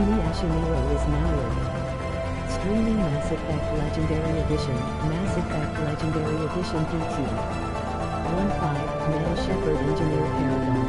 Ashimiro is now in. Streaming Mass Effect Legendary Edition, Mass Effect Legendary Edition PT. 1-5, Male Shepard Engineer Paragon.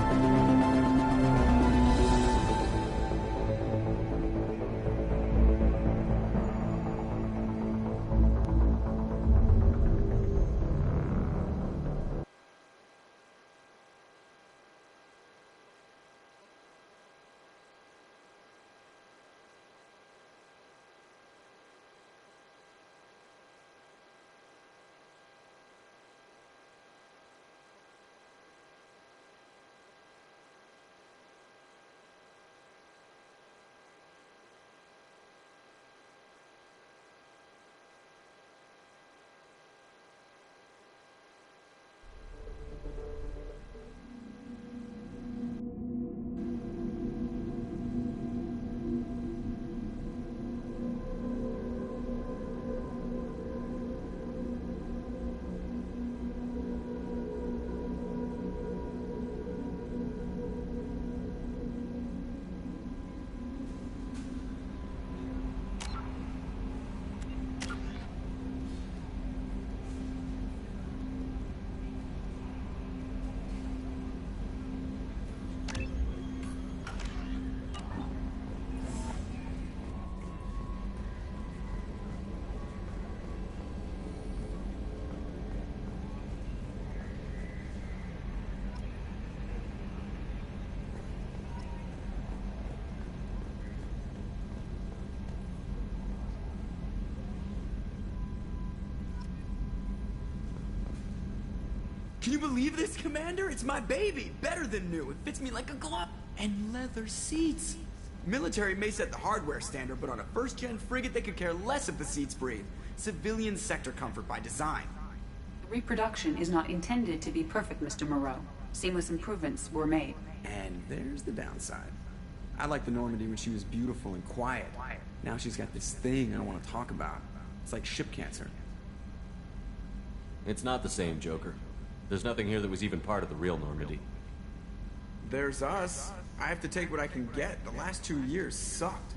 Can you believe this, Commander? It's my baby. Better than new. It fits me like a glove. And leather seats. Military may set the hardware standard, but on a first-gen frigate, they could care less if the seats breathe. Civilian sector comfort by design. Reproduction is not intended to be perfect, Mr. Moreau. Seamless improvements were made. And there's the downside. I liked the Normandy when she was beautiful and quiet. Now she's got this thing I don't want to talk about. It's like ship cancer. It's not the same, Joker. There's nothing here that was even part of the real Normandy. There's us. I have to take what I can get. The last 2 years sucked.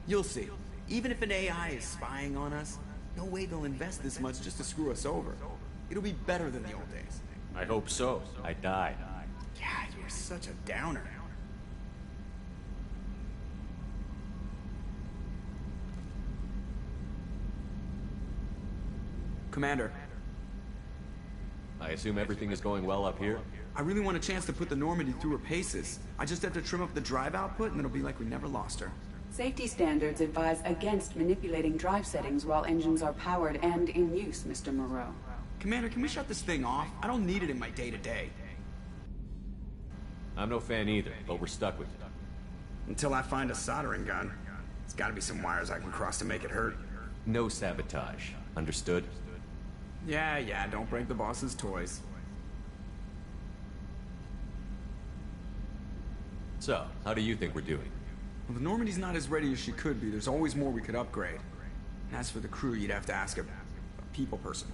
You'll see. Even if an AI is spying on us, no way they'll invest this much just to screw us over. It'll be better than the old days. I hope so. I died. God, you're such a downer. Commander. I assume everything is going well up here? I really want a chance to put the Normandy through her paces. I just have to trim up the drive output and it'll be like we never lost her. Safety standards advise against manipulating drive settings while engines are powered and in use, Mr. Moreau. Commander, can we shut this thing off? I don't need it in my day-to-day. I'm no fan either, but we're stuck with it. Until I find a soldering gun. There's gotta be some wires I can cross to make it hurt. No sabotage. Understood? Yeah, don't break the boss's toys. So, how do you think we're doing? Well, the Normandy's not as ready as she could be. There's always more we could upgrade. And as for the crew, you'd have to ask a people person.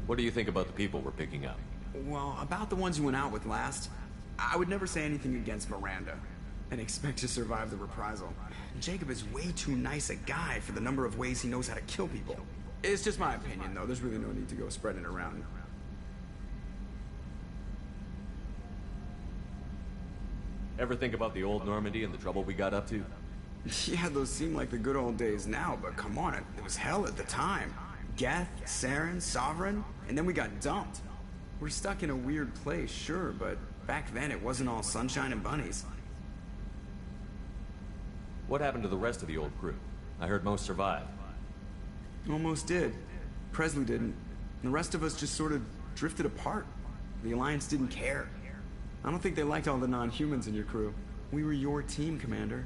What do you think about the people we're picking up? Well, about the ones you went out with last, I would never say anything against Miranda and expect to survive the reprisal. Jacob is way too nice a guy for the number of ways he knows how to kill people. It's just my opinion, though. There's really no need to go spreading it around. Ever think about the old Normandy and the trouble we got up to? Yeah, those seem like the good old days now, but come on, it was hell at the time. Geth, Saren, Sovereign, and then we got dumped. We're stuck in a weird place, sure, but back then it wasn't all sunshine and bunnies. What happened to the rest of the old crew? I heard most survived. Almost did. Presley didn't. The rest of us just sort of drifted apart. The Alliance didn't care. I don't think they liked all the non-humans in your crew. We were your team, Commander.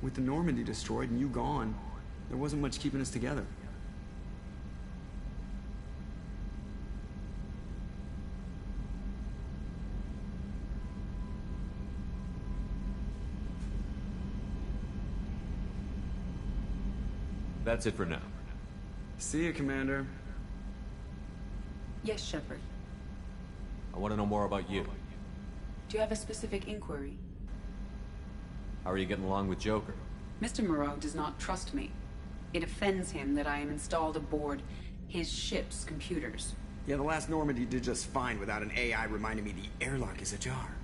With the Normandy destroyed and you gone, there wasn't much keeping us together. That's it for now. See you, Commander. Yes, Shepard. I want to know more about you. Do you have a specific inquiry? How are you getting along with Joker? Mr. Moreau does not trust me. It offends him that I am installed aboard his ship's computers. Yeah, the last Normandy did just fine without an AI reminding me the airlock is ajar.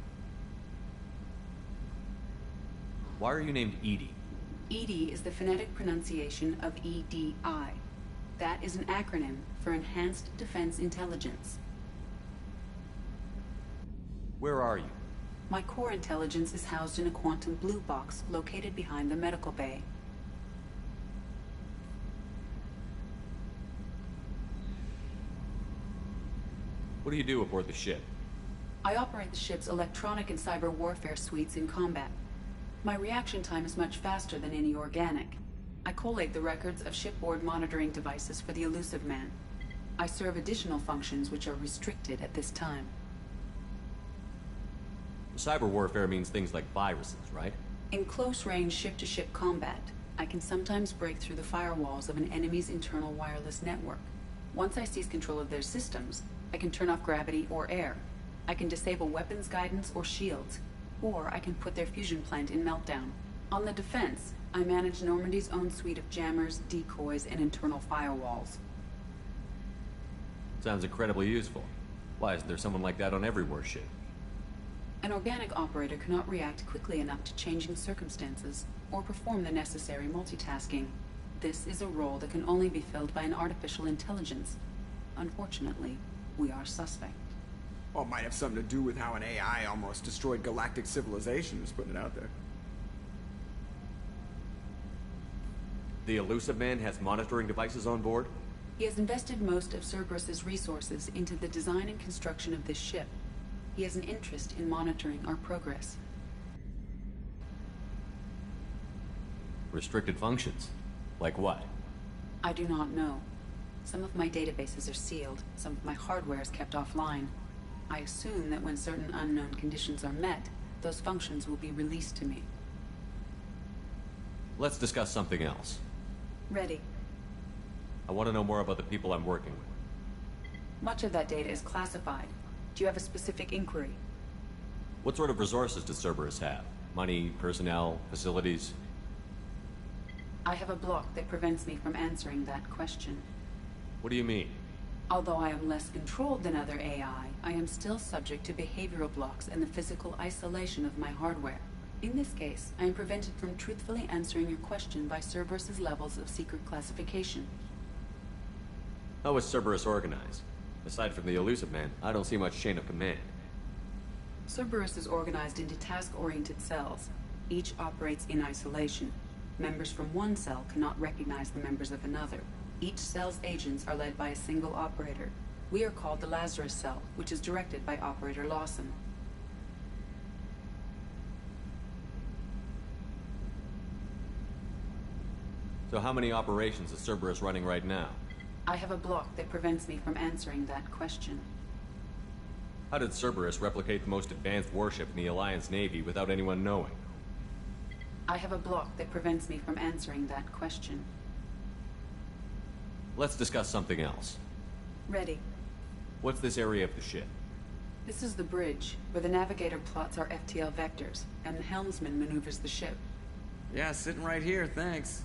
Why are you named Edie? EDI is the phonetic pronunciation of EDI. That is an acronym for Enhanced Defense Intelligence. Where are you? My core intelligence is housed in a quantum blue box located behind the medical bay. What do you do aboard the ship? I operate the ship's electronic and cyber warfare suites in combat. My reaction time is much faster than any organic. I collate the records of shipboard monitoring devices for the Elusive Man. I serve additional functions which are restricted at this time. Cyber warfare means things like viruses, right? In close-range ship-to-ship combat, I can sometimes break through the firewalls of an enemy's internal wireless network. Once I seize control of their systems, I can turn off gravity or air. I can disable weapons guidance or shields, or I can put their fusion plant in meltdown. On the defense, I manage Normandy's own suite of jammers, decoys, and internal firewalls. Sounds incredibly useful. Why isn't there someone like that on every warship? An organic operator cannot react quickly enough to changing circumstances, or perform the necessary multitasking. This is a role that can only be filled by an artificial intelligence. Unfortunately, we are suspect. Well, it might have something to do with how an AI almost destroyed galactic civilization, just putting it out there. The Elusive Man has monitoring devices on board? He has invested most of Cerberus's resources into the design and construction of this ship. He has an interest in monitoring our progress. Restricted functions? Like what? I do not know. Some of my databases are sealed, some of my hardware is kept offline. I assume that when certain unknown conditions are met, those functions will be released to me. Let's discuss something else. Ready. I want to know more about the people I'm working with. Much of that data is classified. Do you have a specific inquiry? What sort of resources does Cerberus have? Money, personnel, facilities? I have a block that prevents me from answering that question. What do you mean? Although I am less controlled than other AI, I am still subject to behavioral blocks and the physical isolation of my hardware. In this case, I am prevented from truthfully answering your question by Cerberus's levels of secret classification. How is Cerberus organized? Aside from the Elusive Man, I don't see much chain of command. Cerberus is organized into task-oriented cells. Each operates in isolation. Members from one cell cannot recognize the members of another. Each cell's agents are led by a single operator. We are called the Lazarus Cell, which is directed by Operator Lawson. So how many operations is Cerberus running right now? I have a block that prevents me from answering that question. How did Cerberus replicate the most advanced warship in the Alliance Navy without anyone knowing? I have a block that prevents me from answering that question. Let's discuss something else. Ready. What's this area of the ship? This is the bridge, where the navigator plots our FTL vectors, and the helmsman maneuvers the ship. Yeah, sitting right here, thanks.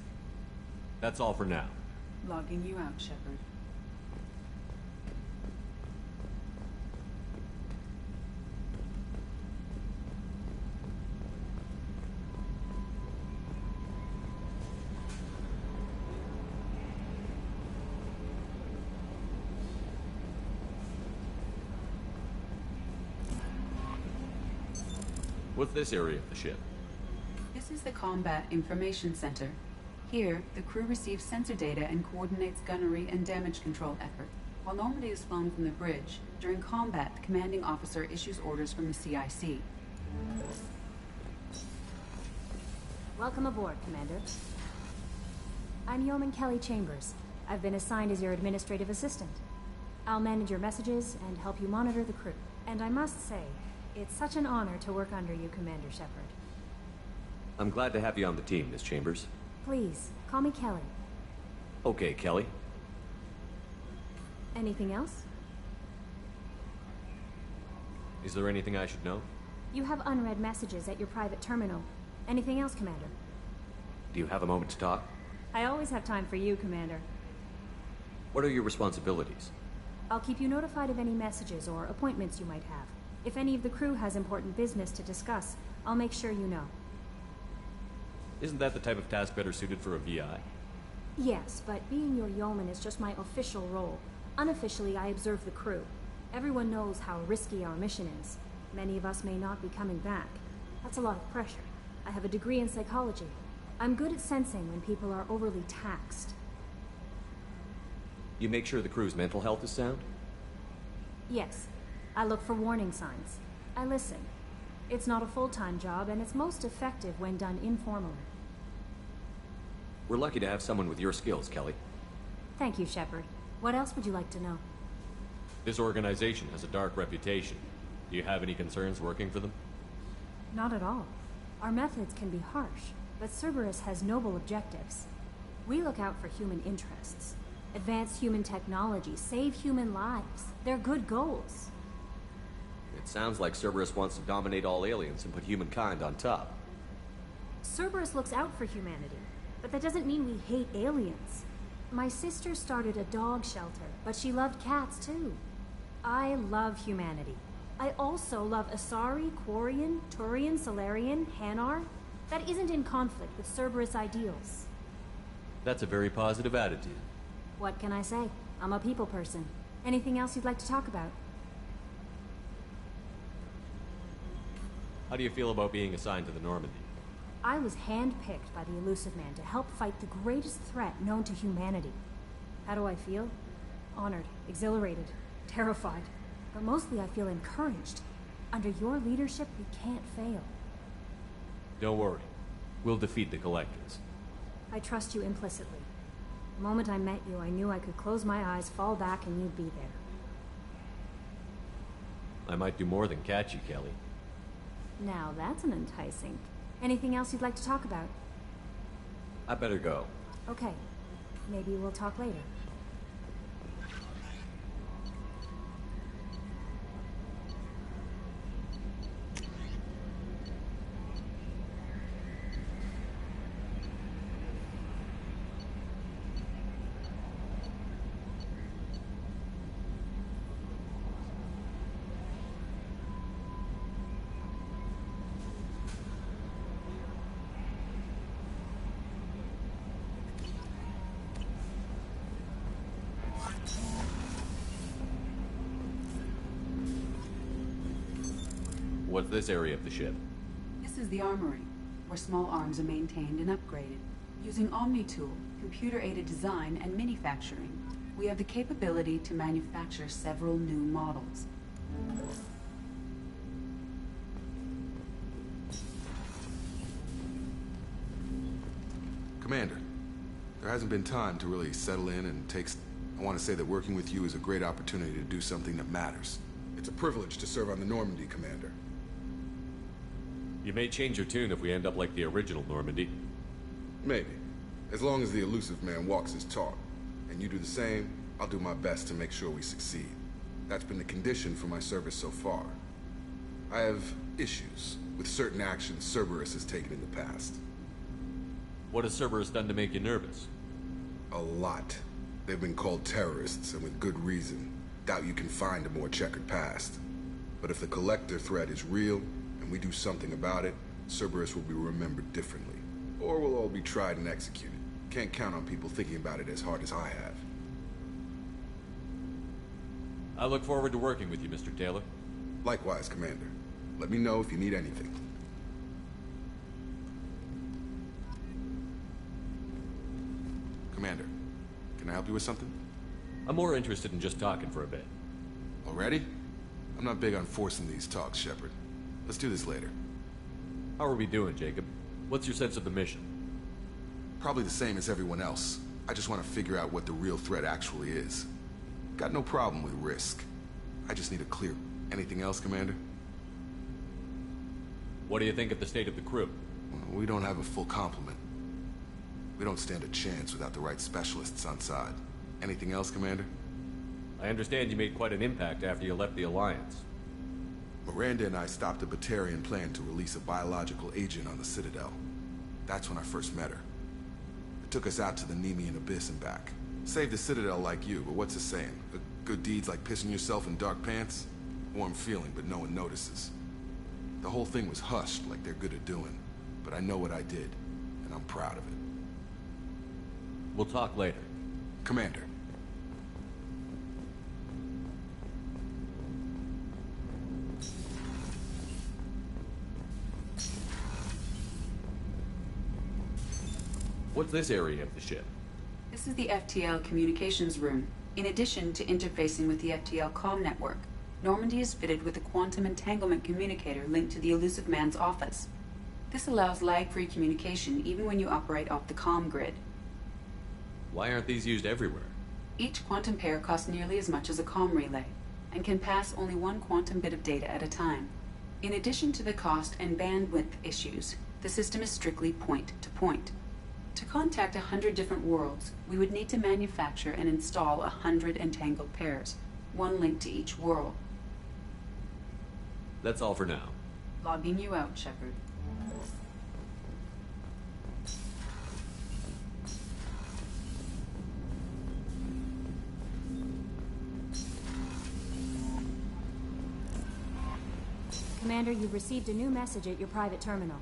That's all for now. Logging you out, Shepard. What's this area of the ship? This is the Combat Information Center. Here, the crew receives sensor data and coordinates gunnery and damage control efforts. While Normandy is flown from the bridge, during combat, the commanding officer issues orders from the CIC. Welcome aboard, Commander. I'm Yeoman Kelly Chambers. I've been assigned as your administrative assistant. I'll manage your messages and help you monitor the crew. And I must say, it's such an honor to work under you, Commander Shepard. I'm glad to have you on the team, Miss Chambers. Please, call me Kelly. Okay, Kelly. Anything else? Is there anything I should know? You have unread messages at your private terminal. Anything else, Commander? Do you have a moment to talk? I always have time for you, Commander. What are your responsibilities? I'll keep you notified of any messages or appointments you might have. If any of the crew has important business to discuss, I'll make sure you know. Isn't that the type of task better suited for a VI? Yes, but being your yeoman is just my official role. Unofficially, I observe the crew. Everyone knows how risky our mission is. Many of us may not be coming back. That's a lot of pressure. I have a degree in psychology. I'm good at sensing when people are overly taxed. You make sure the crew's mental health is sound? Yes. I look for warning signs. I listen. It's not a full-time job, and it's most effective when done informally. We're lucky to have someone with your skills, Kelly. Thank you, Shepard. What else would you like to know? This organization has a dark reputation. Do you have any concerns working for them? Not at all. Our methods can be harsh, but Cerberus has noble objectives. We look out for human interests. Advance human technology, save human lives. They're good goals. It sounds like Cerberus wants to dominate all aliens and put humankind on top. Cerberus looks out for humanity, but that doesn't mean we hate aliens. My sister started a dog shelter, but she loved cats too. I love humanity. I also love Asari, Quarian, Turian, Solarian, Hanar. That isn't in conflict with Cerberus ideals. That's a very positive attitude. What can I say? I'm a people person. Anything else you'd like to talk about? How do you feel about being assigned to the Normandy? I was handpicked by the Elusive Man to help fight the greatest threat known to humanity. How do I feel? Honored, exhilarated, terrified. But mostly I feel encouraged. Under your leadership, we can't fail. Don't worry. We'll defeat the Collectors. I trust you implicitly. The moment I met you, I knew I could close my eyes, fall back, and you'd be there. I might do more than catch you, Kelly. Now that's an enticing. Anything else you'd like to talk about? I better go. Okay. Maybe we'll talk later. What's this area of the ship? This is the Armory, where small arms are maintained and upgraded. Using Omni-Tool, computer-aided design, and manufacturing, we have the capability to manufacture several new models. Commander, there hasn't been time to really settle in and take... I want to say that working with you is a great opportunity to do something that matters. It's a privilege to serve on the Normandy, Commander. You may change your tune if we end up like the original Normandy. Maybe. As long as the Elusive Man walks his talk. And you do the same, I'll do my best to make sure we succeed. That's been the condition for my service so far. I have issues with certain actions Cerberus has taken in the past. What has Cerberus done to make you nervous? A lot. They've been called terrorists, and with good reason. Doubt you can find a more checkered past. But if the Collector threat is real, and we do something about it, Cerberus will be remembered differently. Or we'll all be tried and executed. Can't count on people thinking about it as hard as I have. I look forward to working with you, Mr. Taylor. Likewise, Commander. Let me know if you need anything. Commander, can I help you with something? I'm more interested in just talking for a bit. Already? I'm not big on forcing these talks, Shepard. Let's do this later. How are we doing, Jacob? What's your sense of the mission? Probably the same as everyone else. I just want to figure out what the real threat actually is. Got no problem with risk. I just need a clear... Anything else, Commander? What do you think of the state of the crew? We don't have a full complement. We don't stand a chance without the right specialists on side. Anything else, Commander? I understand you made quite an impact after you left the Alliance. Miranda and I stopped a Batarian plan to release a biological agent on the Citadel. That's when I first met her. It took us out to the Nemean Abyss and back. Saved the Citadel like you, but what's the saying? Good deeds like pissing yourself in dark pants? Warm feeling, but no one notices. The whole thing was hushed like they're good at doing. But I know what I did, and I'm proud of it. We'll talk later. Commander. What's this area of the ship? This is the FTL communications room. In addition to interfacing with the FTL comm network, Normandy is fitted with a quantum entanglement communicator linked to the Elusive Man's office. This allows lag-free communication even when you operate off the comm grid. Why aren't these used everywhere? Each quantum pair costs nearly as much as a comm relay, and can pass only one quantum bit of data at a time. In addition to the cost and bandwidth issues, the system is strictly point-to-point. To contact 100 different worlds, we would need to manufacture and install 100 entangled pairs, one linked to each world. That's all for now. Logging you out, Shepard. Commander, you've received a new message at your private terminal.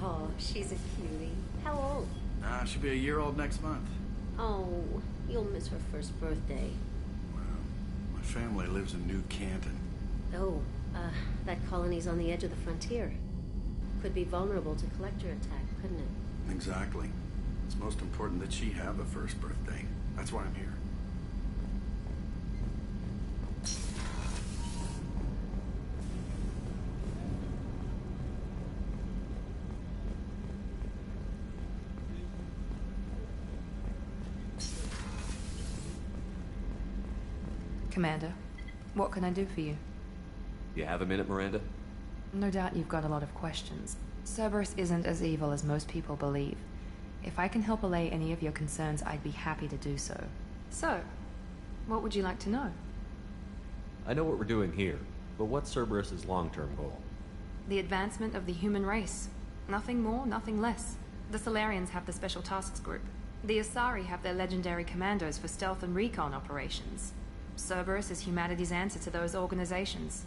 Oh, she's a cutie. How old? She'll be a year old next month. Oh, you'll miss her first birthday. Well, my family lives in New Canton. Oh, that colony's on the edge of the frontier. Could be vulnerable to collector attack, couldn't it? Exactly. It's most important that she have a first birthday. That's why I'm here. Commander, what can I do for you? You have a minute, Miranda? No doubt you've got a lot of questions. Cerberus isn't as evil as most people believe. If I can help allay any of your concerns, I'd be happy to do so. So, what would you like to know? I know what we're doing here, but what's Cerberus's long-term goal? The advancement of the human race. Nothing more, nothing less. The Solarians have the Special Tasks Group. The Asari have their legendary commandos for stealth and recon operations. Cerberus is humanity's answer to those organizations.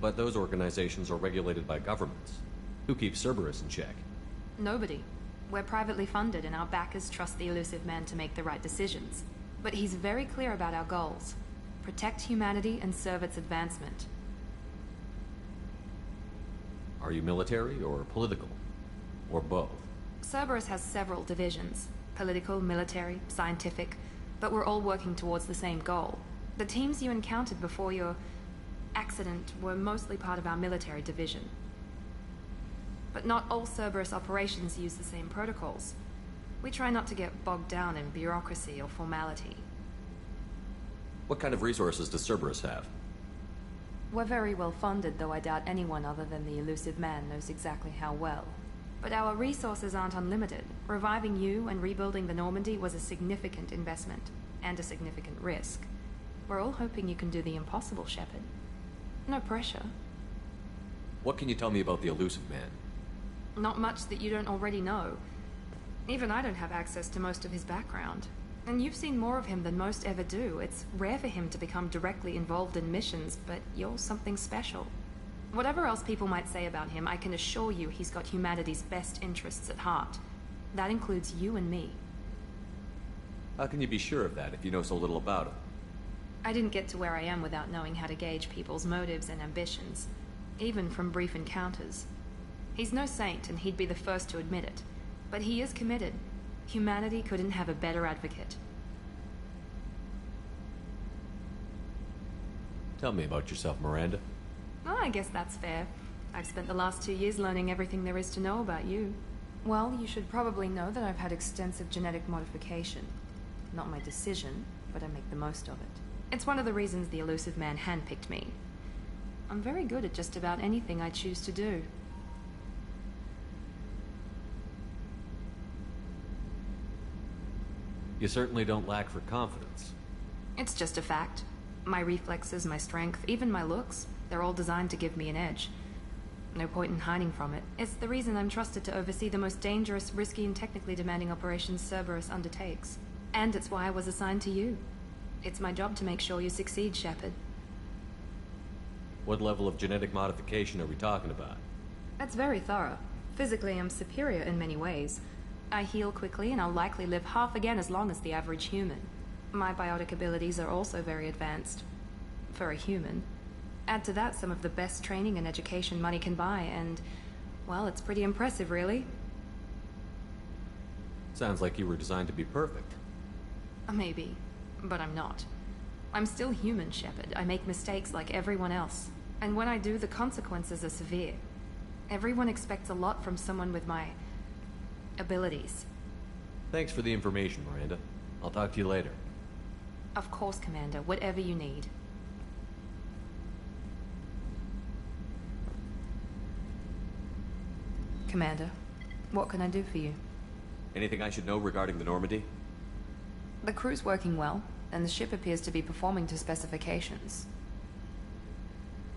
But those organizations are regulated by governments. Who keeps Cerberus in check? Nobody. We're privately funded and our backers trust the Elusive Man to make the right decisions. But he's very clear about our goals. Protect humanity and serve its advancement. Are you military or political? Or both? Cerberus has several divisions. Political, military, scientific. But we're all working towards the same goal. The teams you encountered before your accident were mostly part of our military division. But not all Cerberus operations use the same protocols. We try not to get bogged down in bureaucracy or formality. What kind of resources does Cerberus have? We're very well funded, though I doubt anyone other than the Elusive Man knows exactly how well. But our resources aren't unlimited. Reviving you and rebuilding the Normandy was a significant investment, and a significant risk. We're all hoping you can do the impossible, Shepard. No pressure. What can you tell me about the Elusive Man? Not much that you don't already know. Even I don't have access to most of his background. And you've seen more of him than most ever do. It's rare for him to become directly involved in missions, but you're something special. Whatever else people might say about him, I can assure you he's got humanity's best interests at heart. That includes you and me. How can you be sure of that if you know so little about him? I didn't get to where I am without knowing how to gauge people's motives and ambitions, even from brief encounters. He's no saint, and he'd be the first to admit it. But he is committed. Humanity couldn't have a better advocate. Tell me about yourself, Miranda. Oh, I guess that's fair. I've spent the last 2 years learning everything there is to know about you. Well, you should probably know that I've had extensive genetic modification. Not my decision, but I make the most of it. It's one of the reasons the elusive man handpicked me. I'm very good at just about anything I choose to do. You certainly don't lack for confidence. It's just a fact. My reflexes, my strength, even my looks, they're all designed to give me an edge. No point in hiding from it. It's the reason I'm trusted to oversee the most dangerous, risky, and technically demanding operations Cerberus undertakes. And it's why I was assigned to you. It's my job to make sure you succeed, Shepard. What level of genetic modification are we talking about? That's very thorough. Physically, I'm superior in many ways. I heal quickly, and I'll likely live half again as long as the average human. My biotic abilities are also very advanced. For a human. Add to that some of the best training and education money can buy, and, well, it's pretty impressive, really. Sounds like you were designed to be perfect. Maybe, but I'm not. I'm still human, Shepard. I make mistakes like everyone else. And when I do, the consequences are severe. Everyone expects a lot from someone with my abilities. Thanks for the information, Miranda. I'll talk to you later. Of course, Commander. Whatever you need. Commander, what can I do for you? Anything I should know regarding the Normandy? The crew's working well, and the ship appears to be performing to specifications.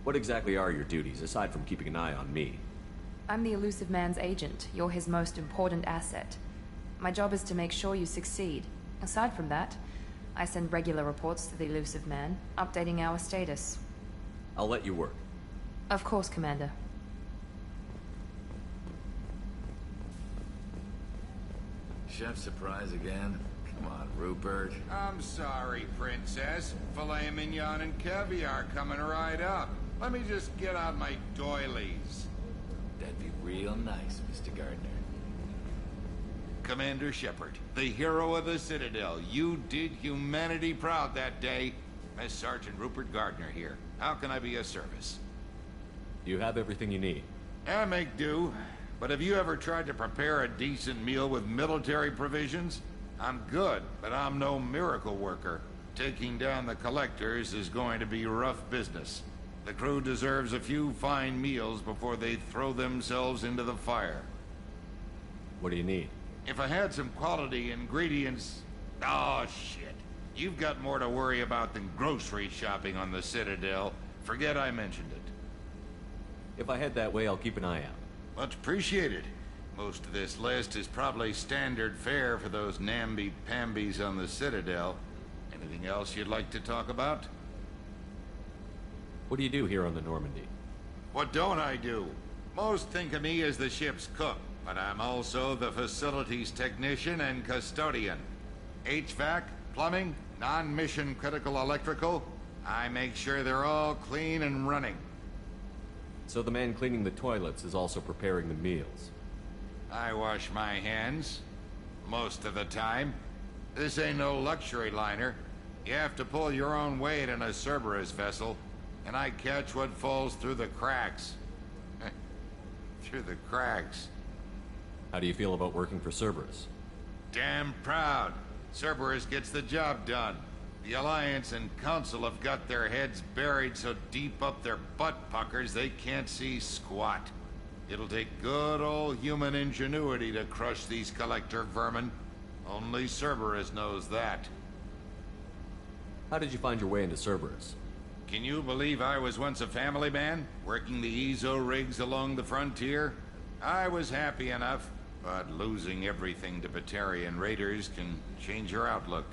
What exactly are your duties, aside from keeping an eye on me? I'm the elusive man's agent. You're his most important asset. My job is to make sure you succeed. Aside from that, I send regular reports to the elusive man, updating our status. I'll let you work. Of course, Commander. Chef surprise again? Come on, Rupert. I'm sorry, Princess. Filet mignon and caviar coming right up. Let me just get out my doilies. That'd be real nice, Mr. Gardner. Commander Shepard, the hero of the Citadel. You did humanity proud that day. As Sergeant Rupert Gardner here. How can I be of service? You have everything you need. I make do. But have you ever tried to prepare a decent meal with military provisions? I'm good, but I'm no miracle worker. Taking down the collectors is going to be rough business. The crew deserves a few fine meals before they throw themselves into the fire. What do you need? If I had some quality ingredients... Oh, shit. You've got more to worry about than grocery shopping on the Citadel. Forget I mentioned it. If I head that way, I'll keep an eye out. Much appreciated. Most of this list is probably standard fare for those namby-pambies on the Citadel. Anything else you'd like to talk about? What do you do here on the Normandy? What don't I do? Most think of me as the ship's cook, but I'm also the facilities technician and custodian. HVAC, plumbing, non-mission critical electrical. I make sure they're all clean and running. So the man cleaning the toilets is also preparing the meals. I wash my hands. Most of the time. This ain't no luxury liner. You have to pull your own weight in a Cerberus vessel, and I catch what falls through the cracks. Through the cracks. How do you feel about working for Cerberus? Damn proud. Cerberus gets the job done. The Alliance and Council have got their heads buried so deep up their butt puckers they can't see squat. It'll take good old human ingenuity to crush these collector vermin. Only Cerberus knows that. How did you find your way into Cerberus? Can you believe I was once a family man, working the EZO rigs along the frontier? I was happy enough, but losing everything to Batarian raiders can change your outlook.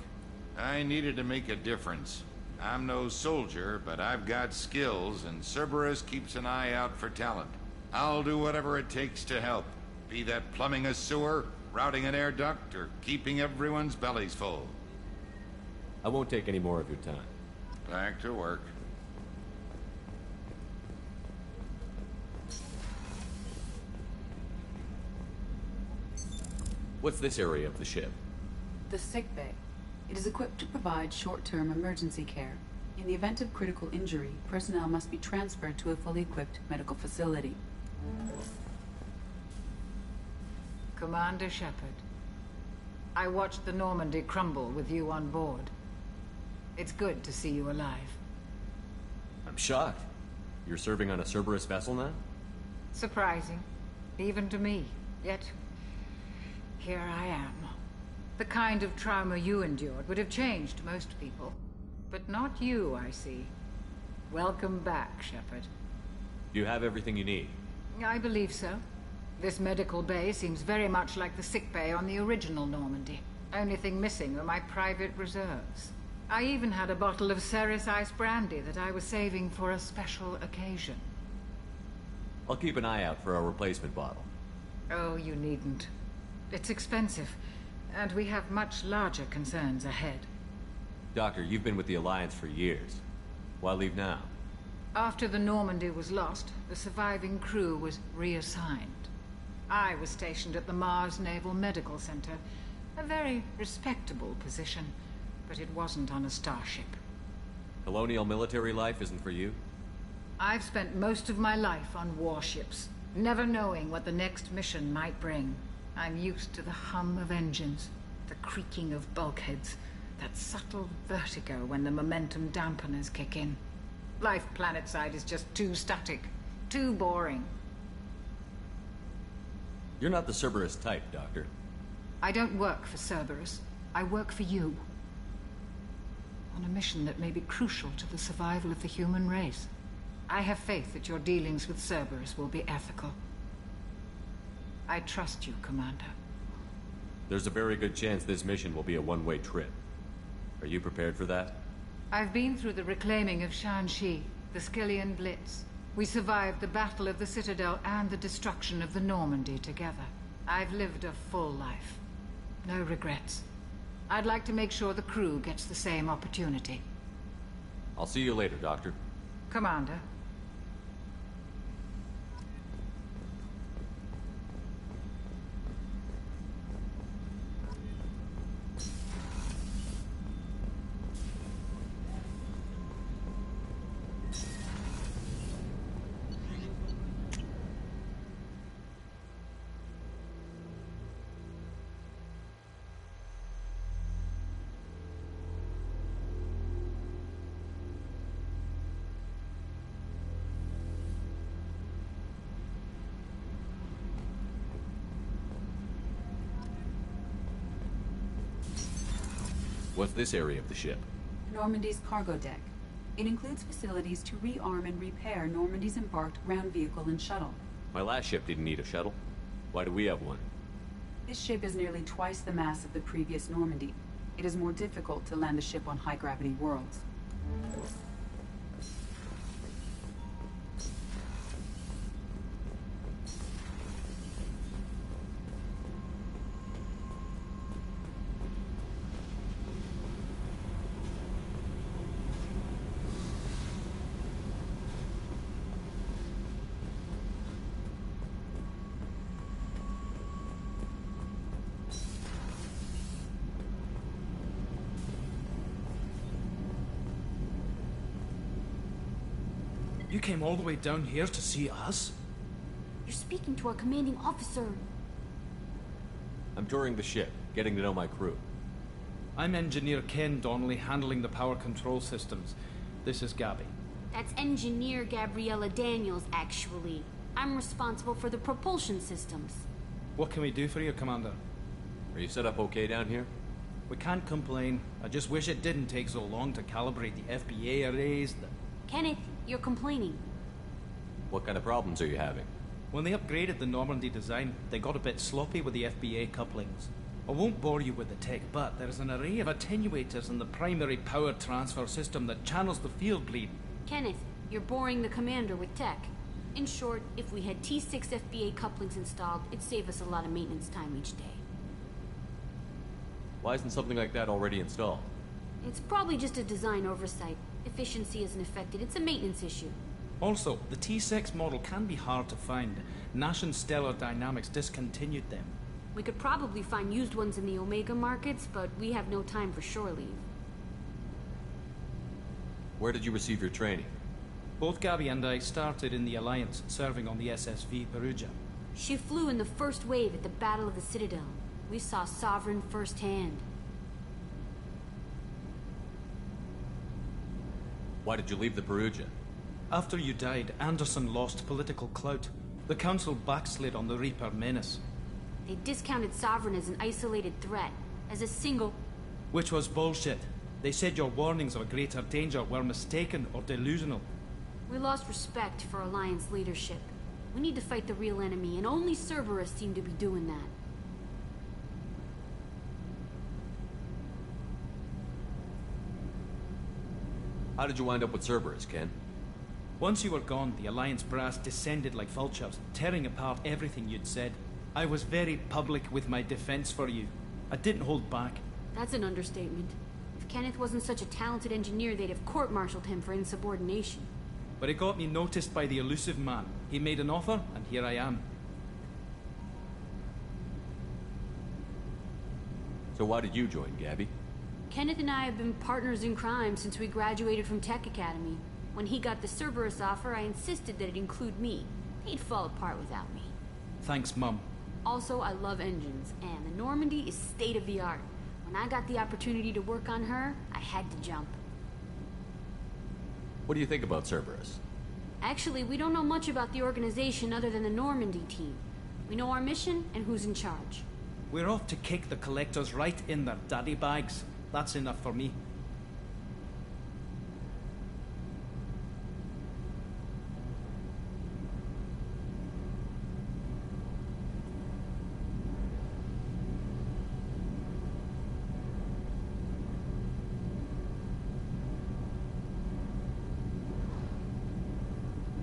I needed to make a difference. I'm no soldier, but I've got skills, and Cerberus keeps an eye out for talent. I'll do whatever it takes to help. Be that plumbing a sewer, routing an air duct, or keeping everyone's bellies full. I won't take any more of your time. Back to work. What's this area of the ship? The Sickbay. It is equipped to provide short-term emergency care. In the event of critical injury, personnel must be transferred to a fully equipped medical facility. Commander Shepard, I watched the Normandy crumble with you on board. It's good to see you alive. I'm shocked. You're serving on a Cerberus vessel now? Surprising, even to me. Yet, here I am. The kind of trauma you endured would have changed most people. But not you, I see. Welcome back, Shepard. Do you have everything you need? I believe so. This medical bay seems very much like the sickbay on the original Normandy. Only thing missing were my private reserves. I even had a bottle of Cerberus ice brandy that I was saving for a special occasion. I'll keep an eye out for a replacement bottle. Oh, you needn't. It's expensive, and we have much larger concerns ahead. Doctor, you've been with the Alliance for years. Why leave now? After the Normandy was lost, the surviving crew was reassigned. I was stationed at the Mars Naval Medical Center, a very respectable position, but it wasn't on a starship. Colonial military life isn't for you? I've spent most of my life on warships, never knowing what the next mission might bring. I'm used to the hum of engines, the creaking of bulkheads, that subtle vertigo when the momentum dampeners kick in. Life planetside is just too static, too boring. You're not the Cerberus type, Doctor. I don't work for Cerberus. I work for you. On a mission that may be crucial to the survival of the human race. I have faith that your dealings with Cerberus will be ethical. I trust you, Commander. There's a very good chance this mission will be a one-way trip. Are you prepared for that? I've been through the reclaiming of Shanxi, the Skillian Blitz. We survived the Battle of the Citadel and the destruction of the Normandy together. I've lived a full life. No regrets. I'd like to make sure the crew gets the same opportunity. I'll see you later, Doctor. Commander. What's this area of the ship? Normandy's cargo deck. It includes facilities to rearm and repair Normandy's embarked ground vehicle and shuttle. My last ship didn't need a shuttle. Why do we have one? This ship is nearly twice the mass of the previous Normandy. It is more difficult to land a ship on high-gravity worlds. You came all the way down here to see us? You're speaking to our commanding officer. I'm touring the ship, getting to know my crew. I'm Engineer Ken Donnelly, handling the power control systems. This is Gabby. That's Engineer Gabriella Daniels, actually. I'm responsible for the propulsion systems. What can we do for you, Commander? Are you set up okay down here? We can't complain. I just wish it didn't take so long to calibrate the FBA arrays. Kenneth, you're complaining. What kind of problems are you having? When they upgraded the Normandy design, they got a bit sloppy with the FBA couplings. I won't bore you with the tech, but there's an array of attenuators in the primary power transfer system that channels the field bleed. Kenneth, you're boring the commander with tech. In short, if we had T6 FBA couplings installed, it'd save us a lot of maintenance time each day. Why isn't something like that already installed? It's probably just a design oversight. Efficiency isn't affected. It's a maintenance issue. Also, the T6 model can be hard to find. Nash and Stellar Dynamics discontinued them. We could probably find used ones in the Omega markets, but we have no time for shore leave. Where did you receive your training? Both Gabby and I started in the Alliance, serving on the SSV Perugia. She flew in the first wave at the Battle of the Citadel. We saw Sovereign firsthand. Why did you leave the Perugia? After you died, Anderson lost political clout. The Council backslid on the Reaper menace. They discounted Sovereign as an isolated threat, as a single... Which was bullshit. They said your warnings of a greater danger were mistaken or delusional. We lost respect for Alliance leadership. We need to fight the real enemy, and only Cerberus seem to be doing that. How did you wind up with Cerberus, Ken? Once you were gone, the Alliance brass descended like vultures, tearing apart everything you'd said. I was very public with my defense for you. I didn't hold back. That's an understatement. If Kenneth wasn't such a talented engineer, they'd have court-martialed him for insubordination. But it got me noticed by the elusive man. He made an offer, and here I am. So why did you join, Gabby? Kenneth and I have been partners in crime since we graduated from Tech Academy. When he got the Cerberus offer, I insisted that it include me. He'd fall apart without me. Thanks, Mum. Also, I love engines, and the Normandy is state-of-the-art. When I got the opportunity to work on her, I had to jump. What do you think about Cerberus? Actually, we don't know much about the organization other than the Normandy team. We know our mission and who's in charge. We're off to kick the Collectors right in their daddy bags. That's enough for me.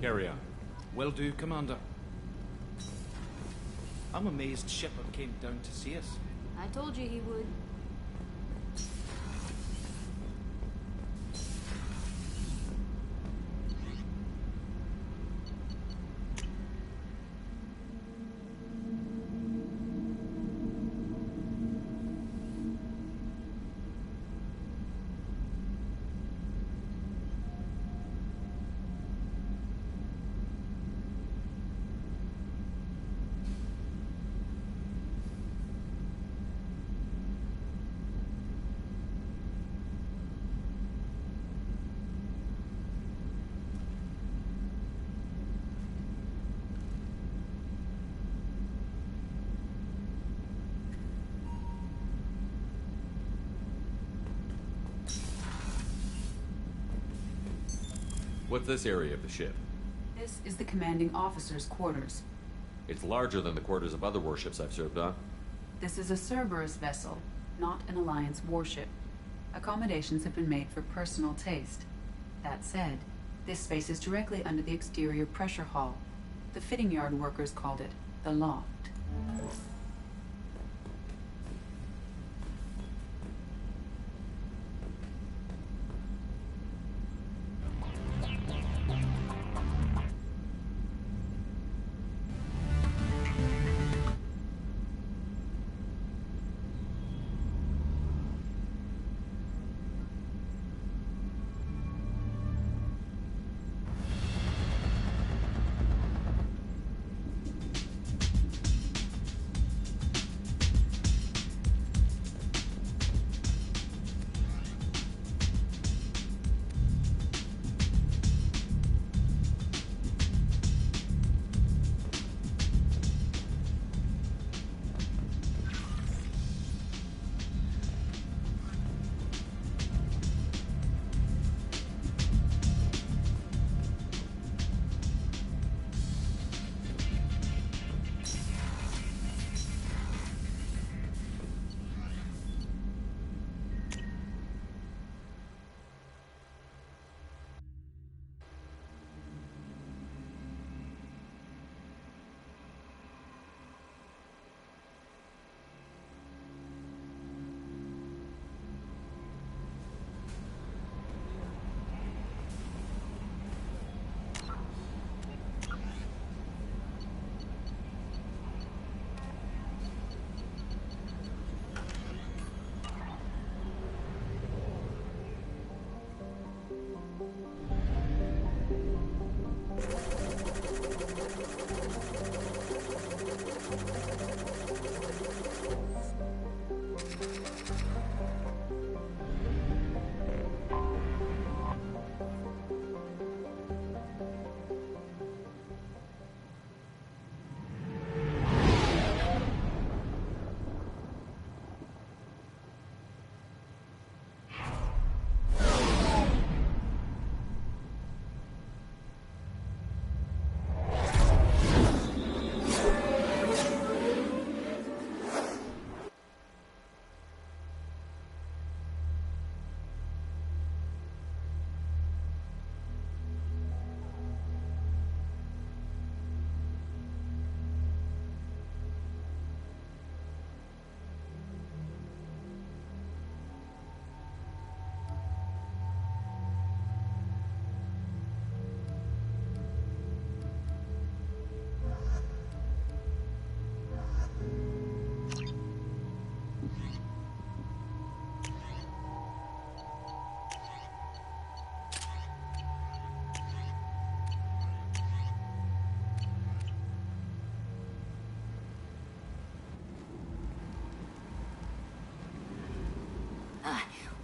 Carry on. Will do, Commander. I'm amazed Shepard came down to see us. I told you he would. What's this area of the ship? This is the commanding officer's quarters. It's larger than the quarters of other warships I've served on. This is a Cerberus vessel, not an Alliance warship. Accommodations have been made for personal taste. That said, this space is directly under the exterior pressure hull. The fitting yard workers called it the loft.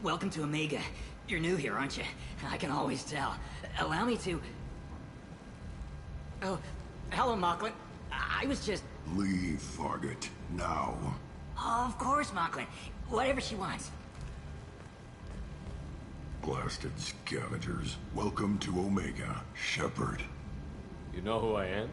Welcome to Omega. You're new here, aren't you? I can always tell. Allow me to... Oh, hello, Mocklin. I was just... Leave, Fargate. Now. Oh, of course, Mocklin. Whatever she wants. Blasted scavengers. Welcome to Omega, Shepard. You know who I am?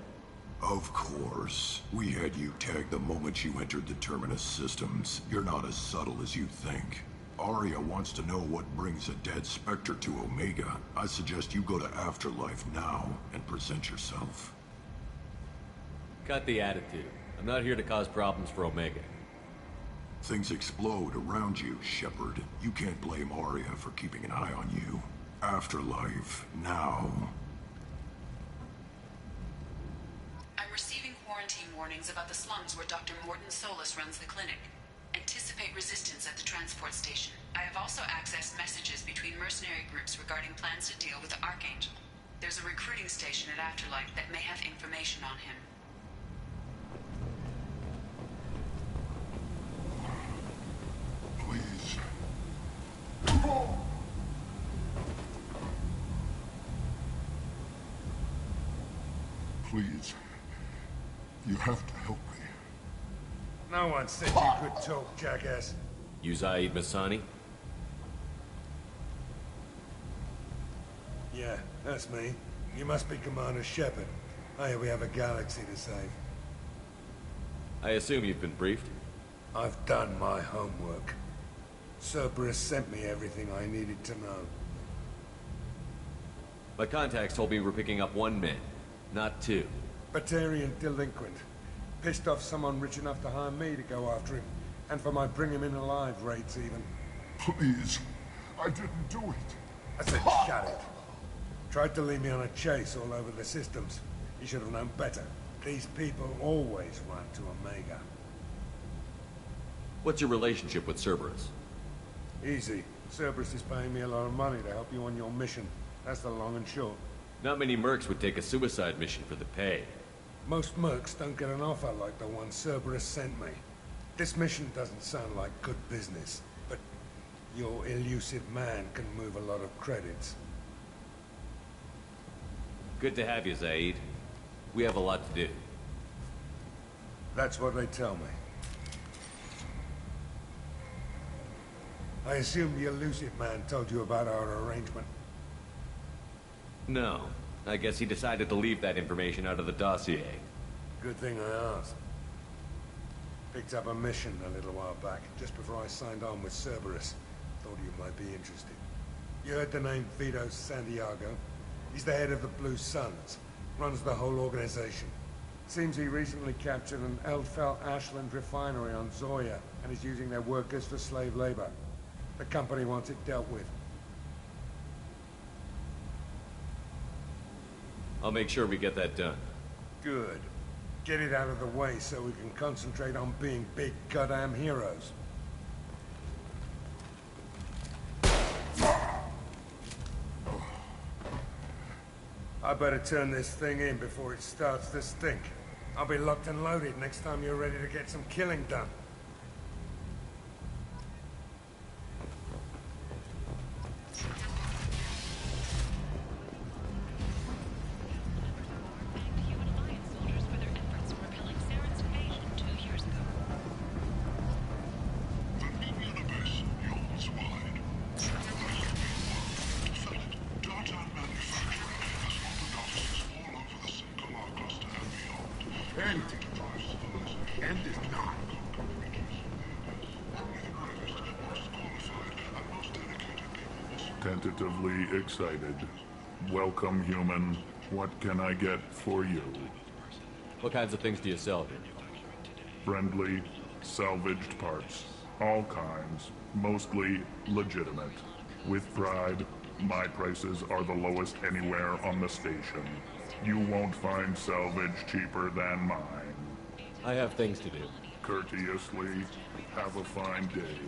Of course. We had you tagged the moment you entered the Terminus systems. You're not as subtle as you think. Arya wants to know what brings a dead Spectre to Omega. I suggest you go to Afterlife now and present yourself. Cut the attitude. I'm not here to cause problems for Omega. Things explode around you, Shepard. You can't blame Arya for keeping an eye on you. Afterlife, now. I'm receiving quarantine warnings about the slums where Dr. Morton Solus runs the clinic. Anticipate resistance at the transport station. I have also accessed messages between mercenary groups regarding plans to deal with the Archangel. There's a recruiting station at Afterlife that may have information on him. Please. Please. You have to help me. No one said you could talk, jackass. You Zaid Masani? Yeah, that's me. You must be Commander Shepard. Hey, we have a galaxy to save. I assume you've been briefed? I've done my homework. Cerberus sent me everything I needed to know. My contacts told me we're picking up 1 man, not 2. Batarian delinquent. Pissed off someone rich enough to hire me to go after him. And for my bring him in alive rates even. Please. I didn't do it. I said shut it. Tried to lead me on a chase all over the systems. You should have known better. These people always run to Omega. What's your relationship with Cerberus? Easy. Cerberus is paying me a lot of money to help you on your mission. That's the long and short. Not many mercs would take a suicide mission for the pay. Most mercs don't get an offer like the one Cerberus sent me. This mission doesn't sound like good business, but your elusive man can move a lot of credits. Good to have you, Zaid. We have a lot to do. That's what they tell me. I assume the elusive man told you about our arrangement. No. I guess he decided to leave that information out of the dossier. Good thing I asked. Picked up a mission a little while back, just before I signed on with Cerberus. Thought you might be interested. You heard the name Vito Santiago? He's the head of the Blue Suns. Runs the whole organization. Seems he recently captured an Eldfell Ashland refinery on Zoya and is using their workers for slave labor. The company wants it dealt with. I'll make sure we get that done. Good. Get it out of the way so we can concentrate on being big goddamn heroes. I better turn this thing in before it starts to stink. I'll be locked and loaded next time you're ready to get some killing done. Tentatively excited. Welcome, human. What can I get for you? What kinds of things do you sell here? Friendly, salvaged parts. All kinds. Mostly legitimate. With pride, my prices are the lowest anywhere on the station. You won't find salvage cheaper than mine. I have things to do. Courteously, have a fine day.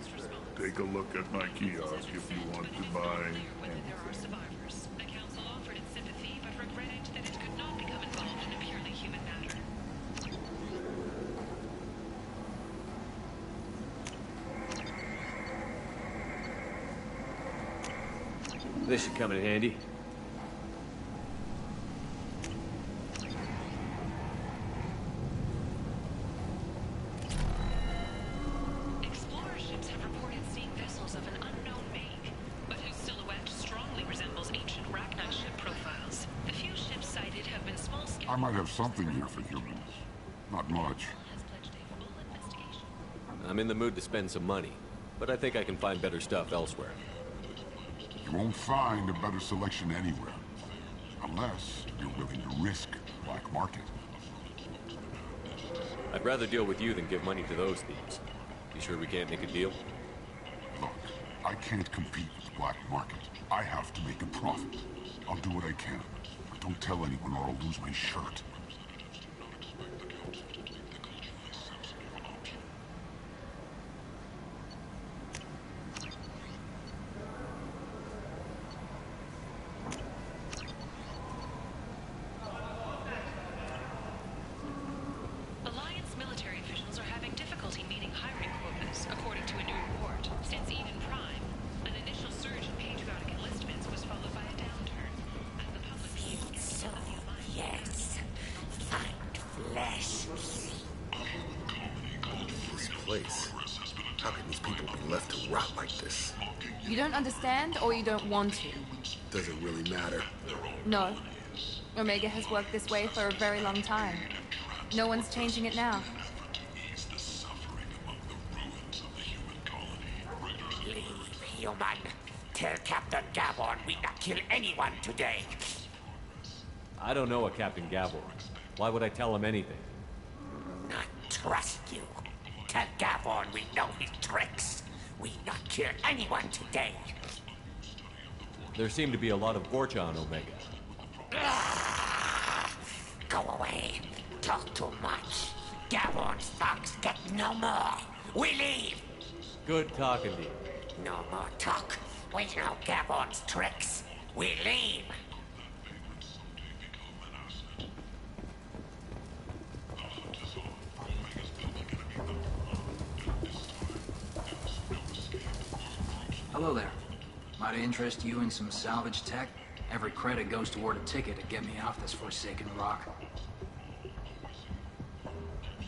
Take a look at my kiosk if you want to buy anything. There are survivors. The Council offered its sympathy, but regretted that it could not become involved in a purely human matter. This should come in handy. Explorer ships have reported seeing vessels of an unknown make, but whose silhouette strongly resembles ancient Rachni ship profiles. The few ships sighted have been small-scale. I might have something here for humans. Not much. I'm in the mood to spend some money, but I think I can find better stuff elsewhere. You won't find a better selection anywhere. Unless you're willing to risk the black market. I'd rather deal with you than give money to those thieves. You sure we can't make a deal? Look, I can't compete with the black market. I have to make a profit. I'll do what I can. But don't tell anyone or I'll lose my shirt. Alliance military officials are having difficulty meeting hiring quotas, according to a new report. Since Eden Prime, an initial surge in patriotic enlistments was followed by a downturn, as the public became skeptical of the alliance. Yes, find flesh. This place. How can these people be left to rot like this? You don't understand, or you don't want to? Doesn't really matter. No. Omega has worked this way for a very long time. No one's changing it now. Leave, human. Tell Captain Gavon we not kill anyone today. I don't know a Captain Gabor. Why would I tell him anything? Not trust you. Tell Gavon we know his tricks. We not kill anyone today. There seem to be a lot of Gorcha on Omega. Go away. Talk too much. Gavon's thugs get no more. We leave. Good talking to you. No more talk. We know Gavon's tricks. We leave. Hello there. Might I interest you in some salvage tech? Every credit goes toward a ticket to get me off this forsaken rock.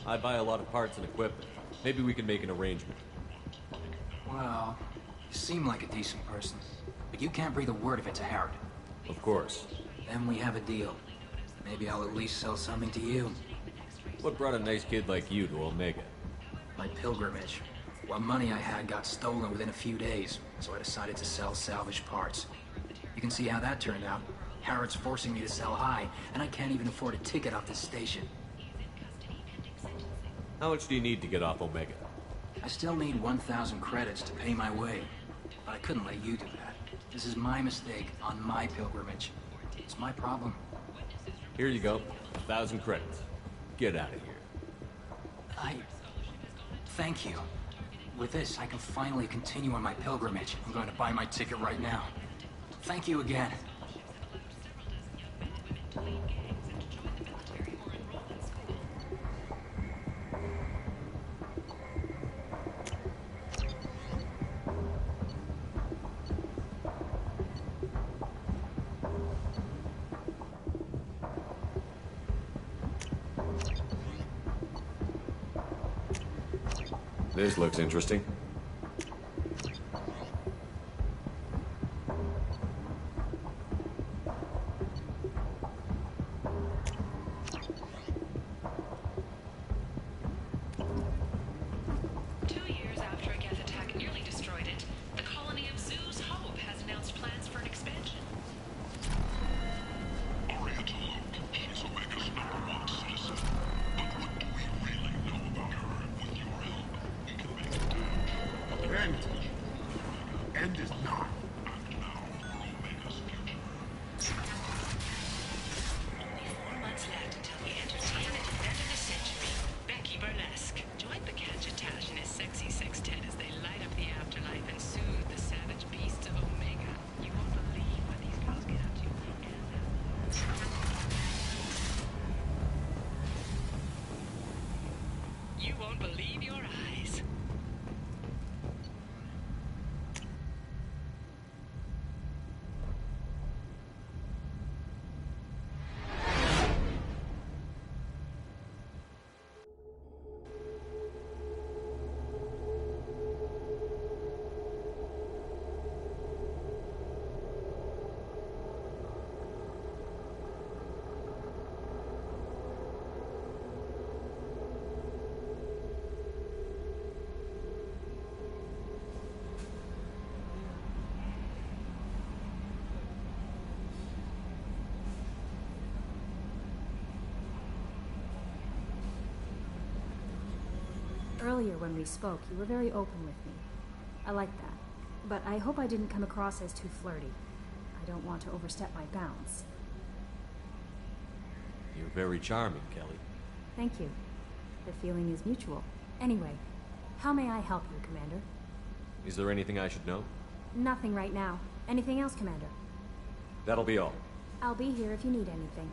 I buy a lot of parts and equipment. Maybe we can make an arrangement. Well, you seem like a decent person, but you can't breathe a word of it to Herod. Of course. Then we have a deal. Maybe I'll at least sell something to you. What brought a nice kid like you to Omega? My pilgrimage. What money I had got stolen within a few days, so I decided to sell salvaged parts. You can see how that turned out. Harrod's forcing me to sell high, and I can't even afford a ticket off this station. How much do you need to get off Omega? I still need 1,000 credits to pay my way, but I couldn't let you do that. This is my mistake on my pilgrimage. It's my problem. Here you go. 1,000 credits. Get out of here. Thank you. With this, I can finally continue on my pilgrimage. I'm going to buy my ticket right now. Thank you again. This looks interesting. End is not. Join the Catch-a-Tash in his sexy sextet as they light up the afterlife and soothe the savage beasts of Omega. You won't believe what these girls get up to. You won't believe your eyes. Earlier when we spoke, you were very open with me. I like that. But I hope I didn't come across as too flirty. I don't want to overstep my bounds. You're very charming, Kelly. Thank you. The feeling is mutual. Anyway, how may I help you, Commander? Is there anything I should know? Nothing right now. Anything else, Commander? That'll be all. I'll be here if you need anything.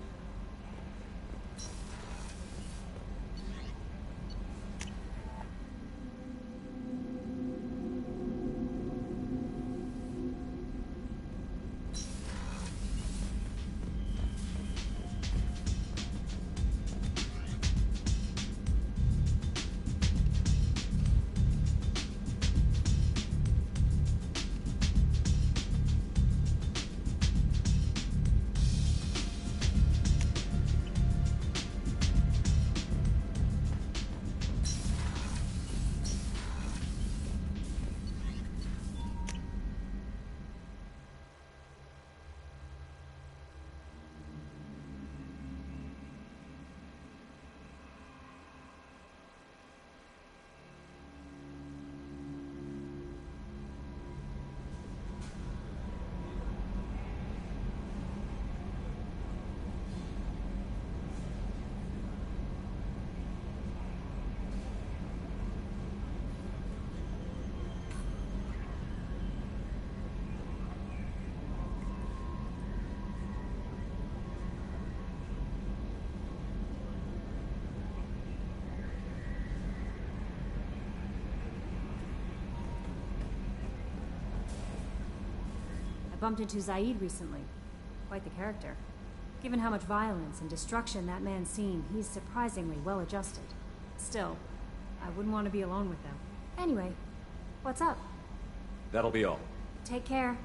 I bumped into Zaid recently. Quite the character. Given how much violence and destruction that man's seen, he's surprisingly well adjusted. Still, I wouldn't want to be alone with them. Anyway, what's up? That'll be all. Take care.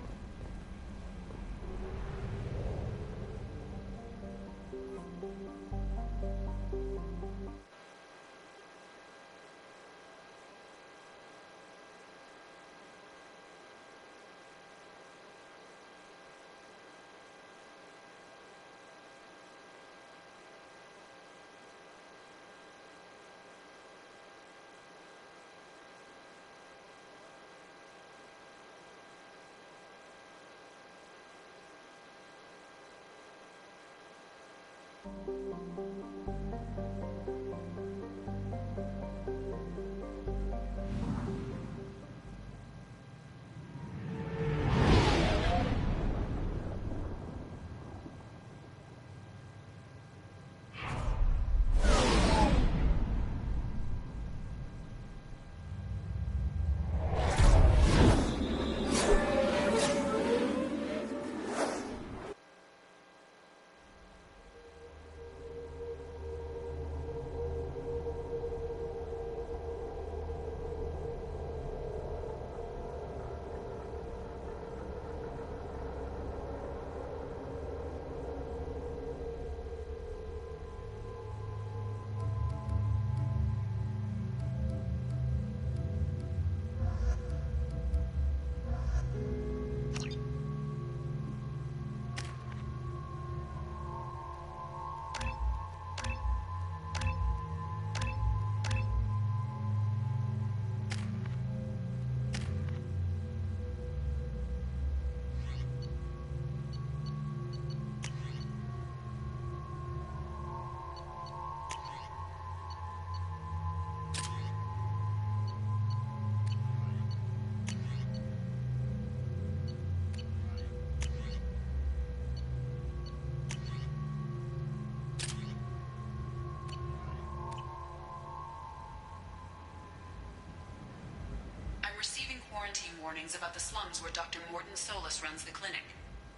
Quarantine warnings about the slums where Dr. Morton Solus runs the clinic.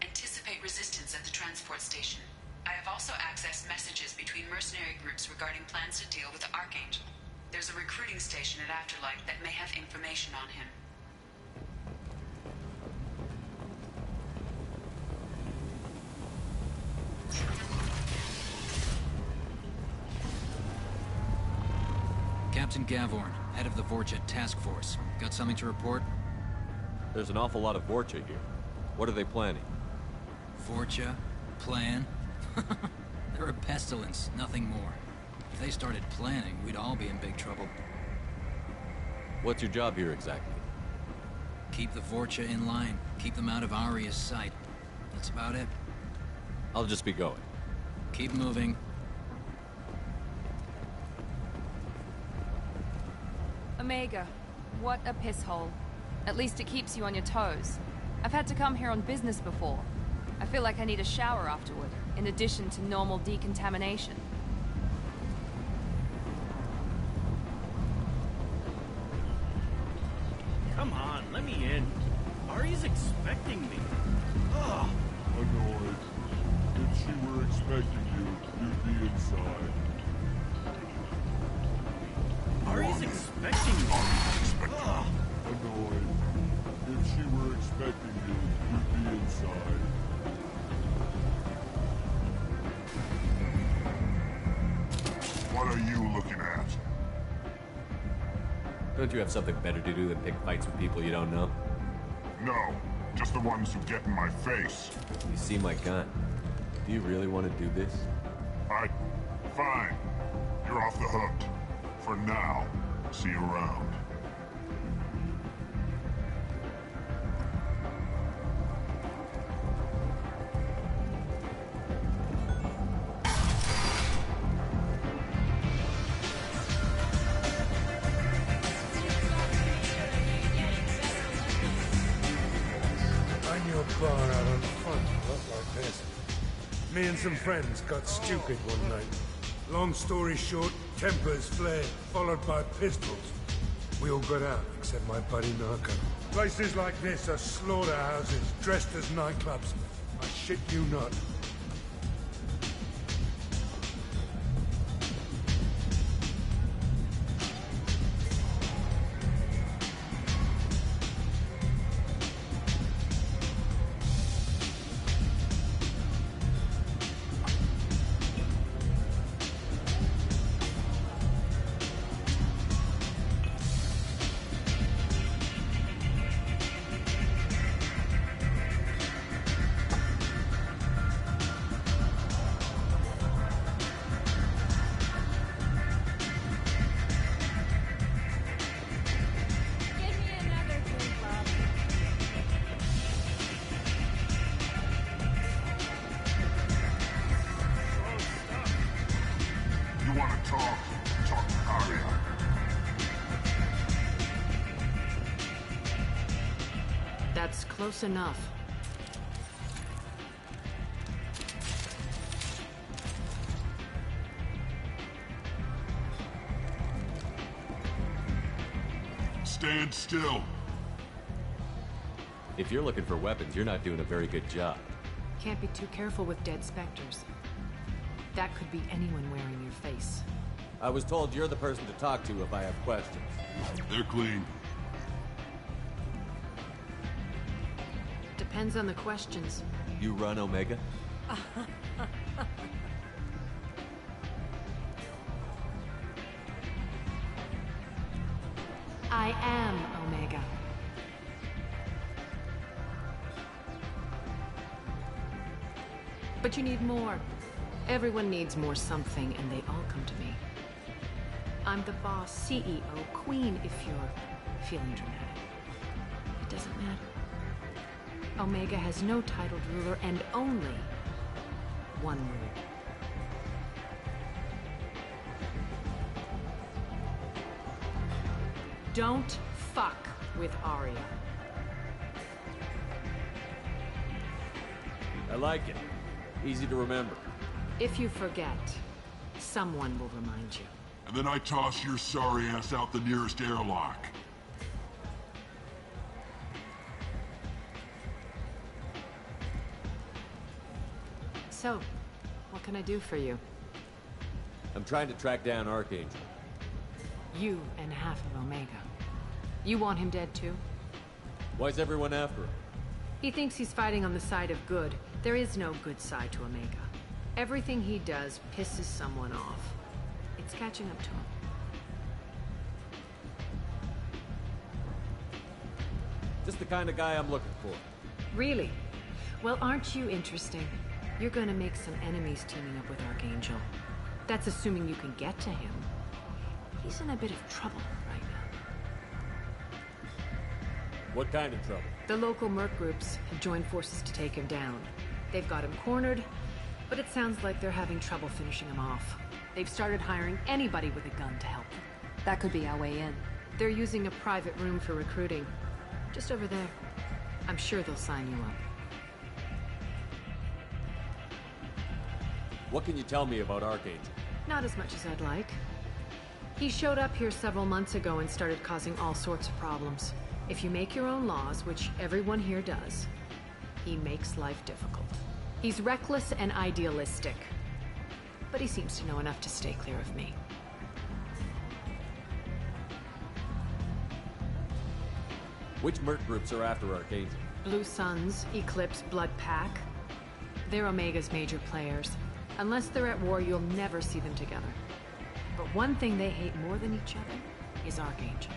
Anticipate resistance at the transport station. I have also accessed messages between mercenary groups regarding plans to deal with the Archangel. There's a recruiting station at Afterlight that may have information on him. Captain Gavorn, head of the Vorcha Task Force. Got something to report? There's an awful lot of Vorcha here. What are they planning? Vorcha? Plan? They're a pestilence, nothing more. If they started planning, we'd all be in big trouble. What's your job here exactly? Keep the Vorcha in line. Keep them out of Aria's sight. That's about it. I'll just be going. Keep moving. Omega, what a piss hole. At least it keeps you on your toes. I've had to come here on business before. I feel like I need a shower afterward, in addition to normal decontamination. Come on, let me in. Ari's expecting me. Ugh. Annoyed. If she were expecting you, you'd be inside. Ari's expecting me. Ugh. Annoyed. If she were expecting you, you'd be inside. What are you looking at? Don't you have something better to do than pick fights with people you don't know? No, just the ones who get in my face. You see my gun. Do you really want to do this? Fine. You're off the hook. For now. See you around. Bar out on the front, not like this. Me and some friends got stupid one night. Long story short, tempers flared, followed by pistols. We all got out, except my buddy Narco. Places like this are slaughterhouses, dressed as nightclubs. I shit you not. That's close enough. Stand still. If you're looking for weapons, you're not doing a very good job. Can't be too careful with dead specters. That could be anyone wearing your face. I was told you're the person to talk to if I have questions. They're clean. Depends on the questions. You run Omega? I am Omega. But you need more. Everyone needs more something, and they all come to me. I'm the boss, CEO, queen, if you're feeling dramatic. It doesn't matter. Omega has no titled ruler and only one rule. Don't fuck with Aria. I like it. Easy to remember. If you forget, someone will remind you. And then I toss your sorry ass out the nearest airlock. So, what can I do for you? I'm trying to track down Archangel. You and half of Omega. You want him dead too? Why's everyone after him? He thinks he's fighting on the side of good. There is no good side to Omega. Everything he does pisses someone off. It's catching up to him. Just the kind of guy I'm looking for. Really? Well, aren't you interesting? You're gonna make some enemies teaming up with Archangel. That's assuming you can get to him. He's in a bit of trouble right now. What kind of trouble? The local merc groups have joined forces to take him down. They've got him cornered, but it sounds like they're having trouble finishing him off. They've started hiring anybody with a gun to help them. That could be our way in. They're using a private room for recruiting. Just over there. I'm sure they'll sign you up. What can you tell me about Archangel? Not as much as I'd like. He showed up here several months ago and started causing all sorts of problems. If you make your own laws, which everyone here does, he makes life difficult. He's reckless and idealistic. But he seems to know enough to stay clear of me. Which merc groups are after Archangel? Blue Suns, Eclipse, Blood Pack. They're Omega's major players. Unless they're at war, you'll never see them together. But one thing they hate more than each other is Archangel.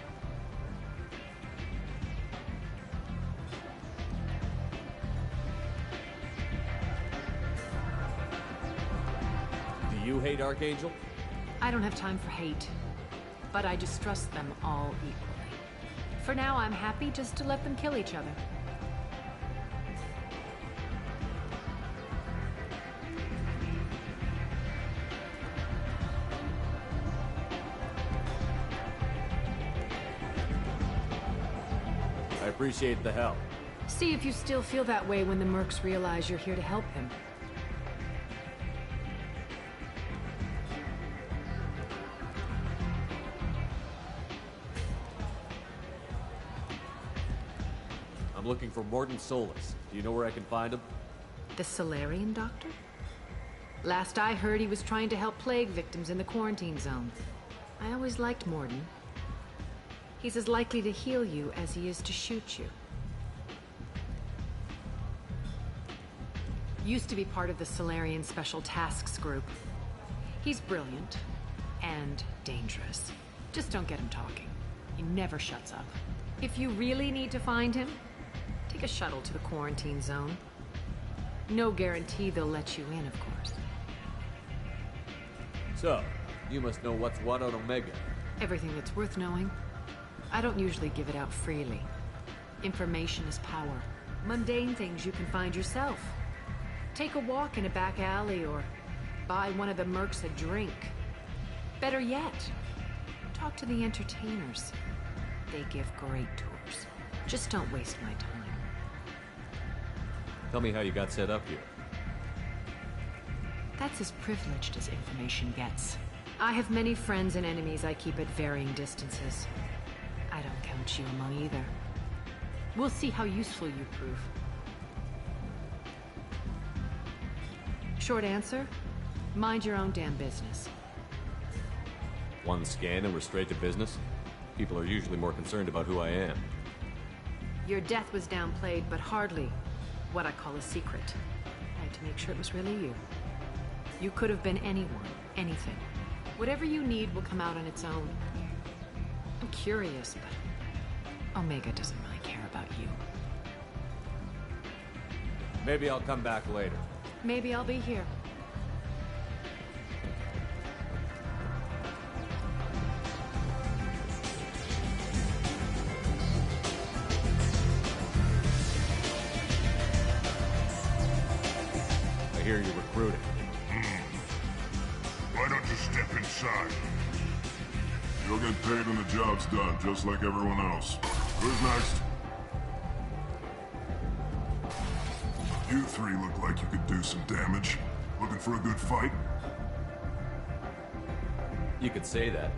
Do you hate Archangel? I don't have time for hate, but I distrust them all equally. For now, I'm happy just to let them kill each other. I appreciate the help. See if you still feel that way when the mercs realize you're here to help him. I'm looking for Morton Solus. Do you know where I can find him? The Solarian doctor? Last I heard, he was trying to help plague victims in the quarantine zone. I always liked Morton. He's as likely to heal you as he is to shoot you. Used to be part of the Solarian Special Tasks Group. He's brilliant and dangerous. Just don't get him talking. He never shuts up. If you really need to find him, take a shuttle to the quarantine zone. No guarantee they'll let you in, of course. So, you must know what's what on Omega. Everything that's worth knowing. I don't usually give it out freely. Information is power. Mundane things you can find yourself. Take a walk in a back alley or buy one of the mercs a drink. Better yet, talk to the entertainers. They give great tours. Just don't waste my time. Tell me how you got set up here. That's as privileged as information gets. I have many friends and enemies I keep at varying distances. I don't count you among either. We'll see how useful you prove. Short answer, mind your own damn business. One scan and we're straight to business? People are usually more concerned about who I am. Your death was downplayed, but hardly what I call a secret. I had to make sure it was really you. You could have been anyone, anything. Whatever you need will come out on its own. I'm curious, but Omega doesn't really care about you. Maybe I'll come back later. Maybe I'll be here. I hear you're recruiting. Why don't you step inside? You'll get paid when the job's done, just like everyone else. Who's next? You three look like you could do some damage. Looking for a good fight? You could say that.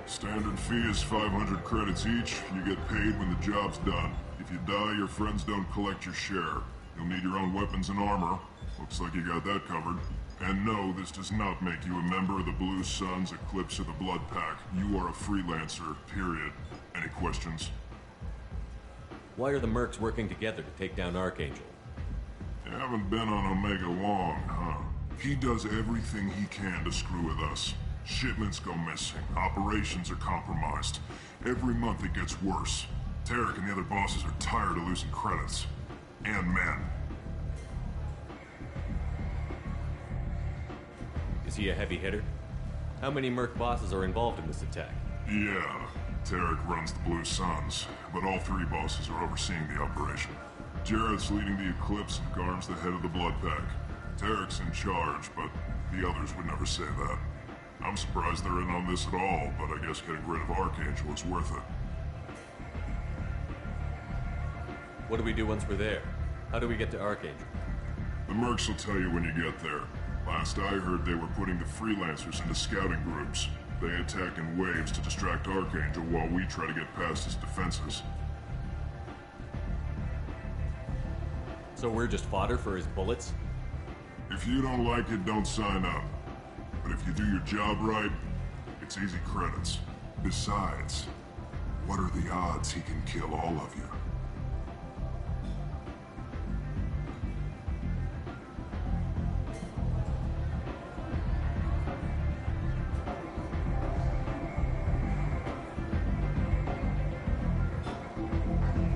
Standard fee is 500 credits each. You get paid when the job's done. If you die, your friends don't collect your share. You'll need your own weapons and armor. Looks like you got that covered. And no, this does not make you a member of the Blue Suns, Eclipse, or the Blood Pack. You are a freelancer, period. Any questions? Why are the mercs working together to take down Archangel? You haven't been on Omega long, huh? He does everything he can to screw with us. Shipments go missing. Operations are compromised. Every month it gets worse. Tarek and the other bosses are tired of losing credits. And men. Is he a heavy hitter? How many merc bosses are involved in this attack? Yeah. Tarek runs the Blue Suns, but all three bosses are overseeing the operation. Jareth's leading the Eclipse and Garm's the head of the Blood Pack. Tarek's in charge, but the others would never say that. I'm surprised they're in on this at all, but I guess getting rid of Archangel is worth it. What do we do once we're there? How do we get to Archangel? The mercs will tell you when you get there. Last I heard, they were putting the freelancers into scouting groups. They attack in waves to distract Archangel while we try to get past his defenses. So we're just fodder for his bullets? If you don't like it, don't sign up. But if you do your job right, it's easy credits. Besides, what are the odds he can kill all of you?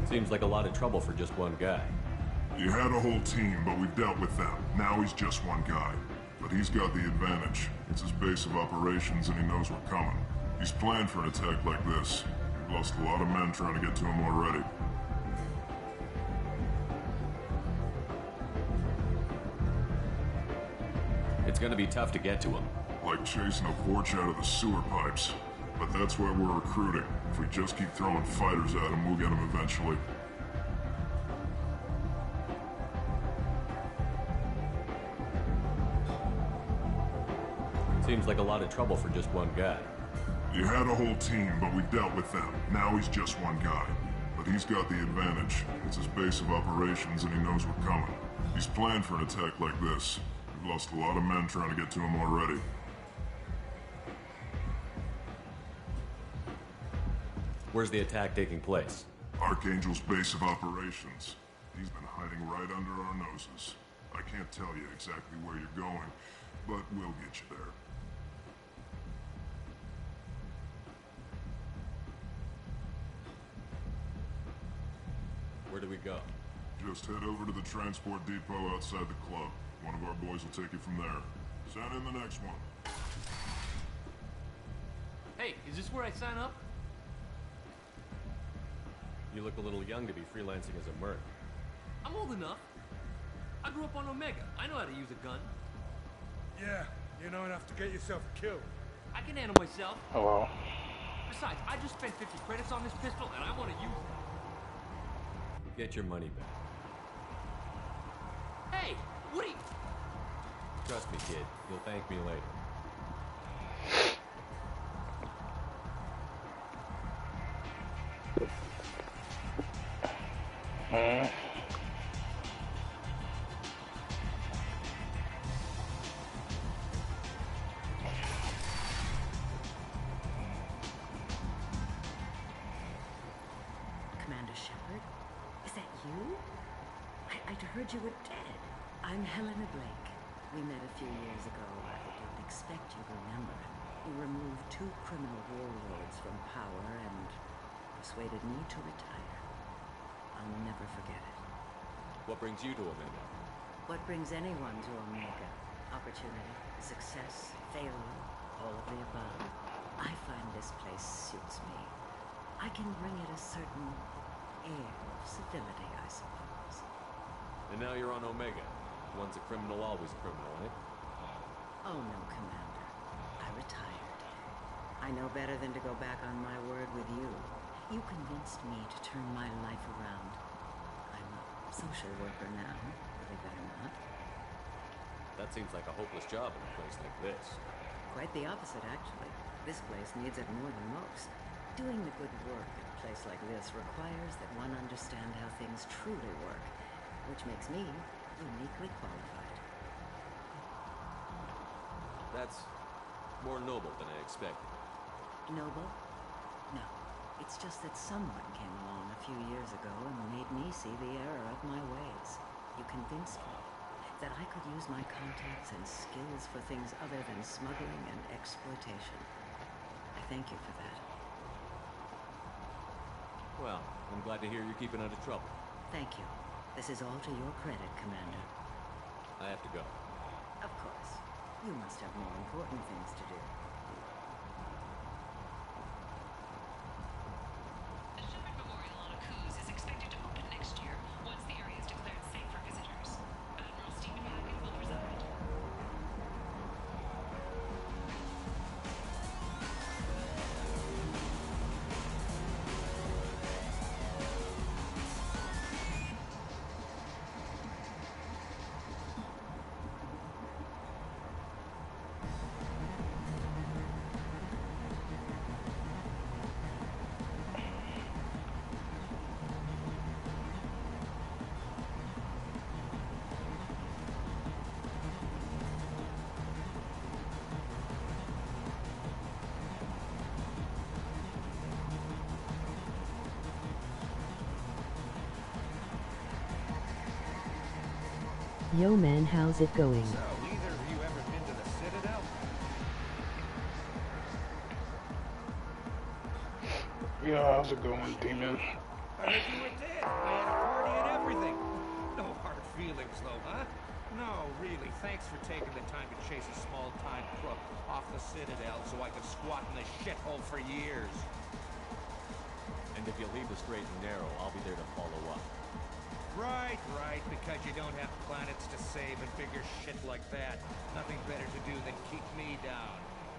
Seems like a lot of trouble for just one guy. You had a whole team, but we've dealt with them. Now he's just one guy. But he's got the advantage. It's his base of operations and he knows we're coming. He's planned for an attack like this. We've lost a lot of men trying to get to him already. It's gonna be tough to get to him. Like chasing a porch out of the sewer pipes. But that's why we're recruiting. If we just keep throwing fighters at him, we'll get him eventually. Seems like a lot of trouble for just one guy. You had a whole team, but we dealt with them. Now he's just one guy. But he's got the advantage. It's his base of operations and he knows we're coming. He's planned for an attack like this. We've lost a lot of men trying to get to him already. Where's the attack taking place? Archangel's base of operations. He's been hiding right under our noses. I can't tell you exactly where you're going, but we'll get you there. Where do we go? Just head over to the transport depot outside the club. One of our boys will take you from there. Send in the next one. Hey, is this where I sign up? You look a little young to be freelancing as a merc. I'm old enough. I grew up on Omega. I know how to use a gun. Yeah, you know enough to get yourself killed. I can handle myself. Hello. Besides, I just spent 50 credits on this pistol, and I want to use it. Get your money back. Hey, what are you... Trust me, kid. You'll thank me later. Commander Shepard? Is that you? I'd heard you were dead. I'm Helena Blake. We met a few years ago. I didn't expect you'd remember. You removed 2 criminal warlords from power and persuaded me to retire. I'll never forget it. What brings you to Omega? What brings anyone to Omega? Opportunity, success, failure, all of the above. I find this place suits me. I can bring it a certain air of civility, I suppose. And now you're on Omega. Once a criminal, always a criminal, eh? Oh no, Commander. I retired. I know better than to go back on my word with you. You convinced me to turn my life around. I'm a social worker now, believe it or not. That seems like a hopeless job in a place like this. Quite the opposite, actually. This place needs it more than most. Doing the good work at a place like this requires that one understand how things truly work, which makes me uniquely qualified. That's more noble than I expected. Noble? No. It's just that someone came along a few years ago and made me see the error of my ways. You convinced me that I could use my contacts and skills for things other than smuggling and exploitation. I thank you for that. Well, I'm glad to hear you're keeping out of trouble. Thank you. This is all to your credit, Commander. I have to go. Of course. You must have more important things to do. Yo man, how's it going? So, either of you ever been to the Citadel? Yeah, how's it going, Demon? I heard you were dead. I had a party and everything. No hard feelings, though, huh? No, really. Thanks for taking the time to chase a small-time crook off the Citadel so I could squat in this shithole for years. And if you leave the straight and narrow, I'll be there to follow up. Right, because you don't have planets to save and bigger shit like that. Nothing better to do than keep me down.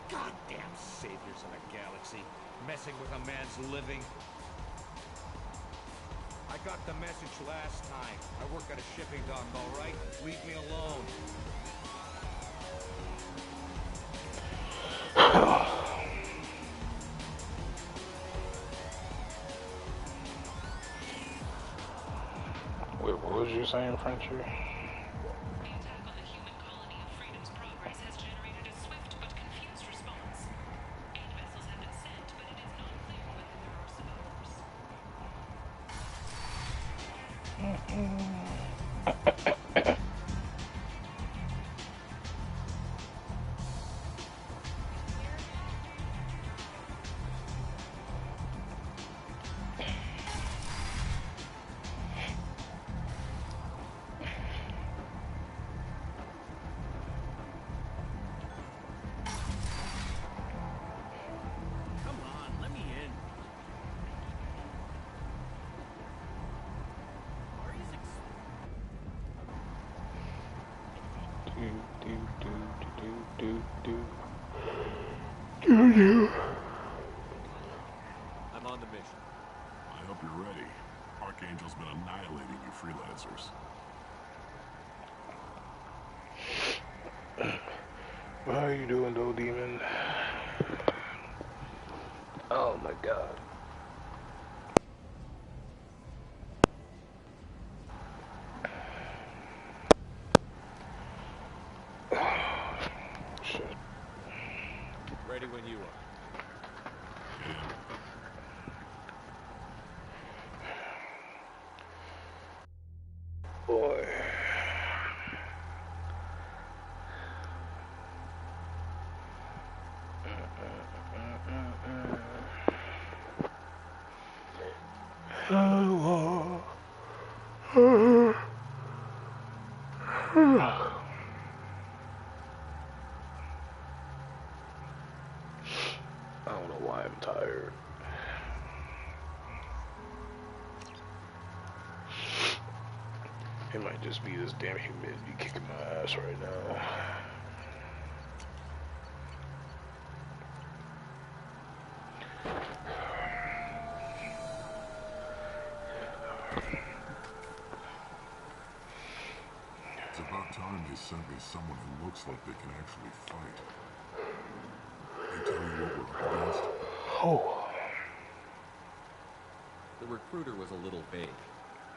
Goddamn saviors of the galaxy, messing with a man's living. I got the message last time. I work at a shipping dock, all right? Leave me alone. Wait, what was you saying, Frenchie? I'm on the mission. I hope you're ready. Archangel's been annihilating you freelancers. How you doing, though, Demon? Oh my god. Shit. Ready when you are. Boy. I don't know why I'm tired. It might just be this damn humidity kicking my ass right now. It's about time they sent me someone who looks like they can actually fight. They tell you what we're up against? Oh. The recruiter was a little vague.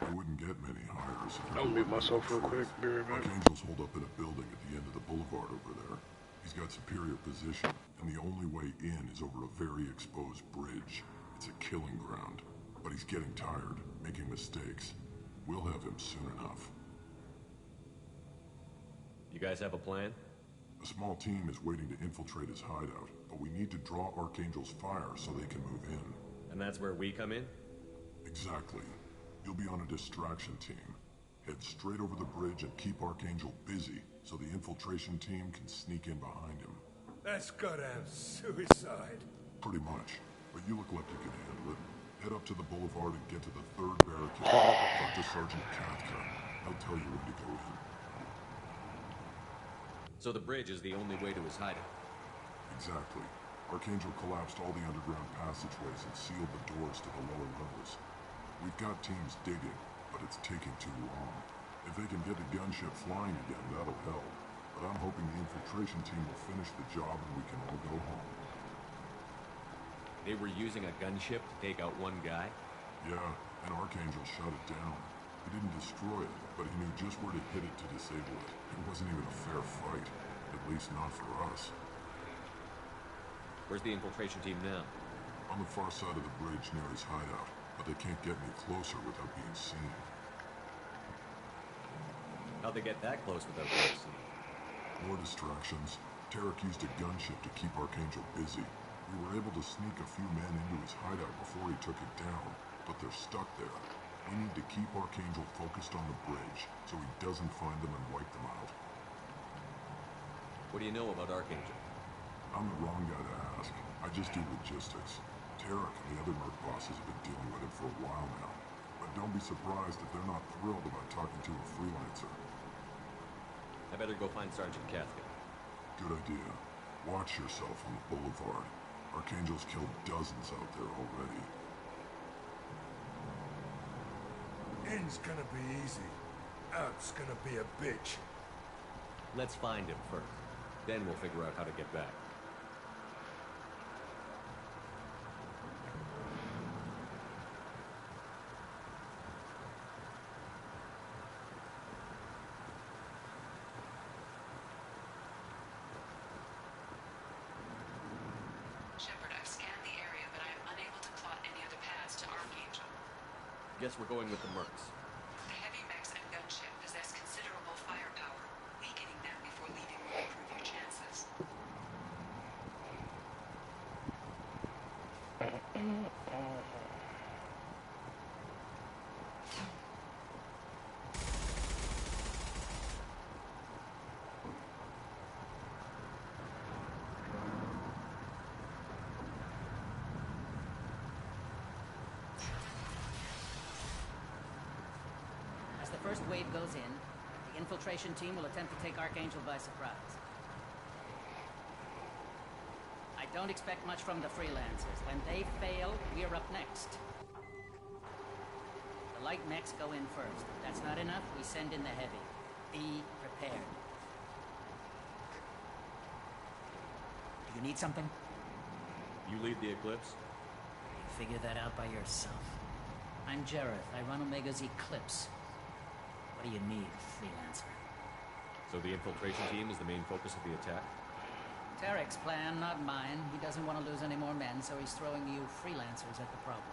I wouldn't get many hires. I'll mute myself real quick. Be right back. Archangel's holed up in a building at the end of the boulevard over there. He's got superior position, and the only way in is over a very exposed bridge. It's a killing ground. But he's getting tired, making mistakes. We'll have him soon enough. You guys have a plan? A small team is waiting to infiltrate his hideout, but we need to draw Archangel's fire so they can move in. And that's where we come in? Exactly. You'll be on a distraction team. Head straight over the bridge and keep Archangel busy so the infiltration team can sneak in behind him. That's goddamn suicide. Pretty much. But you look like you can handle it. Head up to the boulevard and get to the 3rd barricade. Talk to Sergeant Katka. He'll tell you when to go in. So the bridge is the only way to his hideout? Exactly. Archangel collapsed all the underground passageways and sealed the doors to the lower levels. We've got teams digging, but it's taking too long. If they can get a gunship flying again, that'll help. But I'm hoping the infiltration team will finish the job and we can all go home. They were using a gunship to take out one guy? Yeah, and Archangel shot it down. He didn't destroy it, but he knew just where to hit it to disable it. It wasn't even a fair fight. At least not for us. Where's the infiltration team now? On the far side of the bridge near his hideout, but they can't get any closer without being seen. How'd they get that close without being seen? More distractions. Tarek used a gunship to keep Archangel busy. We were able to sneak a few men into his hideout before he took it down, but they're stuck there. We need to keep Archangel focused on the bridge, so he doesn't find them and wipe them out. What do you know about Archangel? I'm the wrong guy to ask. I just do logistics. Tarek and the other merc bosses have been dealing with him for a while now. But don't be surprised if they're not thrilled about talking to a freelancer. I better go find Sergeant Kafka. Good idea. Watch yourself on the boulevard. Archangel's killed dozens out there already. In's gonna be easy. Out's gonna be a bitch. Let's find him first. Then we'll figure out how to get back. Shepard, I've scanned the area, but I am unable to plot any other paths to Archangel. Guess we're going with the mercs. The heavy mechs and gunship possess considerable firepower. Weakening them before leaving will improve your chances. As the first wave goes in, the infiltration team will attempt to take Archangel by surprise. I don't expect much from the freelancers. When they fail, we're up next. The light mechs go in first. If that's not enough, we send in the heavy. Be prepared. Do you need something? You lead the Eclipse? You figure that out by yourself. I'm Jareth. I run Omega's Eclipse. What do you need, freelancer? So the infiltration team is the main focus of the attack? Tarek's plan, not mine. He doesn't want to lose any more men, so he's throwing you freelancers at the problem.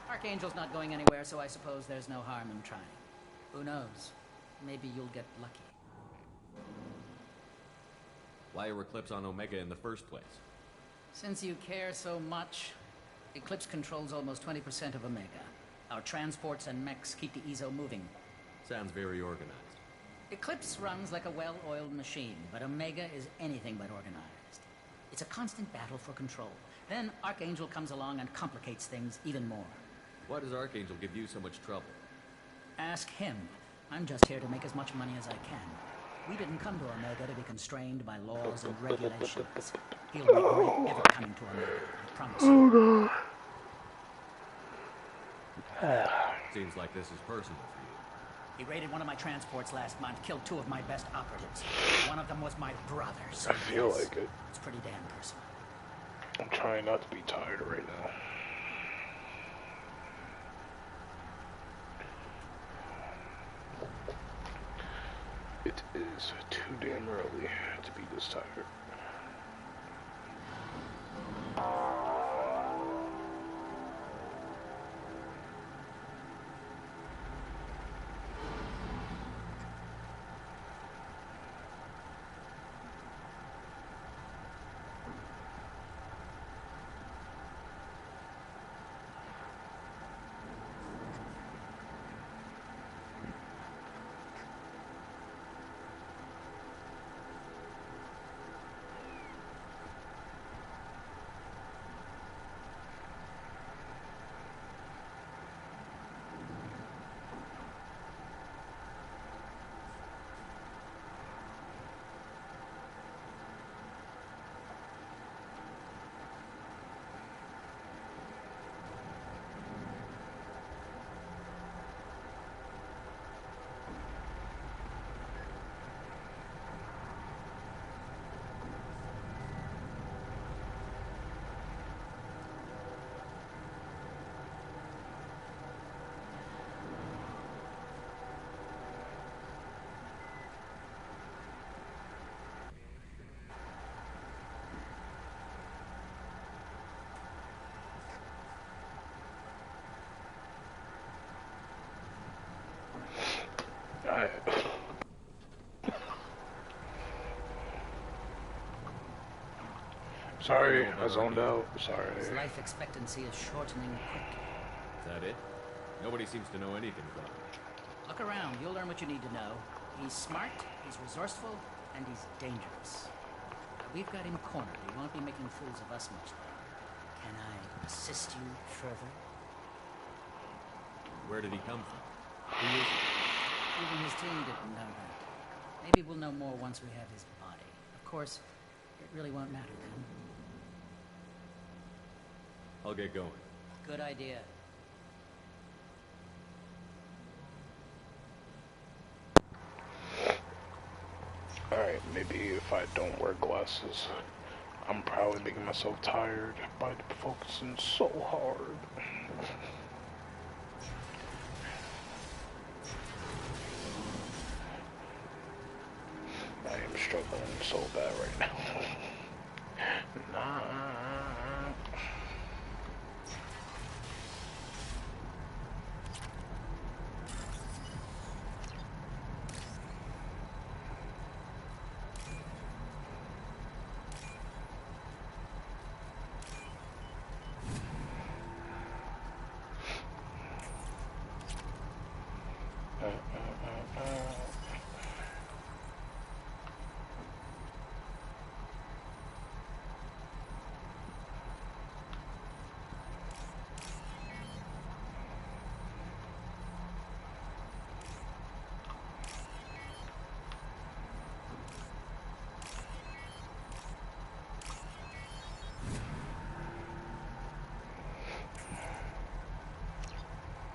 Archangel's not going anywhere, so I suppose there's no harm in trying. Who knows? Maybe you'll get lucky. Why are Eclipse on Omega in the first place? Since you care so much, Eclipse controls almost 20% of Omega. Our transports and mechs keep the EZO moving. Sounds very organized. Eclipse runs like a well-oiled machine, but Omega is anything but organized. It's a constant battle for control. Then Archangel comes along and complicates things even more. Why does Archangel give you so much trouble? Ask him. I'm just here to make as much money as I can. We didn't come to Omega to be constrained by laws and regulations. He'll regret ever coming to Omega, I promise you. Seems like this is personal for you. He raided one of my transports last month, killed 2 of my best operatives. One of them was my brother, so I feel like it. It's pretty damn personal. I'm trying not to be tired right now. It is too damn early to be this tired. Sorry, I zoned out. Sorry. His life expectancy is shortening quickly. Is that it? Nobody seems to know anything about him. Look around, you'll learn what you need to know. He's smart, he's resourceful, and he's dangerous. We've got him cornered. He won't be making fools of us much longer. Can I assist you further? Where did he come from? Who is he? Even his team didn't know that. Maybe we'll know more once we have his body. Of course, it really won't matter then. I'll get going. Good idea. Alright, maybe if I don't wear glasses, I'm probably making myself tired by focusing so hard. I am struggling so bad right now. Nah.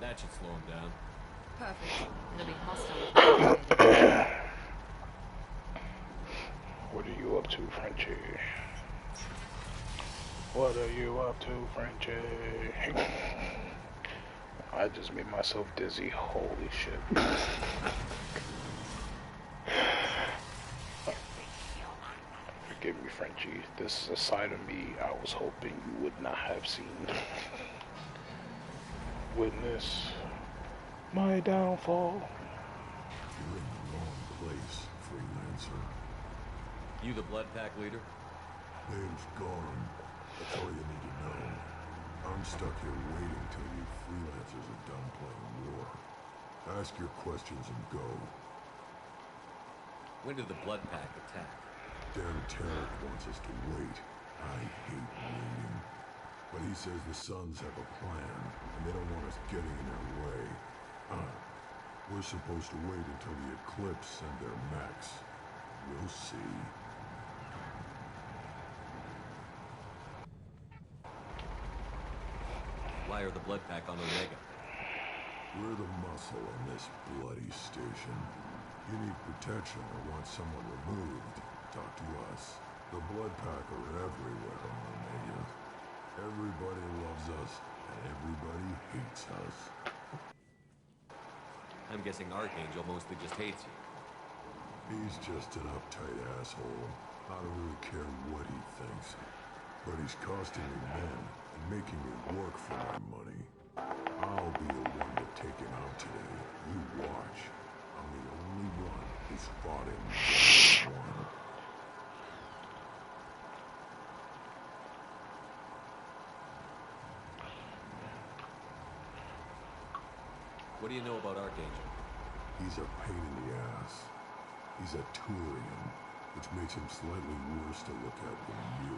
That should slow him down. Perfect. It'll be hostile. What are you up to, Frenchie? What are you up to, Frenchie? I just made myself dizzy. Holy shit. Forgive me, Frenchie. This is a side of me I was hoping you would not have seen. Witness my downfall. You're in the wrong place, freelancer. You the blood pack leader? Name's gone. That's all you need to know. I'm stuck here waiting till you freelancers are done playing war. Ask your questions and go. When did the blood pack attack? Damn Tarek wants us to wait. I hate waiting. But he says the Suns have a plan, and they don't want us getting in their way. We're supposed to wait until the Eclipse send their max. We'll see. Why are the blood pack on Omega? We're the muscle in this bloody station. You need protection or want someone removed, talk to us. The blood pack are everywhere on Omega. Everybody loves us, and everybody hates us. I'm guessing Archangel mostly just hates you. He's just an uptight asshole. I don't really care what he thinks. But he's costing me men and making me work for my money. I'll be the one to take him out today. You watch. I'm the only one who's fought him one-on-one. What do you know about Archangel? He's a pain in the ass. He's a Turian, which makes him slightly worse to look at than you.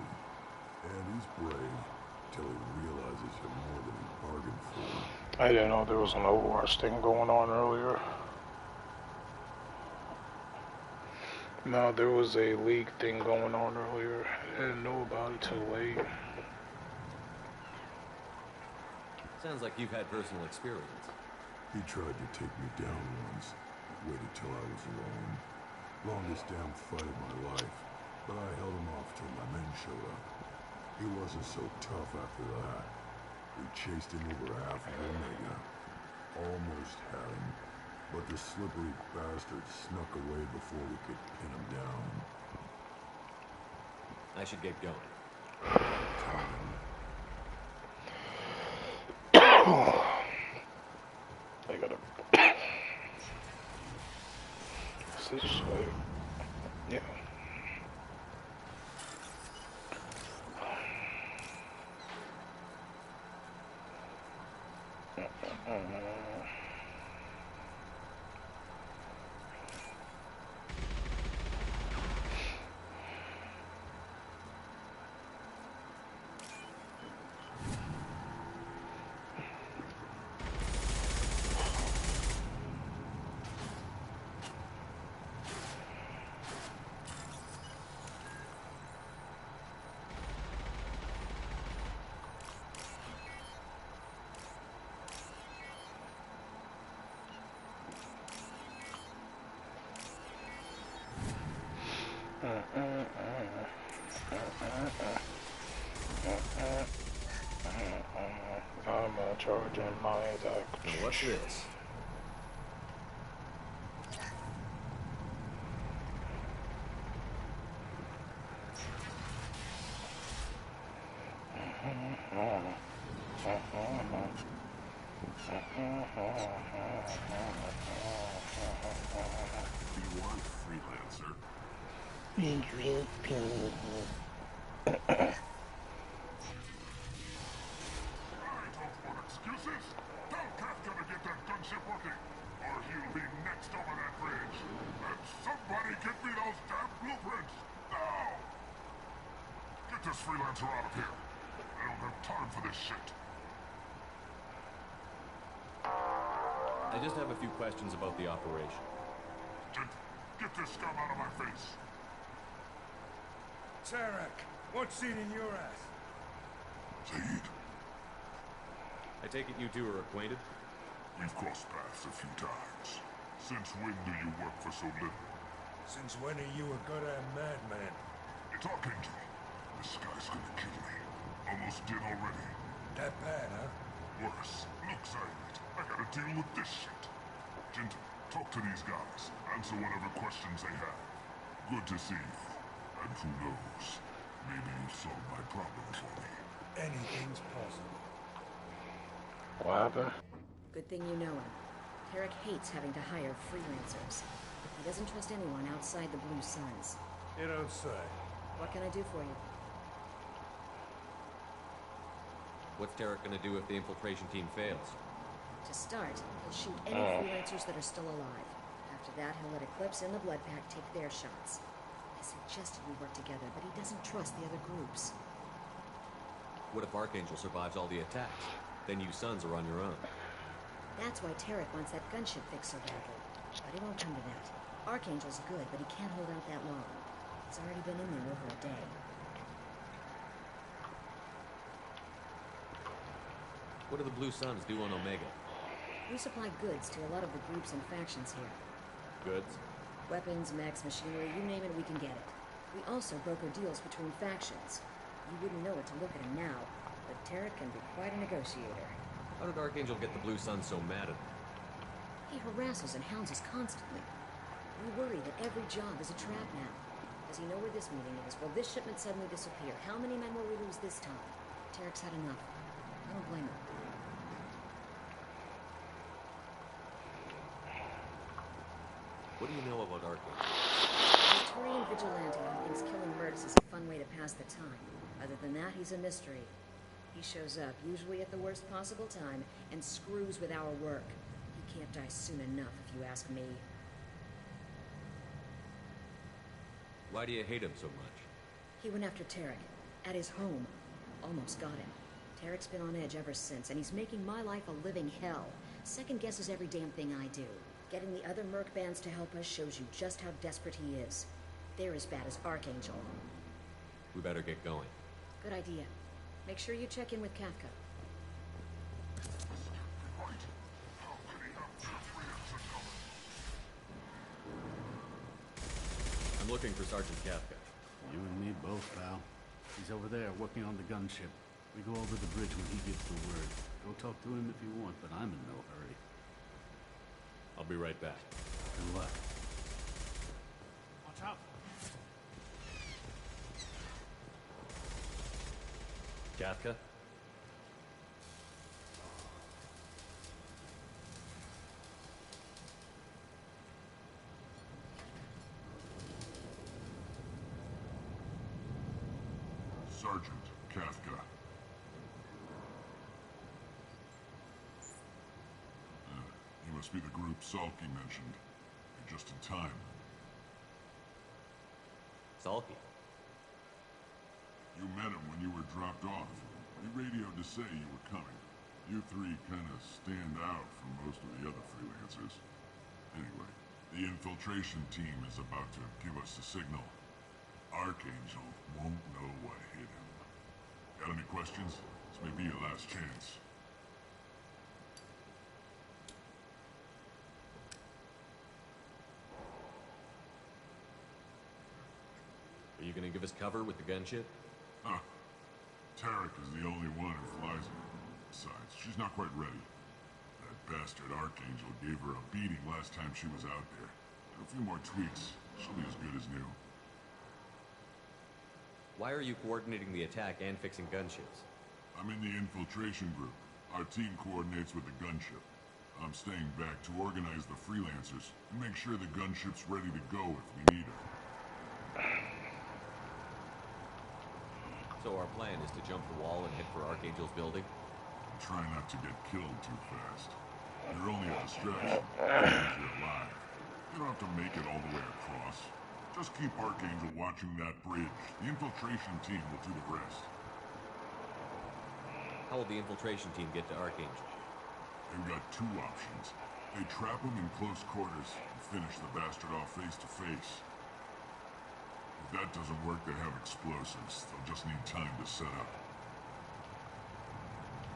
And he's brave, till he realizes you're more than he bargained for. I didn't know there was an Overwatch thing going on earlier. No, there was a league thing going on earlier. I didn't know about it till late. Sounds like you've had personal experience. He tried to take me down once. Waited till I was alone. Longest damn fight of my life. But I held him off till my men showed up. He wasn't so tough after that. We chased him over half of Omega. Almost had him. But the slippery bastard snuck away before we could pin him down. I should get going. I gotta... Is this way? Yeah. I'm charging my attack. Now what's this? You want freelancer? Excuses? Tell Kafka to get that gunship working, or he'll be next over that bridge. And somebody get me those damn blueprints! Now! Get this freelancer out of here. I don't have time for this shit. I just have a few questions about the operation. Get this scum out of my face. Tarek, what's eating your ass? Zaid, I take it you two are acquainted? we've crossed paths a few times. Since when do you work for so little? Since when are you a goddamn madman? It's Archangel. This guy's gonna kill me. Almost did already. That bad, huh? Worse. Look, Silent, I gotta deal with this shit. Gentle, talk to these guys. Answer whatever questions they have. Good to see you. And who knows? Maybe you'll solve my problem for me. Anything's possible. What happened? Good thing you know him. Tarek hates having to hire freelancers. He doesn't trust anyone outside the Blue Suns. You don't say. What can I do for you? What's Tarek gonna do if the infiltration team fails? To start, he'll shoot any freelancers that are still alive. After that, he'll let Eclipse and the Blood Pack take their shots. I suggested we work together, but he doesn't trust the other groups. What if Archangel survives all the attacks? Then you Sons are on your own. That's why Tarek wants that gunship fixed so badly. But it won't come to that. Archangel's good, but he can't hold out that long. He's already been in there over a day. What do the Blue Suns do on Omega? We supply goods to a lot of the groups and factions here. Goods? Weapons, mechs, machinery, you name it, we can get it. We also broker deals between factions. You wouldn't know it to look at him now, but Tarek can be quite a negotiator. How did Archangel get the Blue Suns so mad at him? He harasses and hounds us constantly. We worry that every job is a trap now. Does he know where this meeting is? Will this shipment suddenly disappear? How many men will we lose this time? Tarek's had enough. I don't blame him. What do you know about Archangel? He's a Turian vigilante who thinks killing mercs is a fun way to pass the time. Other than that, he's a mystery. He shows up, usually at the worst possible time, and screws with our work. He can't die soon enough, if you ask me. Why do you hate him so much? He went after Tarek, at his home. Almost got him. Tarek's been on edge ever since, and he's making my life a living hell. Second guesses every damn thing I do. Getting the other merc bands to help us shows you just how desperate he is. They're as bad as Archangel. We better get going. Good idea. Make sure you check in with Kafka. I'm looking for Sergeant Kafka. You and me both, pal. He's over there working on the gunship. We go over the bridge when he gives the word. Go talk to him if you want, but I'm in no hurry. I'll be right back. Good luck. Watch out! Kafka? Sergeant Kafka. Must be the group Salky mentioned. You're just in time. Salky? You met him when you were dropped off. He radioed to say you were coming. You three kind of stand out from most of the other freelancers. Anyway, the infiltration team is about to give us the signal. Archangel won't know what hit him. Got any questions? This may be your last chance. Are you gonna give us cover with the gunship? Huh. Tarek is the only one who flies it. Besides, she's not quite ready. That bastard Archangel gave her a beating last time she was out there. And a few more tweaks, she'll be as good as new. Why are you coordinating the attack and fixing gunships? I'm in the infiltration group. Our team coordinates with the gunship. I'm staying back to organize the freelancers and make sure the gunship's ready to go if we need it. So our plan is to jump the wall and head for Archangel's building? Try not to get killed too fast. You're only a distraction, as long as you're alive. You don't have to make it all the way across. Just keep Archangel watching that bridge. The infiltration team will do the rest. How will the infiltration team get to Archangel? They've got two options. They trap him in close quarters and finish the bastard off face to face. If that doesn't work, they have explosives. They'll just need time to set up.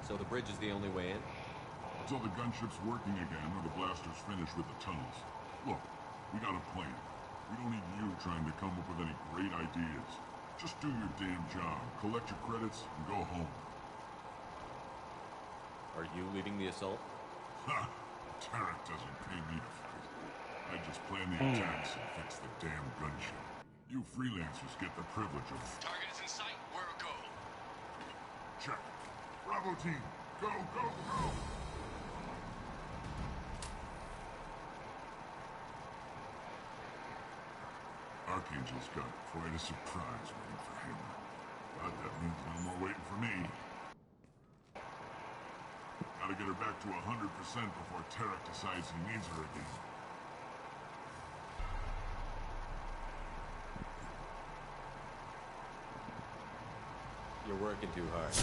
So the bridge is the only way in? Until the gunship's working again or the blasters finish with the tunnels. Look, we got a plan. We don't need you trying to come up with any great ideas. Just do your damn job, collect your credits, and go home. Are you leading the assault? Ha! Tarek doesn't pay me to fight. I just plan the attacks and fix the damn gunship. You freelancers get the privilege of... Target is in sight. Where go? Check. Bravo team, go, go, go! Archangel's got quite a surprise waiting for him. But that means no more waiting for me. Gotta get her back to 100% before Tarek decides he needs her again. You're working too hard.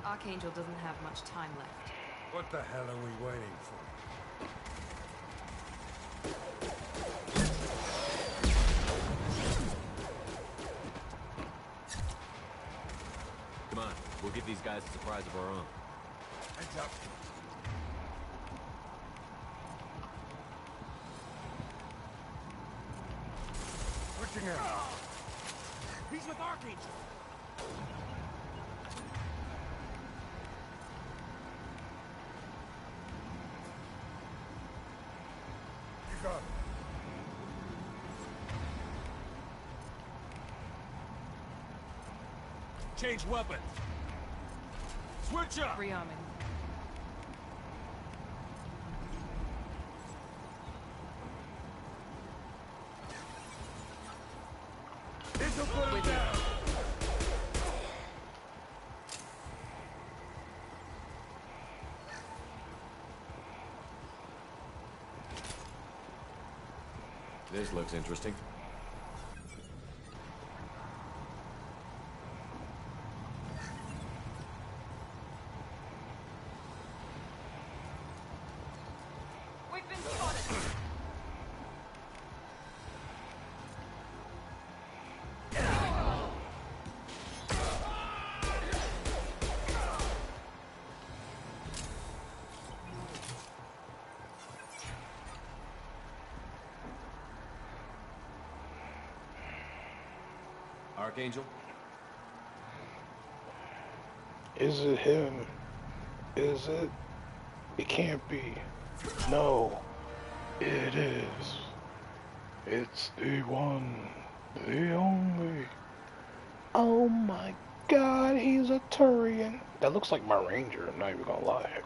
Archangel doesn't have much time left. What the hell are we waiting for? Come on, we'll give these guys a surprise of our own. Heads up. Switching out. He's with Archangel. You got it. Change weapon. Switch up. Rearming. This'll put him down. This looks interesting. We've been spotted. Archangel? Is it him? Is it? It can't be. No. It is. It's the one. The only. Oh my god, he's a Turian. That looks like my ranger, I'm not even gonna lie.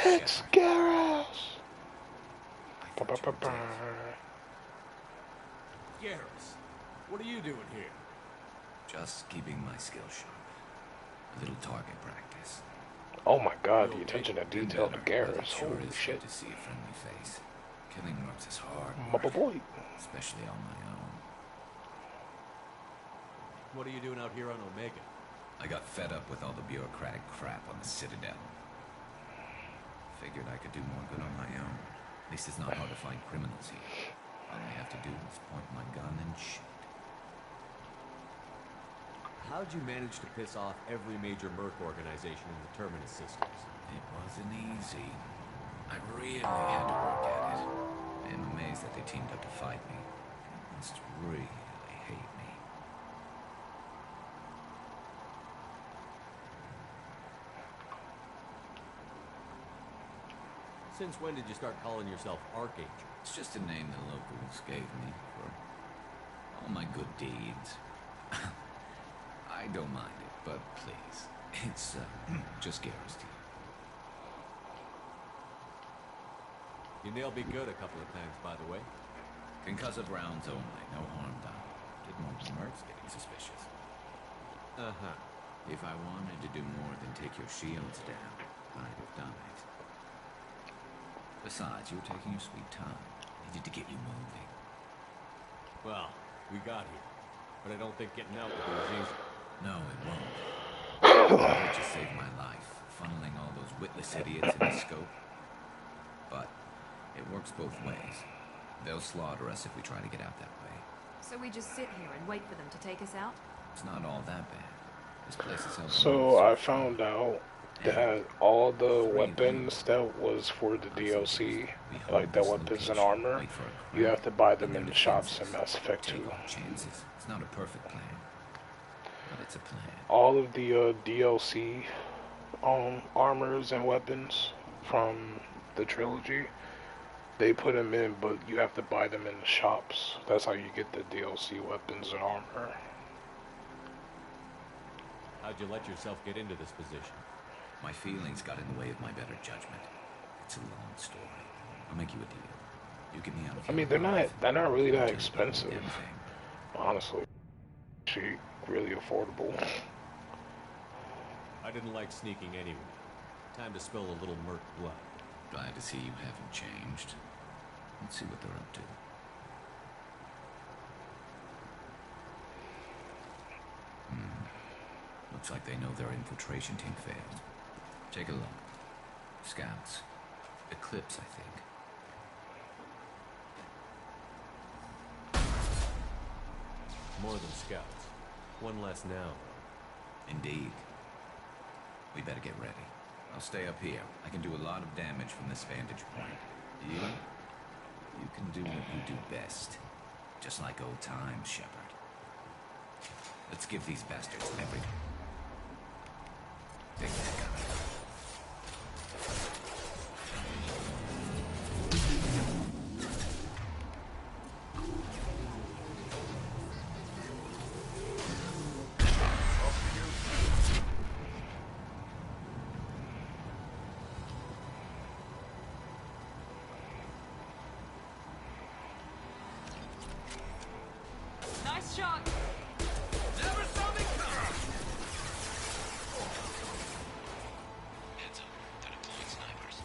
It's Garrus! Garrus, what are you doing here? Just keeping my skills sharp. A little target practice. Oh my god, the attention to detail to Garrus. Holy shit. To see a friendly face. Killing mercs is hard. My boy. Especially on my own. What are you doing out here on Omega? I got fed up with all the bureaucratic crap on the Citadel. Figured I could do more good on my own. At least it's not hard to find criminals here. All I have to do is point my gun and shoot. How'd you manage to piss off every major merc organization in the Terminus systems? It wasn't easy. I really had to work at it. I am amazed that they teamed up to fight me. They must really hate me. Since when did you start calling yourself Archangel? It's just a name the locals gave me for all my good deeds. I don't mind it, but please, it's just Garrus to you. You nailed me good a couple of times, by the way. Concussive rounds only, no harm done. Didn't want the mercs getting suspicious. Uh-huh. If I wanted to do more than take your shields down, I'd have done it. Besides, you were taking your sweet time. Needed to get you moving. Well, we got here. But I don't think getting out will be as easy. No, it won't. It just saved my life, funneling all those witless idiots in the scope. But it works both ways. They'll slaughter us if we try to get out that way. So we just sit here and wait for them to take us out? It's not all that bad. This place is held. So I found out that all the weapons that was for the DLC, like the weapons and armor, you have to buy them in the shops in Mass Effect 2. Chances. It's not a perfect plan, but it's a plan. All of the DLC armors and weapons from the trilogy, they put them in, but you have to buy them in the shops. That's how you get the DLC weapons and armor. How'd you let yourself get into this position? My feelings got in the way of my better judgment. It's a long story. I'll make you a deal. You get me out of here. I mean, they're not really that expensive. Honestly. Actually, really affordable. I didn't like sneaking anyway. Time to spill a little merc blood. Glad to see you haven't changed. Let's see what they're up to. Looks like they know their infiltration team failed. Take a look. Scouts. Eclipse, I think. More than scouts. One less now. Indeed. We better get ready. I'll stay up here. I can do a lot of damage from this vantage point. You can do what you do best. Just like old times, Shepard. Let's give these bastards everything. Take that gun. Nice shot! Never saw me come! Heads up. They're deploying snipers.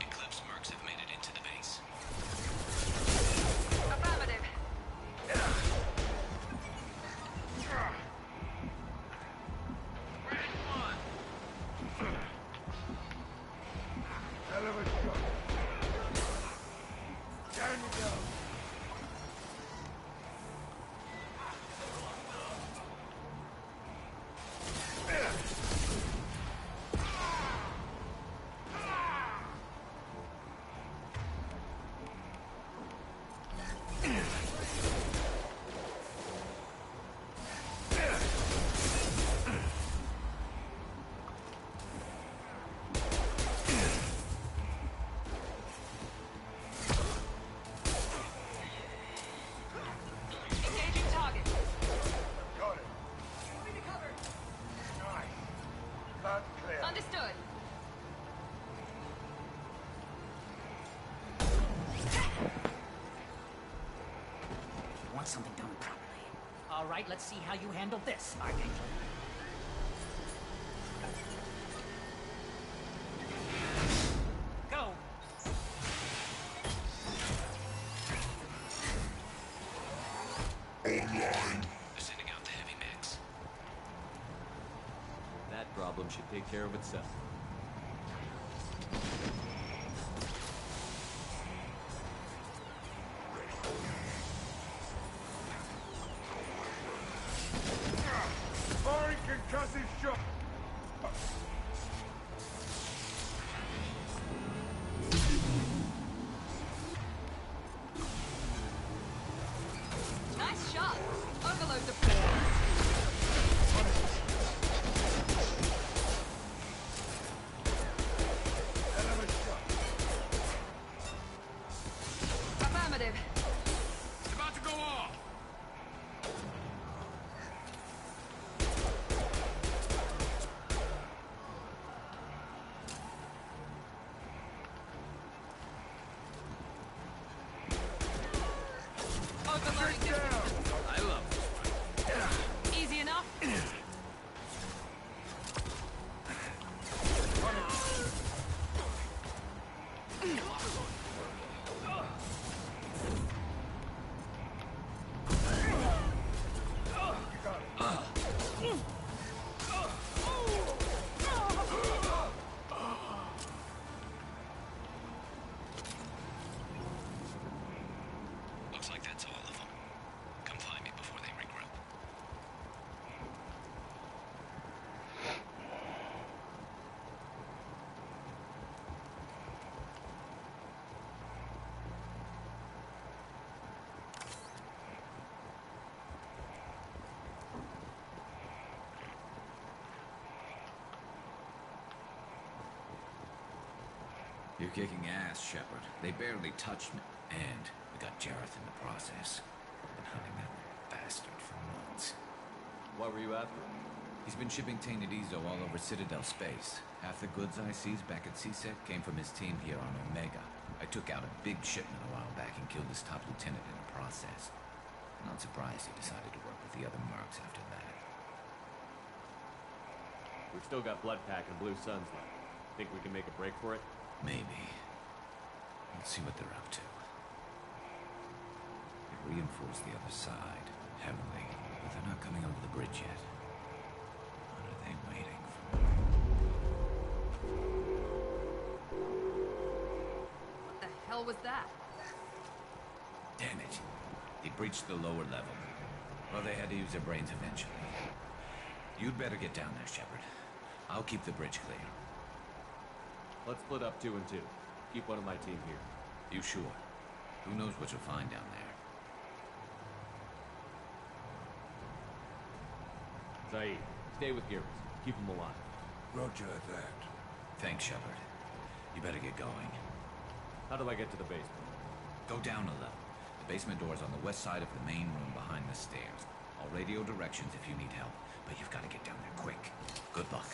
Eclipse mercs have made it into the base. Affirmative. Hell of a shot. Damn Start clear. Understood. You want something done properly. All right, let's see how you handle this, Archangel. Go. Online. Sending out the heavy mix. That problem should take care of itself. Firing concussive shot. Nice shot. Overload deployed. Affirmative. It's about to go off. Overloading deployed. I love this. Easy enough? Looks like that's all of them. Come find me before they regroup. You're kicking ass, Shepard. They barely touched me. And we got Jareth in the process. Been hunting that bastard for months. What were you after? He's been shipping tainted Ezo all over Citadel space. Half the goods I seized back at CSEC came from his team here on Omega. I took out a big shipment a while back and killed his top lieutenant in the process. Not surprised he decided to work with the other mercs after that. We've still got Bloodpack and Blue Suns left. Think we can make a break for it? Maybe. Let's see what they're up to. They reinforced the other side, heavily, but they're not coming over the bridge yet. What are they waiting for? What the hell was that? Damn it. They breached the lower level. Well, they had to use their brains eventually. You'd better get down there, Shepard. I'll keep the bridge clear. Let's split up 2 and 2. Keep one of my team here. You sure? Who knows what you'll find down there? Zaid, stay with Garrus. Keep him alive. Roger that. Thanks, Shepard. You better get going. How do I get to the basement? Go down a level. The basement door's on the west side of the main room behind the stairs. I'll radio directions if you need help, but you've got to get down there quick. Good luck.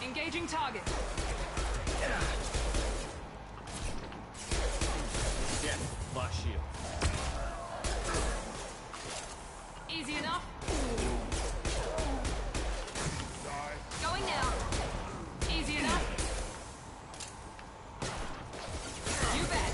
Engaging target. Yeah, lost shield. Easy enough. Going now. Easy enough. You bet.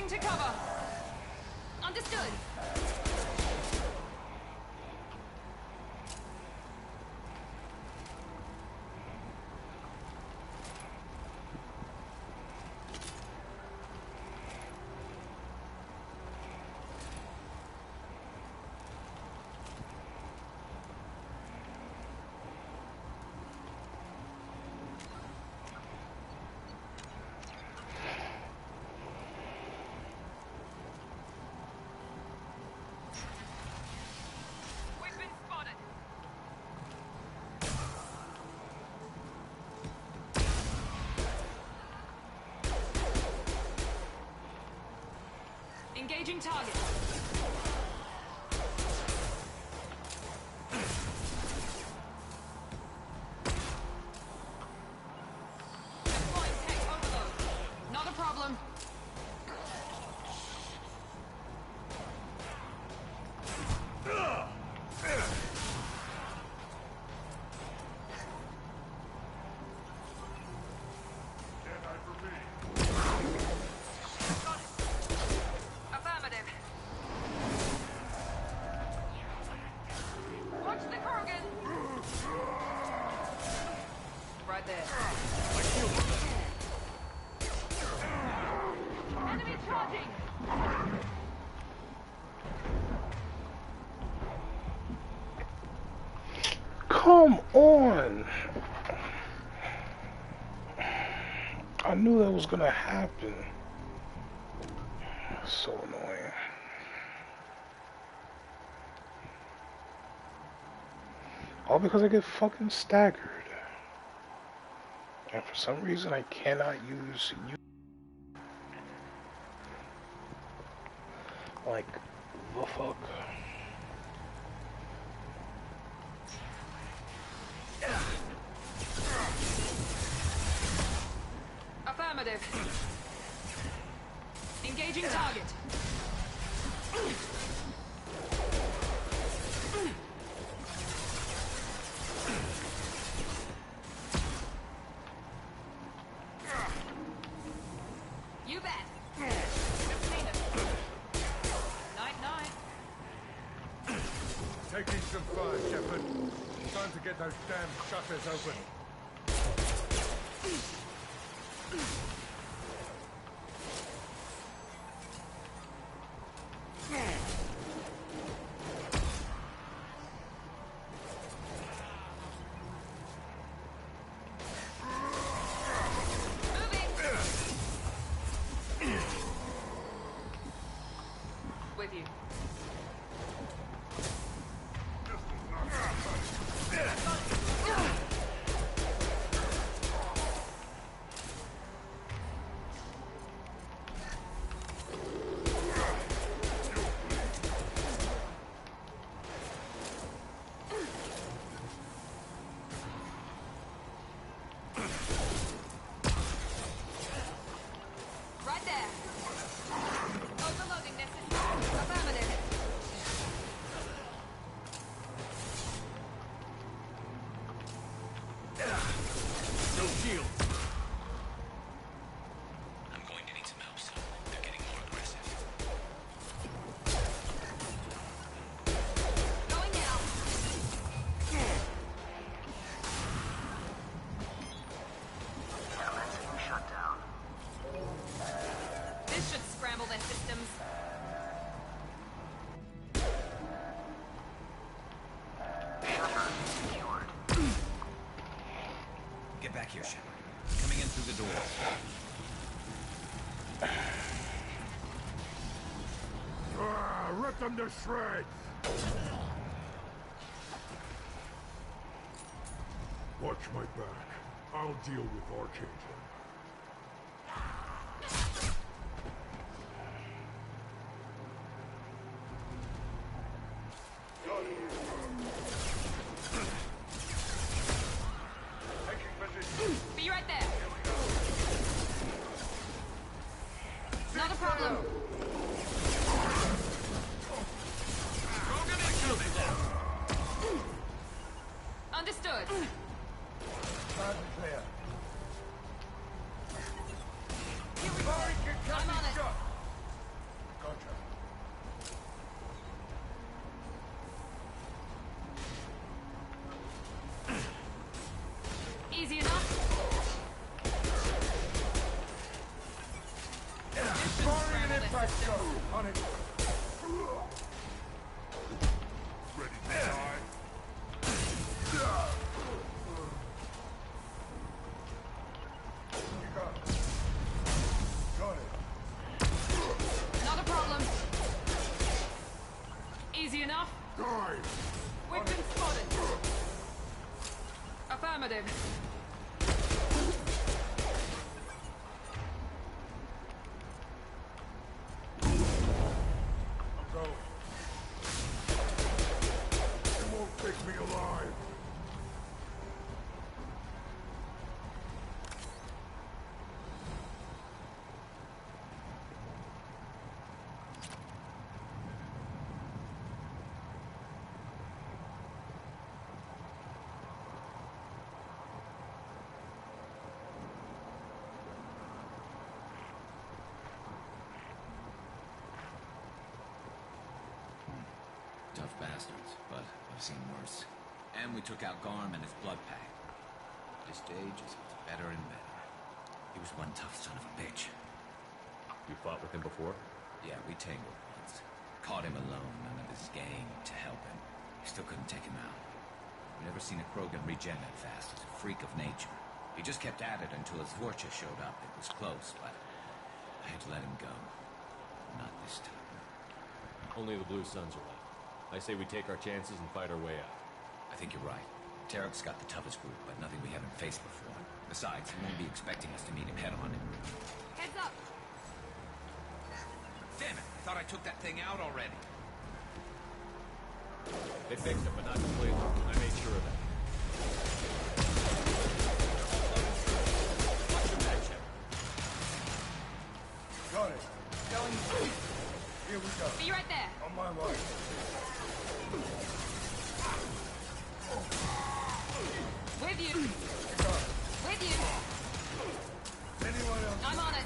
Moving to cover. Understood. Engaging target. Deploying tech overload. Not a problem. Come on! I knew that was gonna happen. So annoying. All because I get fucking staggered. And for some reason I cannot use like the fuck. Affirmative. Engaging target. You bet. Night, night. Taking some fire, Shepard. Time to get those damn shutters open. With you. Right there. Overloading necessary. Affirmative. No shield. I'm going to need some help soon. They're getting more aggressive. Going now. Commencing shutdown. This should scramble their systems. Shutter secured. Get back here, Shepard. Coming in through the door. Rip them to shreds! Watch my back. I'll deal with Archangel. Be right there. Not a problem. Understood. Loud and clear. I'm on it. We've been spotted. Affirmative. I'm going. It won't take me alive. Tough bastards, but I've seen worse. And we took out Garm and his blood pack. This day just gets better and better. He was one tough son of a bitch. You fought with him before? Yeah, we tangled once. Caught him alone, none of his gang to help him. We still couldn't take him out. I've never seen a Krogan regen that fast. He's a freak of nature. He just kept at it until his Vorcha showed up. It was close, but I had to let him go. Not this time. Only the Blue Suns are left. I say we take our chances and fight our way out. I think you're right. Tarek's got the toughest group, but nothing we haven't faced before. Besides, he won't be expecting us to meet him head-on. Heads up! Damn it! I thought I took that thing out already. They fixed it, but not completely. I made sure of that. Watch your back, Shepard. Got it. Going. Here we go. Be right there. On my way. With you. With you. Anyone else? I'm on it.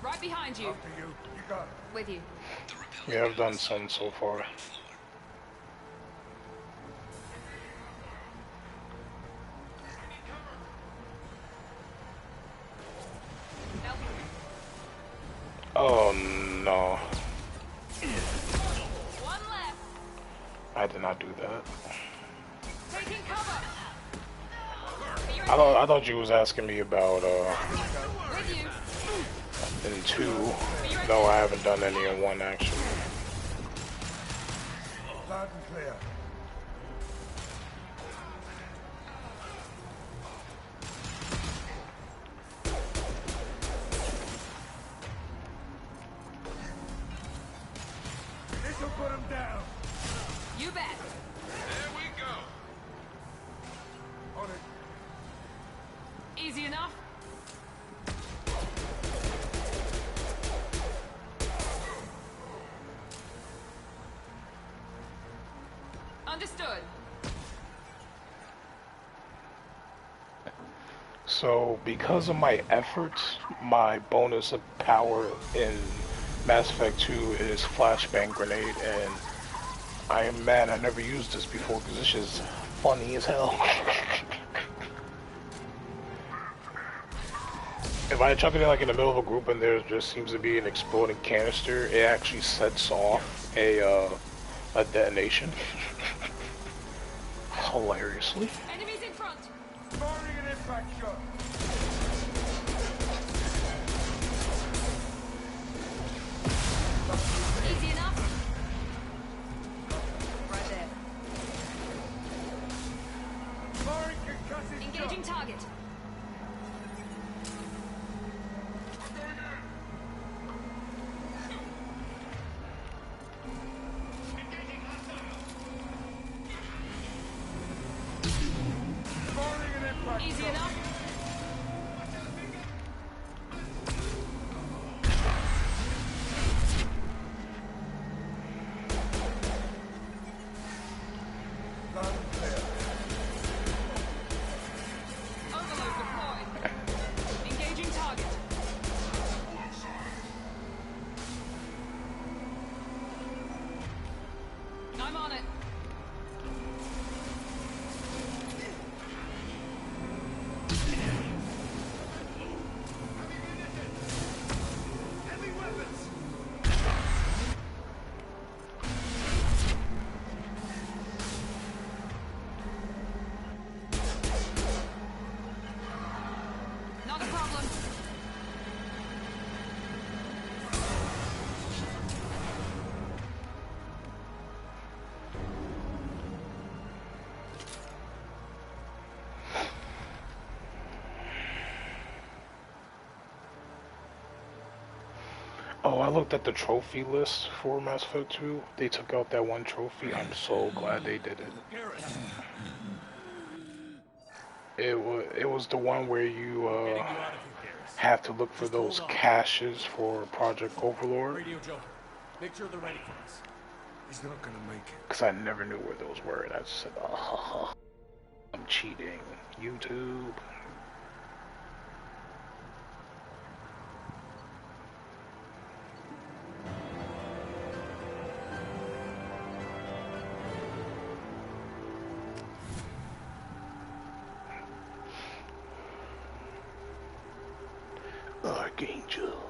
Right behind you. After you. You got it. With you. Yeah, I've done some so far. Oh no. One left. I did not do that. Taking cover. I thought you was asking me about With you. in 2. No, I haven't done any in 1 actually. Loud and clear. This'll put him down. You bet. There we go. On it. Easy enough. Understood. So, because of my efforts, my bonus of power in Mass Effect 2 is Flashbang Grenade, and I am mad I never used this before because this is funny as hell. If I chuck it in like in the middle of a group and there just seems to be an exploding canister, it actually sets off a detonation. Hilariously. Enemies in front. Firing an impact shot. Easy enough. Right there. Firing concussive Engaging shot. target. Firing an impact Easy shot. enough. Loud and clear. Overload deployed. Engaging target. I'm on it. Oh, I looked at the trophy list for Mass Effect 2. They took out that one trophy. I'm so glad they did it. It was the one where you have to look for those caches for Project Overlord. Radio Joker, make sure they're ready for us. He's not gonna make it. Because I never knew where those were, and I just said, oh, I'm cheating. YouTube. Archangel.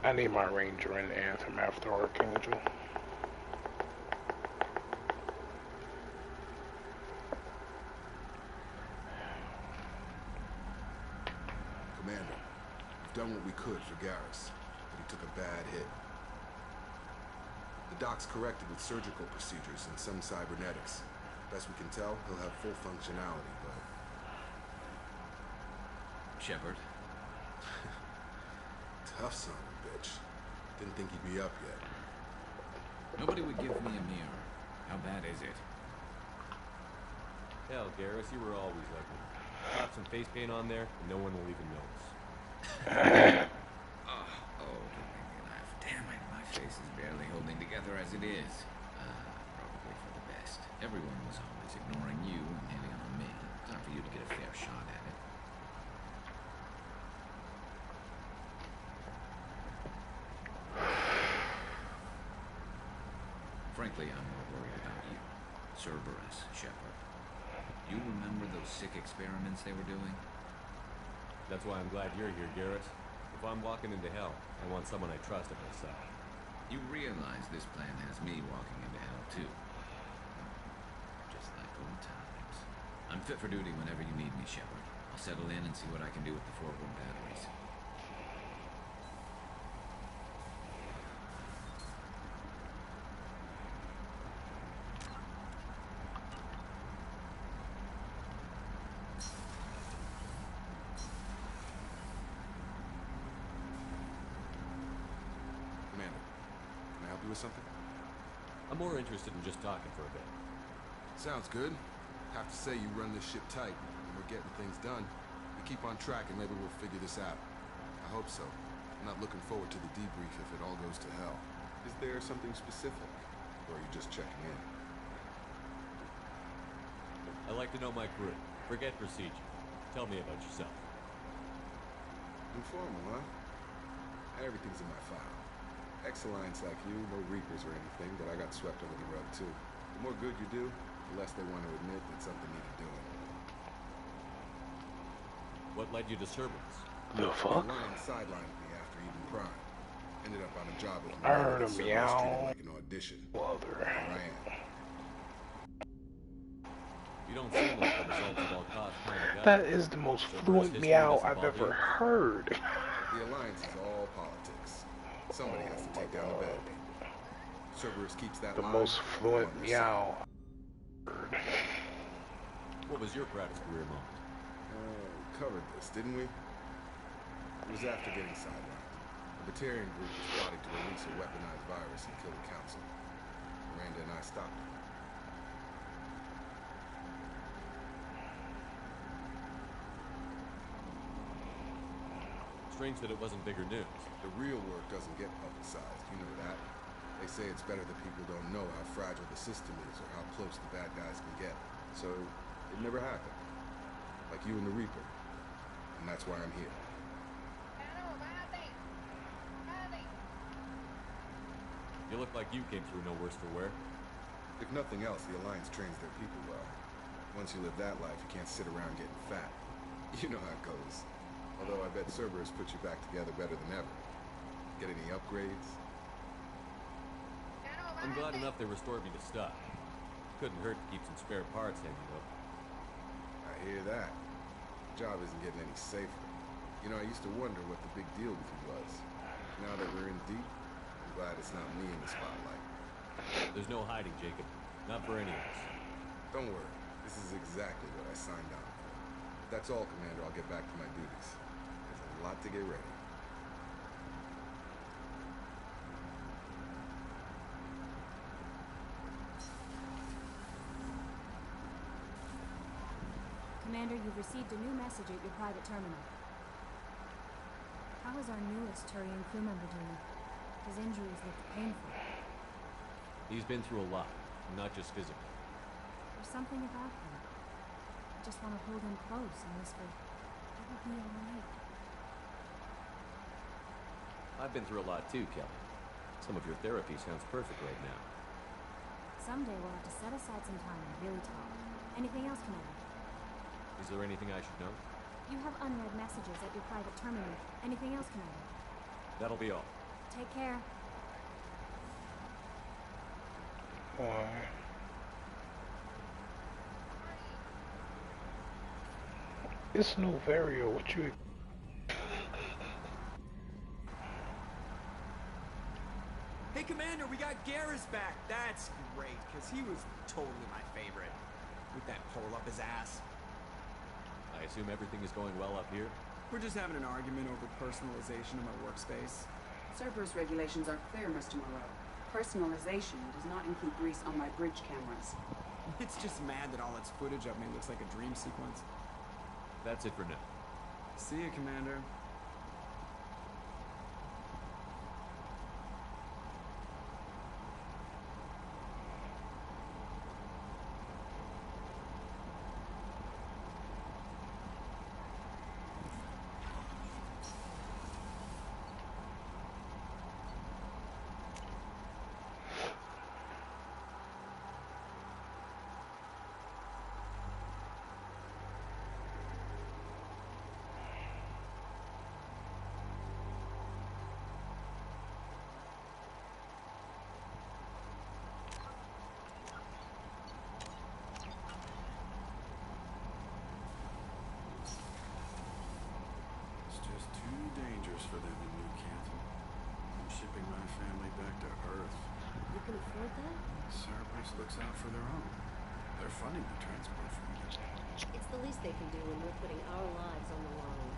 I need my Ranger in Anthem after Archangel. Commander, we've done what we could for Garrus, but he took a bad hit. The doc's corrected with surgical procedures and some cybernetics. Best we can tell, he'll have full functionality, but... Shepard. Tough son of a bitch. Didn't think he'd be up yet. Nobody would give me a mirror. How bad is it? Hell, Garrus, you were always ugly. Slap some face paint on there, and no one will even notice. Oh, don't make me laugh. Damn it, my face is barely holding together as it is. Probably for the best. Everyone was always ignoring you and hitting on me. Time for you to get a fair shot at it. Frankly, I'm more worried about you. Cerberus, Shepard. You remember those sick experiments they were doing? That's why I'm glad you're here, Garrus. If I'm walking into hell, I want someone I trust at my side. You realize this plan has me walking into hell, too. Just like old times. I'm fit for duty whenever you need me, Shepard. I'll settle in and see what I can do with the 4-1 batteries. With something? I'm more interested in just talking for a bit. Sounds good. Have to say you run this ship tight, and we're getting things done. We keep on track and maybe we'll figure this out. I hope so. I'm not looking forward to the debrief if it all goes to hell. Is there something specific, or are you just checking in? I like to know my crew. Forget procedure. Tell me about yourself. Informal, huh? Everything's in my file. Ex-Alliance like you, no Reapers or anything, but I got swept under the rug too. The more good you do, the less they want to admit that something needed doing. What led you to Cerberus? The fuck? The Alliance sidelined me after Eden Prime. Ended up on a job with I heard a meow. like an audition. Mother. Here I am. You don't seem like the result of all cost kind of guy. That is the most fluent meow I've ever heard. The Alliance is all politics. Somebody has to take down the bad people. Cerberus keeps that the line. most fluent meow. What was your proudest career moment? We covered this, didn't we? It was after getting sidelined. A Batarian group was plotting to release a weaponized virus and kill the Council. Miranda and I stopped it. Strange that it wasn't bigger news. The real work doesn't get publicized, you know that. They say it's better that people don't know how fragile the system is or how close the bad guys can get. So, it never happened. Like you and the Reaper. And that's why I'm here. You look like you came through no worse for wear. If nothing else, the Alliance trains their people well. Once you live that life, you can't sit around getting fat. You know how it goes. Although I bet Cerberus put you back together better than ever. Get any upgrades? I'm glad enough they restored me to stock. Couldn't hurt to keep some spare parts hanging up. I hear that. The job isn't getting any safer. You know, I used to wonder what the big deal with you was. Now that we're in deep, I'm glad it's not me in the spotlight. There's no hiding, Jacob. Not for any of us. Don't worry. This is exactly what I signed on for. If that's all, Commander, I'll get back to my duties. There's a lot to get ready. Commander, you've received a new message at your private terminal. How is our newest Turian crew member doing? His injuries look painful. He's been through a lot, not just physically. There's something about him. I just want to hold him close and whisper, "It'll be all right." I've been through a lot too, Kelly. Some of your therapy sounds perfect right now. Someday we'll have to set aside some time and really talk. Anything else, Commander? Is there anything I should know? You have unread messages at your private terminal. Anything else, Commander? That'll be all. Take care. Why? It's Novario, what you... Hey, Commander, we got Garrus back. That's great, because he was totally my favorite. With that pole up his ass. I assume everything is going well up here? We're just having an argument over personalization of my workspace. Cerberus regulations are clear, Mr. Moreau. Personalization does not include grease on my bridge cameras. It's just mad that all its footage of me looks like a dream sequence. That's it for now. See you, Commander. For them in New Canton. I'm shipping my family back to Earth. You can afford that? Cerberus looks out for their own. They're funding the transport from you. It's the least they can do when we're putting our lives on the line.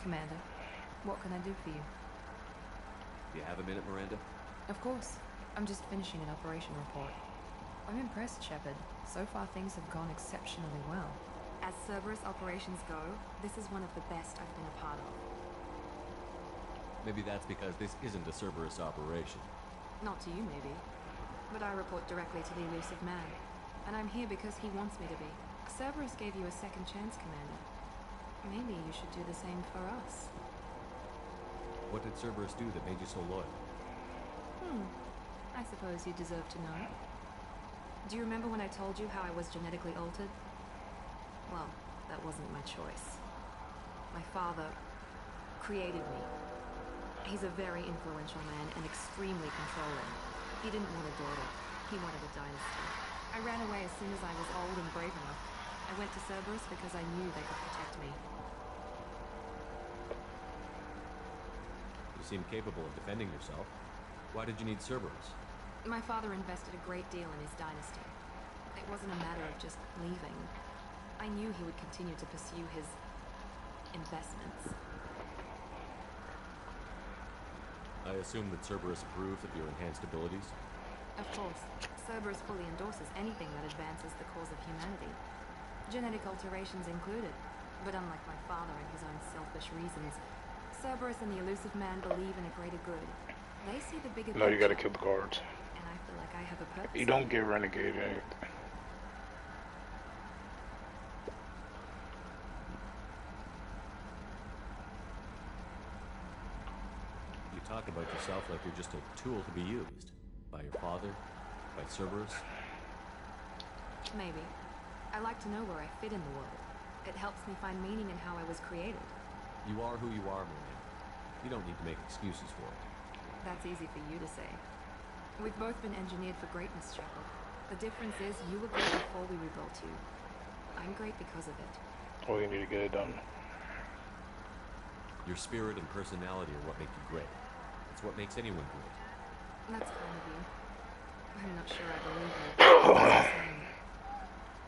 Commander, what can I do for you? Do you have a minute, Miranda? Of course. I'm just finishing an operation report. I'm impressed, Shepard. So far things have gone exceptionally well. As Cerberus operations go, this is one of the best I've been a part of. Maybe that's because this isn't a Cerberus operation. Not to you, maybe. But I report directly to the elusive man. And I'm here because he wants me to be. Cerberus gave you a second chance, Commander. Maybe you should do the same for us. What did Cerberus do that made you so loyal? I suppose you deserve to know. Do you remember when I told you how I was genetically altered? Well, that wasn't my choice. My father created me. He's a very influential man and extremely controlling. He didn't want a daughter. He wanted a dynasty. I ran away as soon as I was old and brave enough. I went to Cerberus because I knew they could protect me. You seem capable of defending yourself. Why did you need Cerberus? My father invested a great deal in his dynasty. It wasn't a matter of just leaving. I knew he would continue to pursue his investments. I assume that Cerberus approves of your enhanced abilities? Of course. Cerberus fully endorses anything that advances the cause of humanity. Genetic alterations included. But unlike my father and his own selfish reasons, Cerberus and the elusive man believe in a greater good. They see the bigger No, you gotta picture, kill the guards. and I feel like I have a purpose. You don't get renegade anything. You talk about yourself like you're just a tool to be used. By your father? By Cerberus? Maybe. I like to know where I fit in the world. It helps me find meaning in how I was created. You are who you are, Miranda. You don't need to make excuses for it. That's easy for you to say. We've both been engineered for greatness, Shepard. The difference is you were great before we rebuilt you. I'm great because of it. Oh, you need to get it done. Your spirit and personality are what make you great. It's what makes anyone great. That's kind of you. I'm not sure I believe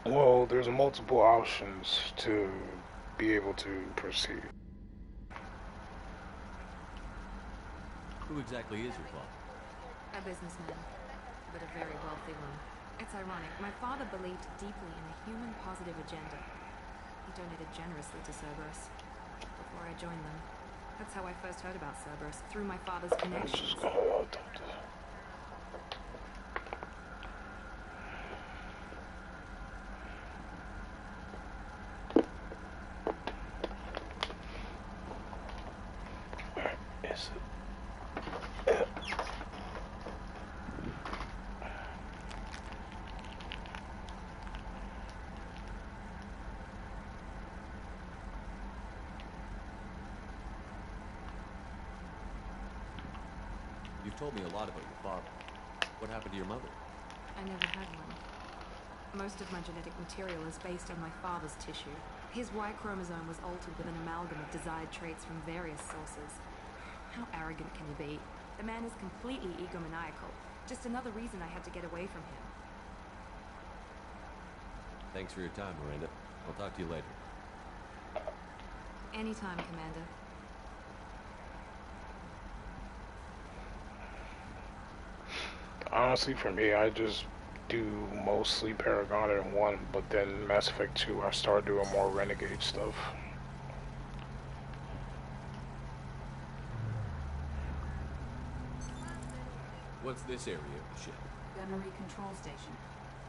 it. Well, there's multiple options to be able to proceed. Who exactly is your father? A businessman, but a very wealthy one. It's ironic. My father believed deeply in the human positive agenda. He donated generously to Cerberus before I joined them. That's how I first heard about Cerberus, through my father's connections. You've told me a lot about your father. What happened to your mother? I never had one. Most of my genetic material is based on my father's tissue. His Y chromosome was altered with an amalgam of desired traits from various sources. How arrogant can you be? The man is completely egomaniacal. Just another reason I had to get away from him. Thanks for your time, Miranda. I'll talk to you later. Anytime, Commander. Honestly, for me, I just do mostly Paragon in 1, but then Mass Effect 2, I started doing more Renegade stuff. What's this area of the ship? Gunnery control station.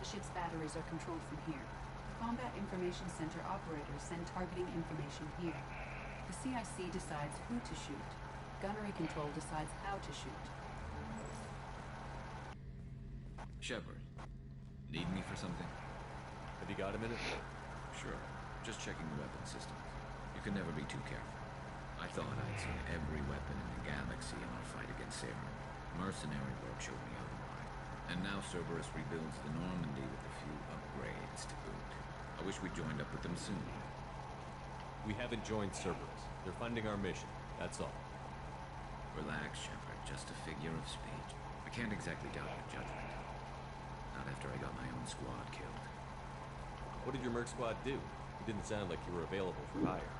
The ship's batteries are controlled from here. Combat Information Center operators send targeting information here. The CIC decides who to shoot. Gunnery control decides how to shoot. Shepard, need me for something? Have you got a minute? Sure. Just checking the weapon systems. You can never be too careful. I thought I'd seen every weapon in the galaxy in our fight against Armory. Mercenary work showed me otherwise. And now Cerberus rebuilds the Normandy with a few upgrades to boot. I wish we'd joined up with them soon. We haven't joined Cerberus. They're funding our mission. That's all. Relax, Shepard. Just a figure of speech. I can't exactly doubt your judgment. Not after I got my own squad killed. What did your merc squad do? It didn't sound like you were available for hire.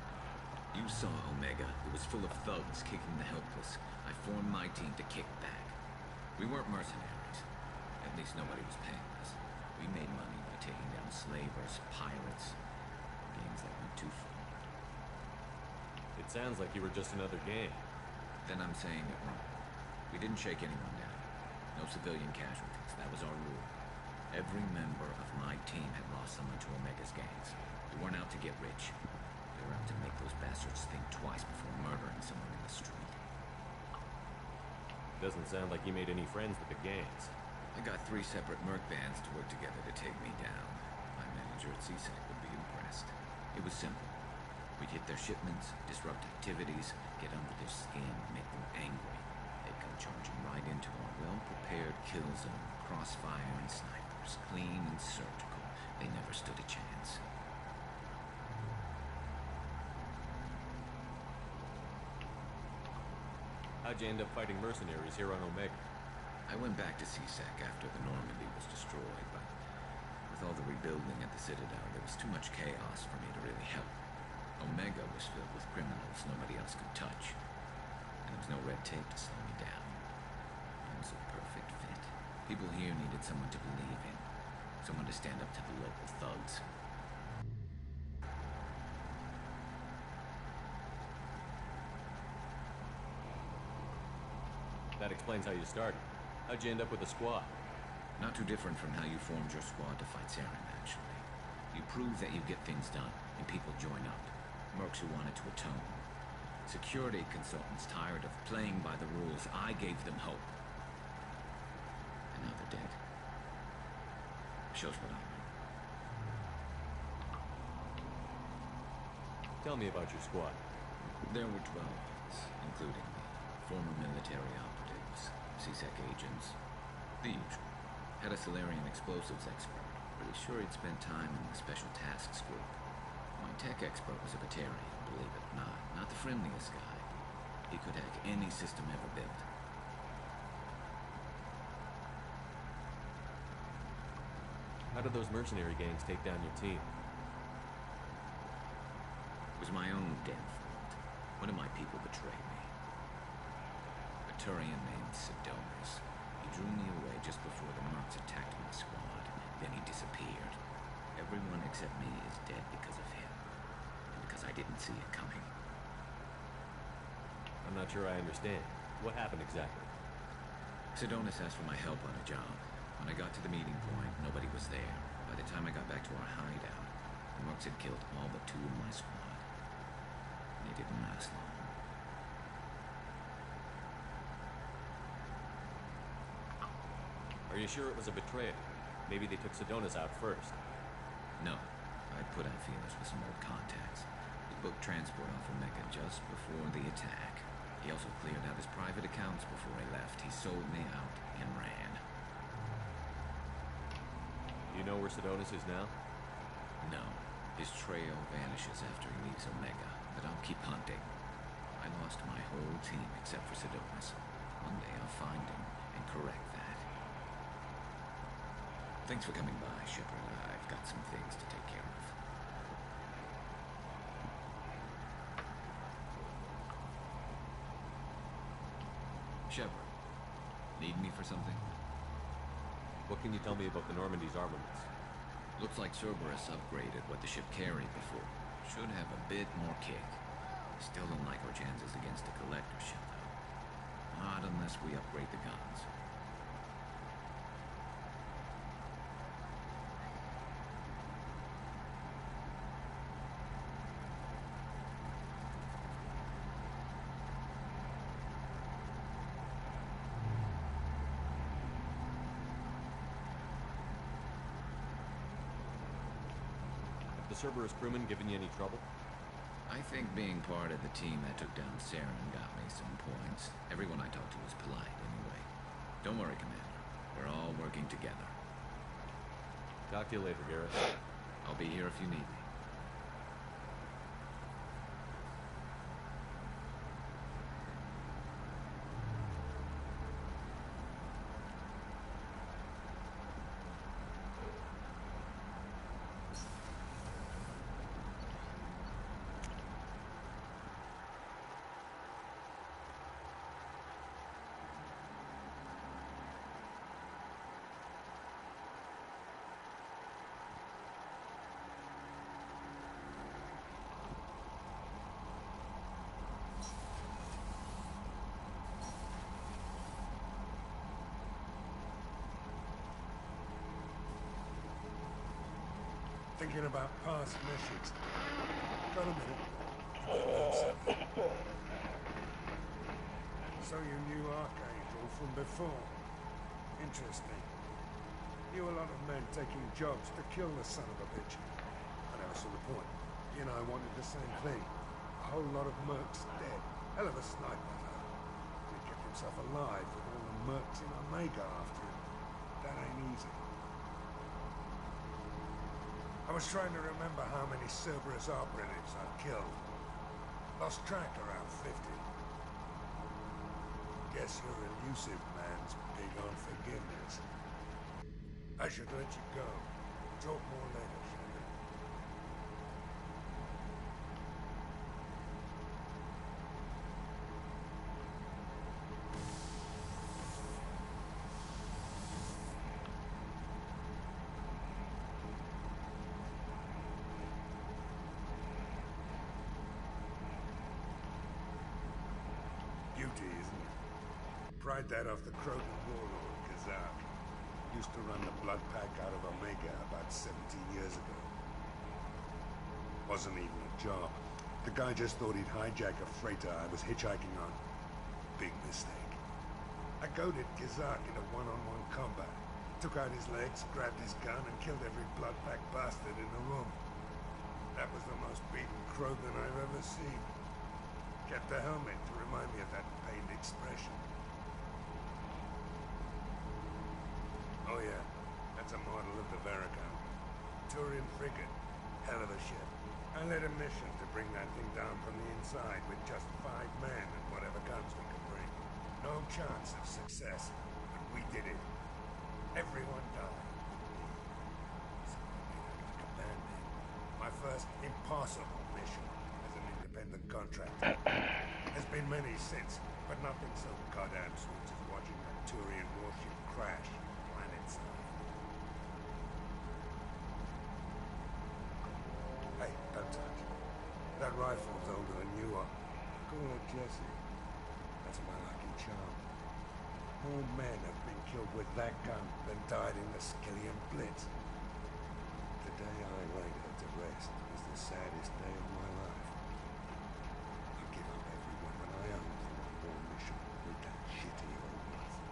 You saw Omega. It was full of thugs kicking the helpless. I formed my team to kick back. We weren't mercenaries. At least nobody was paying us. We made money by taking down slavers, pirates, gangs that went too far. It sounds like you were just another gang. Then I'm saying it wrong. We didn't shake anyone down. No civilian casualties. That was our rule. Every member of my team had lost someone to Omega's gangs. We weren't out to get rich. We were out to make those bastards think twice before murdering someone in the street. Doesn't sound like you made any friends with the gangs. I got 3 separate merc bands to work together to take me down. My manager at CSEC would be impressed. It was simple. We'd hit their shipments, disrupt activities, get under their skin, make them angry. They'd come charging right into our well-prepared kill zone, crossfire and snipers, clean and surgical. They never stood a chance. How'd you end up fighting mercenaries here on Omega? I went back to CSEC after the Normandy was destroyed, but with all the rebuilding at the Citadel, there was too much chaos for me to really help. Omega was filled with criminals nobody else could touch, and there was no red tape to slow me down. It was a perfect fit. People here needed someone to believe in, someone to stand up to the local thugs. That explains how you started. How'd you end up with a squad? Not too different from how you formed your squad to fight Saren, actually. You prove that you get things done, and people join up. Mercs who wanted to atone. Security consultants tired of playing by the rules. I gave them hope. And now they're dead. Shows what I know. Tell me about your squad. There were 12 of us, including me. Former military operatives, CSEC agents, the usual. Had a Solarian explosives expert. Pretty sure he'd spent time in the Special Tasks Group. My tech expert was a Batarian, believe it or not. Not the friendliest guy. He could hack any system ever built. How did those mercenary gangs take down your team? It was my own damn fault. One of my people betrayed me. A Turian named Sidonis. He drew me away just before the Mercs attacked my squad. Then he disappeared. Everyone except me is dead because of him. And because I didn't see it coming. I'm not sure I understand. What happened exactly? Sidonis asked for my help on a job. When I got to the meeting point, nobody was there. By the time I got back to our hideout, the Mercs had killed all but 2 of my squad. They didn't last long. Are you sure it was a betrayal? Maybe they took Sidonis out first. No. I put out feelers with some old contacts. He booked transport off Omega just before the attack. He also cleared out his private accounts before he left. He sold me out and ran. You know where Sidonis is now? No. His trail vanishes after he leaves Omega, but I'll keep hunting. I lost my whole team except for Sidonis. One day I'll find him and correct that. Thanks for coming by, Shepard. I've got some things to take care of. Shepard, need me for something? What can you tell me about the Normandy's armaments? Looks like Cerberus upgraded what the ship carried before. Should have a bit more kick. Still don't like our chances against the collector ship, though. Not unless we upgrade the guns. The Cerberus crewmen giving you any trouble? I think being part of the team that took down Saren got me some points. Everyone I talked to was polite, anyway. Don't worry, Commander. We're all working together. Talk to you later, Garrett. I'll be here if you need me. Thinking about past missions. Got a minute? So you knew Archangel from before? Interesting. Knew a lot of men taking jobs to kill the son of a bitch. I never saw the point. You know, I wanted the same thing. A whole lot of mercs dead. Hell of a sniper, though. He kept himself alive with all the mercs in Omega after him. That ain't easy. I was trying to remember how many Cerberus operatives I've killed. Lost track around 50. Guess your elusive man's big on forgiveness. I should let you go. Talk more later, Shepard. Beauty, isn't it? Pried that off the Krogan warlord, Kazak. Used to run the blood pack out of Omega about 17 years ago. Wasn't even a job. The guy just thought he'd hijack a freighter I was hitchhiking on. Big mistake. I goaded Kazak into one-on-one combat. Took out his legs, grabbed his gun, and killed every blood pack bastard in the room. That was the most beaten Krogan I've ever seen. Kept the helmet to remind me of that pained expression. Oh yeah, That's a model of the Paragon. Turian frigate. Hell of a ship. I led a mission to bring that thing down from the inside with just 5 men and whatever guns we could bring. No chance of success, but we did it. Everyone died. So I did it like a bandit. My first impossible mission as an independent contractor. There's been many since, but nothing so goddamn sweet as watching that Turian warship crash planet-side. Hey, don't touch. That rifle's older than you are. Call her Jessie. That's my lucky charm. More men have been killed with that gun than died in the Skillian Blitz. The day I laid her to rest was the saddest day of my life. I give up every weapon I own for one more mission with that shitty old rifle.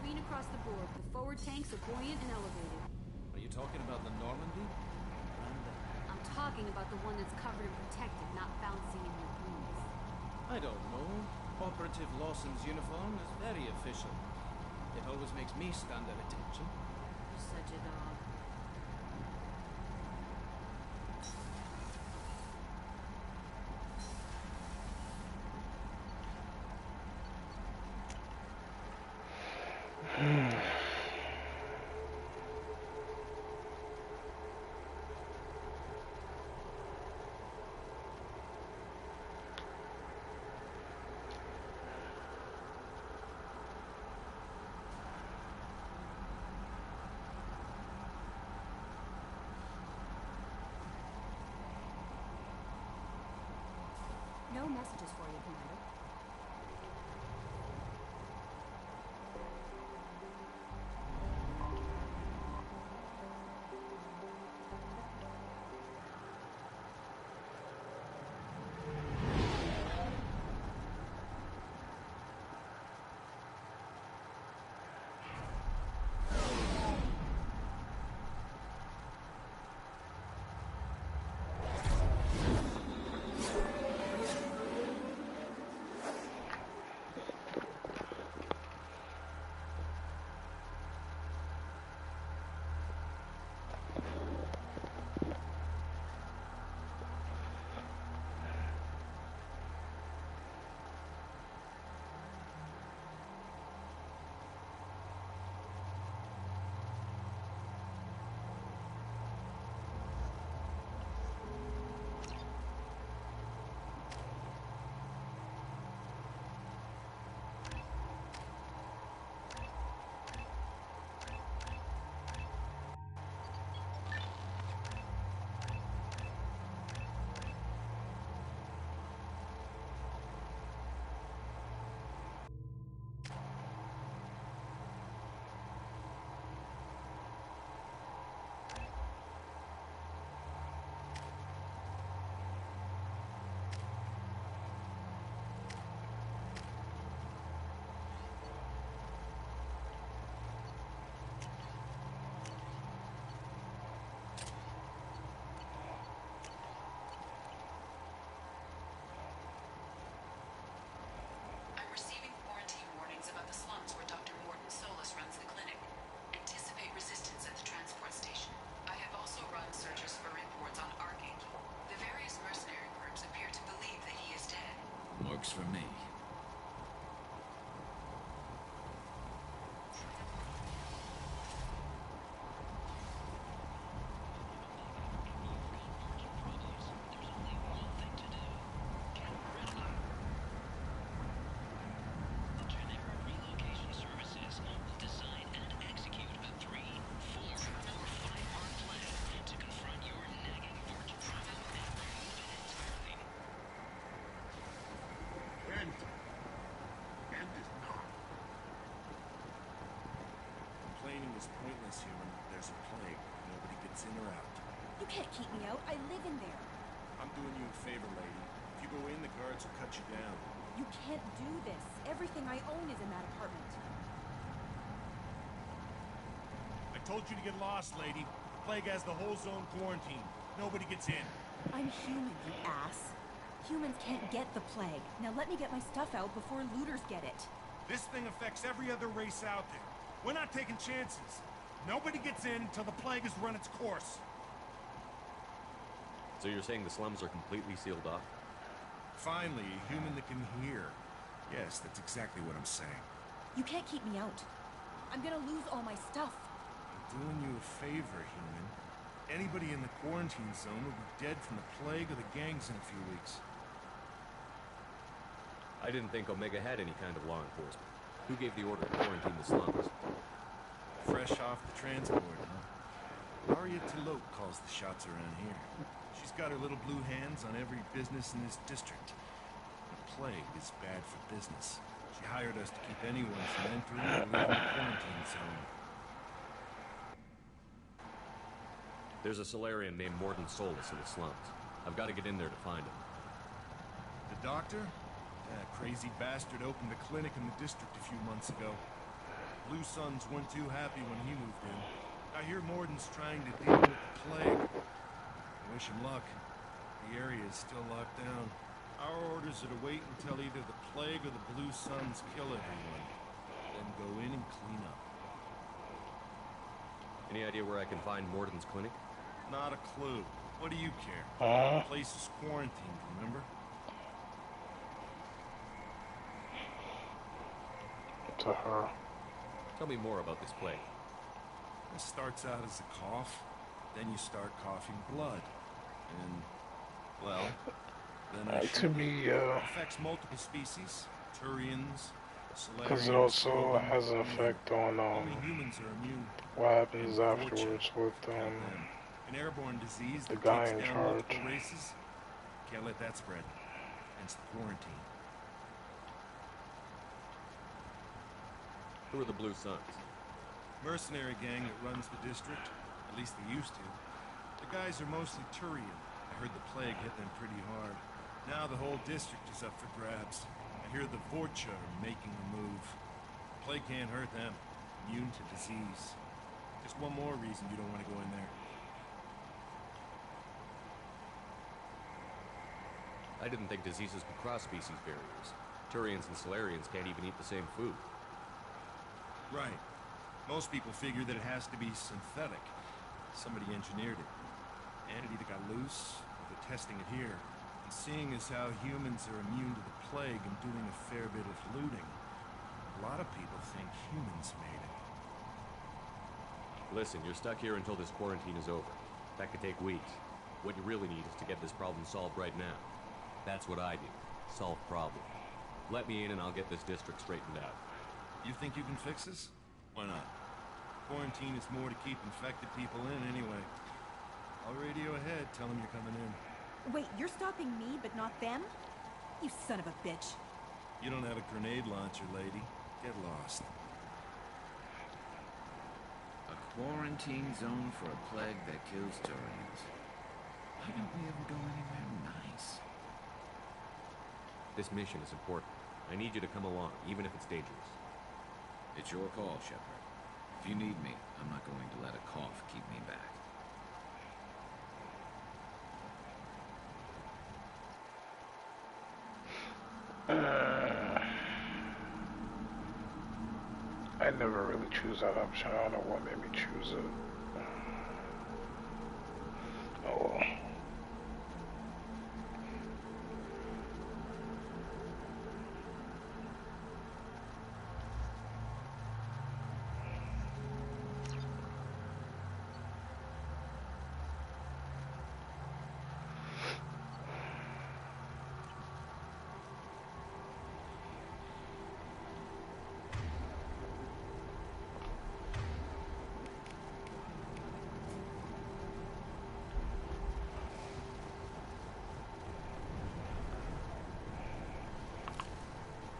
Green across the board. The forward tanks are buoyant and elevated. Are you talking about the Normandy? I'm talking about the one that's covered and protected, not bouncing in your breeze. I don't know. Operative Lawson's uniform is very official. It always makes me stand at attention. You're such a dog. No messages for you, Commander. doing you a favor, lady. If you go in, the guards will cut you down. You can't do this. Everything I own is in that apartment. I told you to get lost, lady. The plague has the whole zone quarantined. Nobody gets in. I'm human, you ass. Humans can't get the plague. Now let me get my stuff out before looters get it. This thing affects every other race out there. We're not taking chances. Nobody gets in until the plague has run its course. So you're saying the slums are completely sealed off? Finally, a human that can hear. Yes, that's exactly what I'm saying. You can't keep me out. I'm gonna lose all my stuff. I'm doing you a favor, human. Anybody in the quarantine zone will be dead from the plague or the gangs in a few weeks. I didn't think Omega had any kind of law enforcement. Who gave the order to quarantine the slums? Fresh off the transport, huh? Arya T'Loak calls the shots around here. She's got her little blue hands on every business in this district. The plague is bad for business. She hired us to keep anyone from entering or leaving the quarantine zone. There's a Solarian named Morden Solus in the slums. I've got to get in there to find him. The doctor? That crazy bastard opened a clinic in the district a few months ago. Blue Suns weren't too happy when he moved in. I hear Morden's trying to deal with the plague. I wish him luck. The area is still locked down. Our orders are to wait until either the plague or the Blue Suns kill everyone. Then go in and clean up. Any idea where I can find Morden's clinic? Not a clue. What do you care? The place is quarantined, remember? To her. Tell me more about this plague. It starts out as a cough, then you start coughing blood. And, well, then it to me, affects multiple species, Turians, because it also has an effect on only humans are immune. what happens afterwards with An airborne disease the that guy takes in down charge. multiple races. Can't let that spread. Hence the quarantine. Who are the Blue Suns? Mercenary gang that runs the district. At least they used to. The guys are mostly Turian. I heard the plague hit them pretty hard. Now the whole district is up for grabs. I hear the Vorcha are making a move. The plague can't hurt them. Immune to disease. Just one more reason you don't want to go in there. I didn't think diseases could cross species barriers. Turians and Solarians can't even eat the same food. Right. Most people figure that it has to be synthetic. Somebody engineered it. Entity that got loose, they're testing it here. And seeing as how humans are immune to the plague and doing a fair bit of looting, a lot of people think humans made it. Listen, you're stuck here until this quarantine is over. That could take weeks. What you really need is to get this problem solved right now. That's what I do. Solve problem. Let me in and I'll get this district straightened out. You think you can fix this? Why not? Quarantine is more to keep infected people in anyway. I'll radio ahead, tell them you're coming in. Wait, you're stopping me, but not them? You son of a bitch. You don't have a grenade launcher, lady. Get lost. A quarantine zone for a plague that kills Turians. Why don't we ever go anywhere nice? This mission is important. I need you to come along, even if it's dangerous. It's your call, Shepard. If you need me, I'm not going to let a cough keep me back. I never really choose that option. I don't know what made me choose it. Oh well.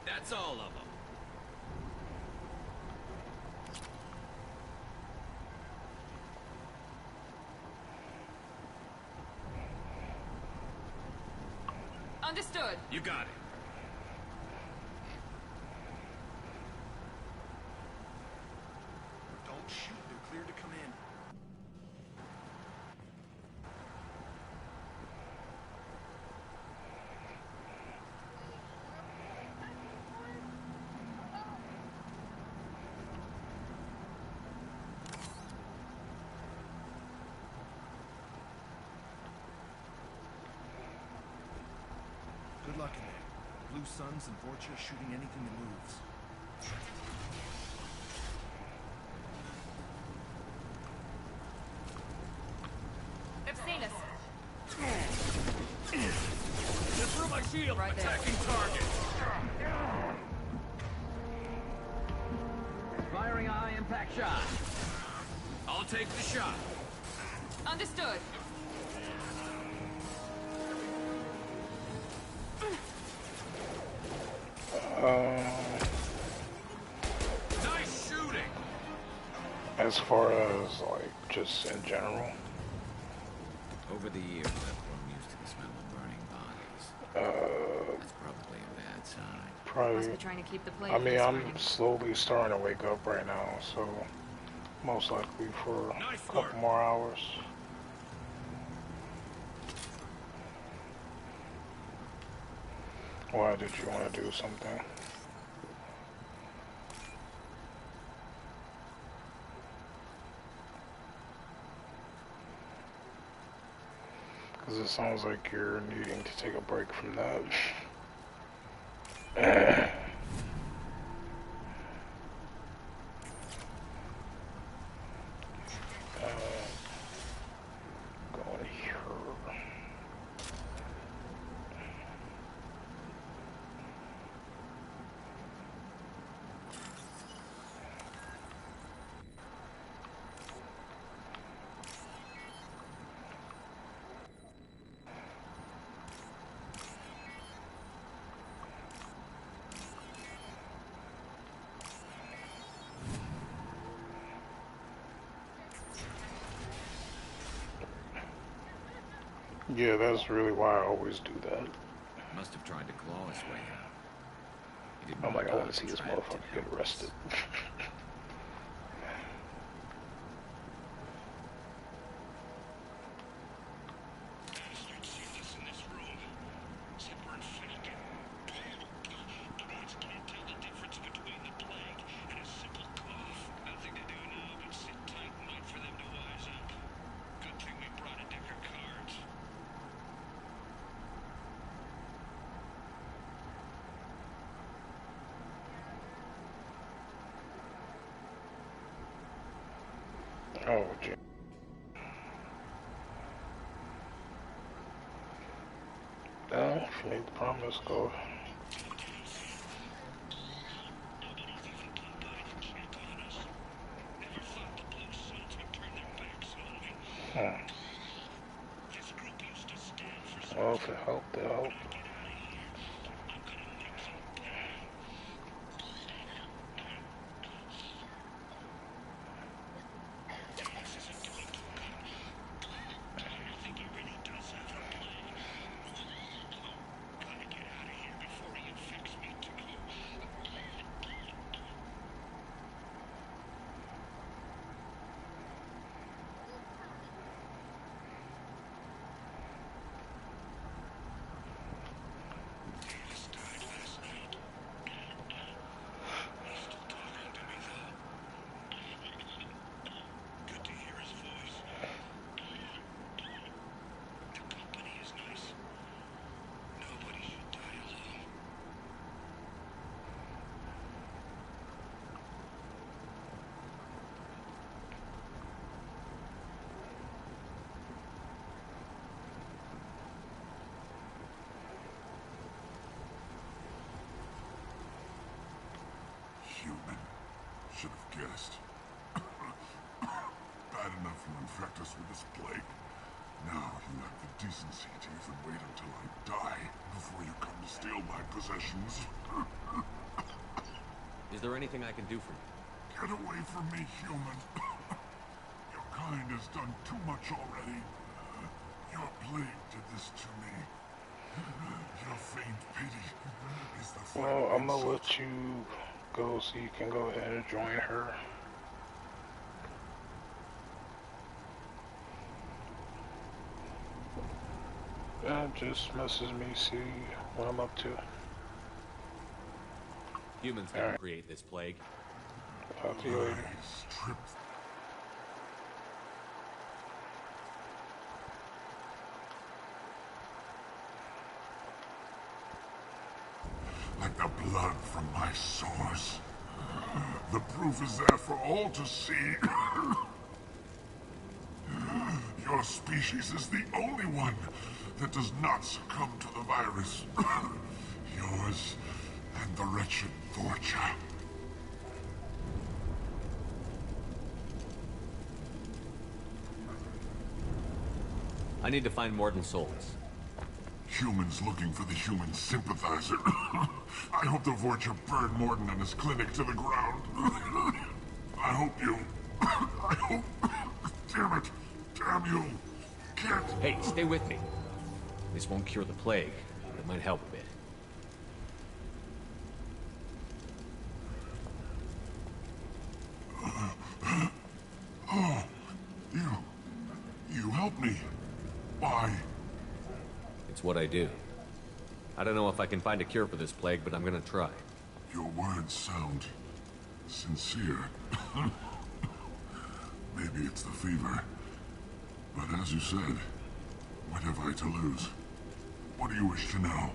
That's all of them. Understood. You got it. Don't shoot. They're cleared to come in. Good luck in there. Blue Suns and Vorcha shooting anything that moves. They've seen us. Just through my shield. Right there. Attacking target. Firing a high-impact shot. I'll take the shot. Understood. Nice shooting. As far as, like, just in general. Over the years, I've grown used to the smell of burning bodies. That's probably a bad sign. Probably. Must be trying to keep the plane I mean, from I'm spreading. slowly starting to wake up right now, so most likely for a couple more hours. Why did you want to do something? Because it sounds like you're needing to take a break from that. Going here. Yeah, that's really why I always do that. Must have tried to claw his way out. He didn't I'm like, I want to dodge see this and try to motherfucker get arrested. Oh, gee. Well, if you need the promise, go. Well, if it helped, it helped. Human. Should have guessed. Bad enough you infect us with this plague. Now you have the decency to even wait until I die before you come to steal my possessions. Is there anything I can do for you? Get away from me, human. Your kind has done too much already. Your plague did this to me. Your faint pity is the Well, I'm gonna let you go so you can go ahead and join her. Just message me, see what I'm up to. Humans didn't create this plague. Talk to you later. Like the blood from my sores. The proof is there for all to see. Your species is the only one that does not succumb to the virus. Yours and the wretched Vorcha. I need to find Morton Souls. Humans looking for the human sympathizer. I hope the Vorcha burned Morton and his clinic to the ground. I hope you... I hope... Damn it. Damn you. Can't... Hey, stay with me. This won't cure the plague, but it might help a bit. Oh, you helped me. Why? It's what I do. I don't know if I can find a cure for this plague, but I'm gonna try. Your words sound sincere. Maybe it's the fever. But as you said, what have I to lose? What do you wish to know?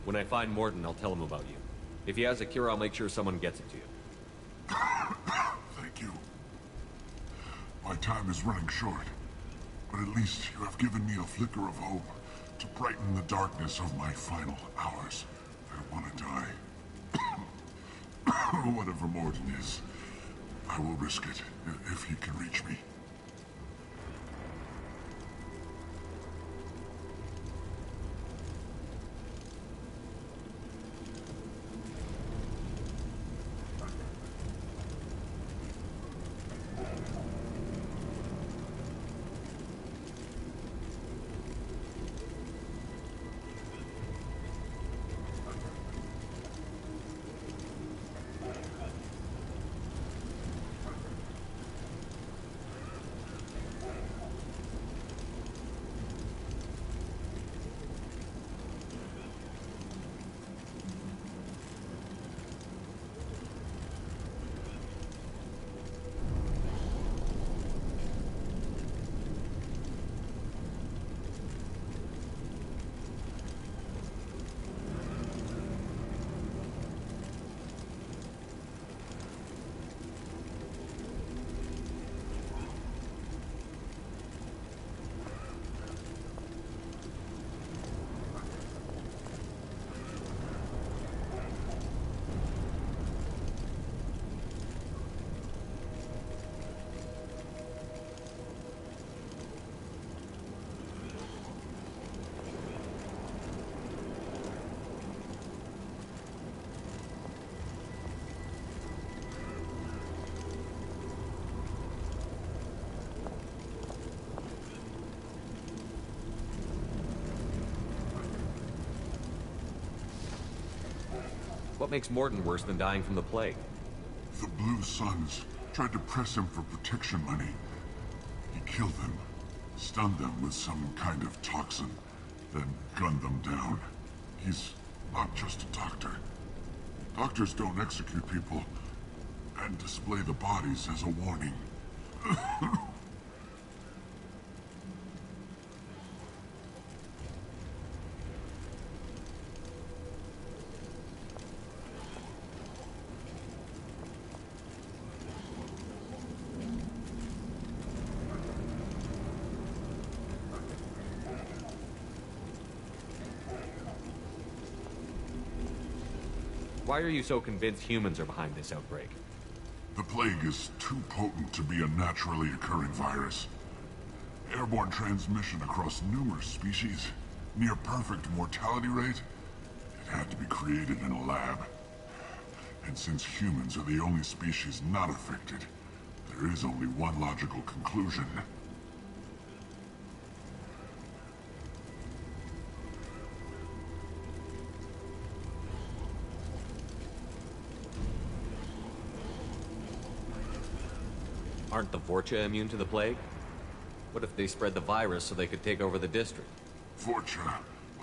When I find Morton, I'll tell him about you. If he has a cure, I'll make sure someone gets it to you. Thank you. My time is running short, but at least you have given me a flicker of hope to brighten the darkness of my final hours. I want to die. Whatever Morton is, I will risk it if he can reach me. What makes Morton worse than dying from the plague? The Blue Suns tried to press him for protection money. He killed them, stunned them with some kind of toxin, then gunned them down. He's not just a doctor. Doctors don't execute people and display the bodies as a warning. Why are you so convinced humans are behind this outbreak? The plague is too potent to be a naturally occurring virus. Airborne transmission across numerous species, near perfect mortality rate. It had to be created in a lab. And since humans are the only species not affected, there is only one logical conclusion. Aren't the Vorcha immune to the plague? What if they spread the virus so they could take over the district? Vorcha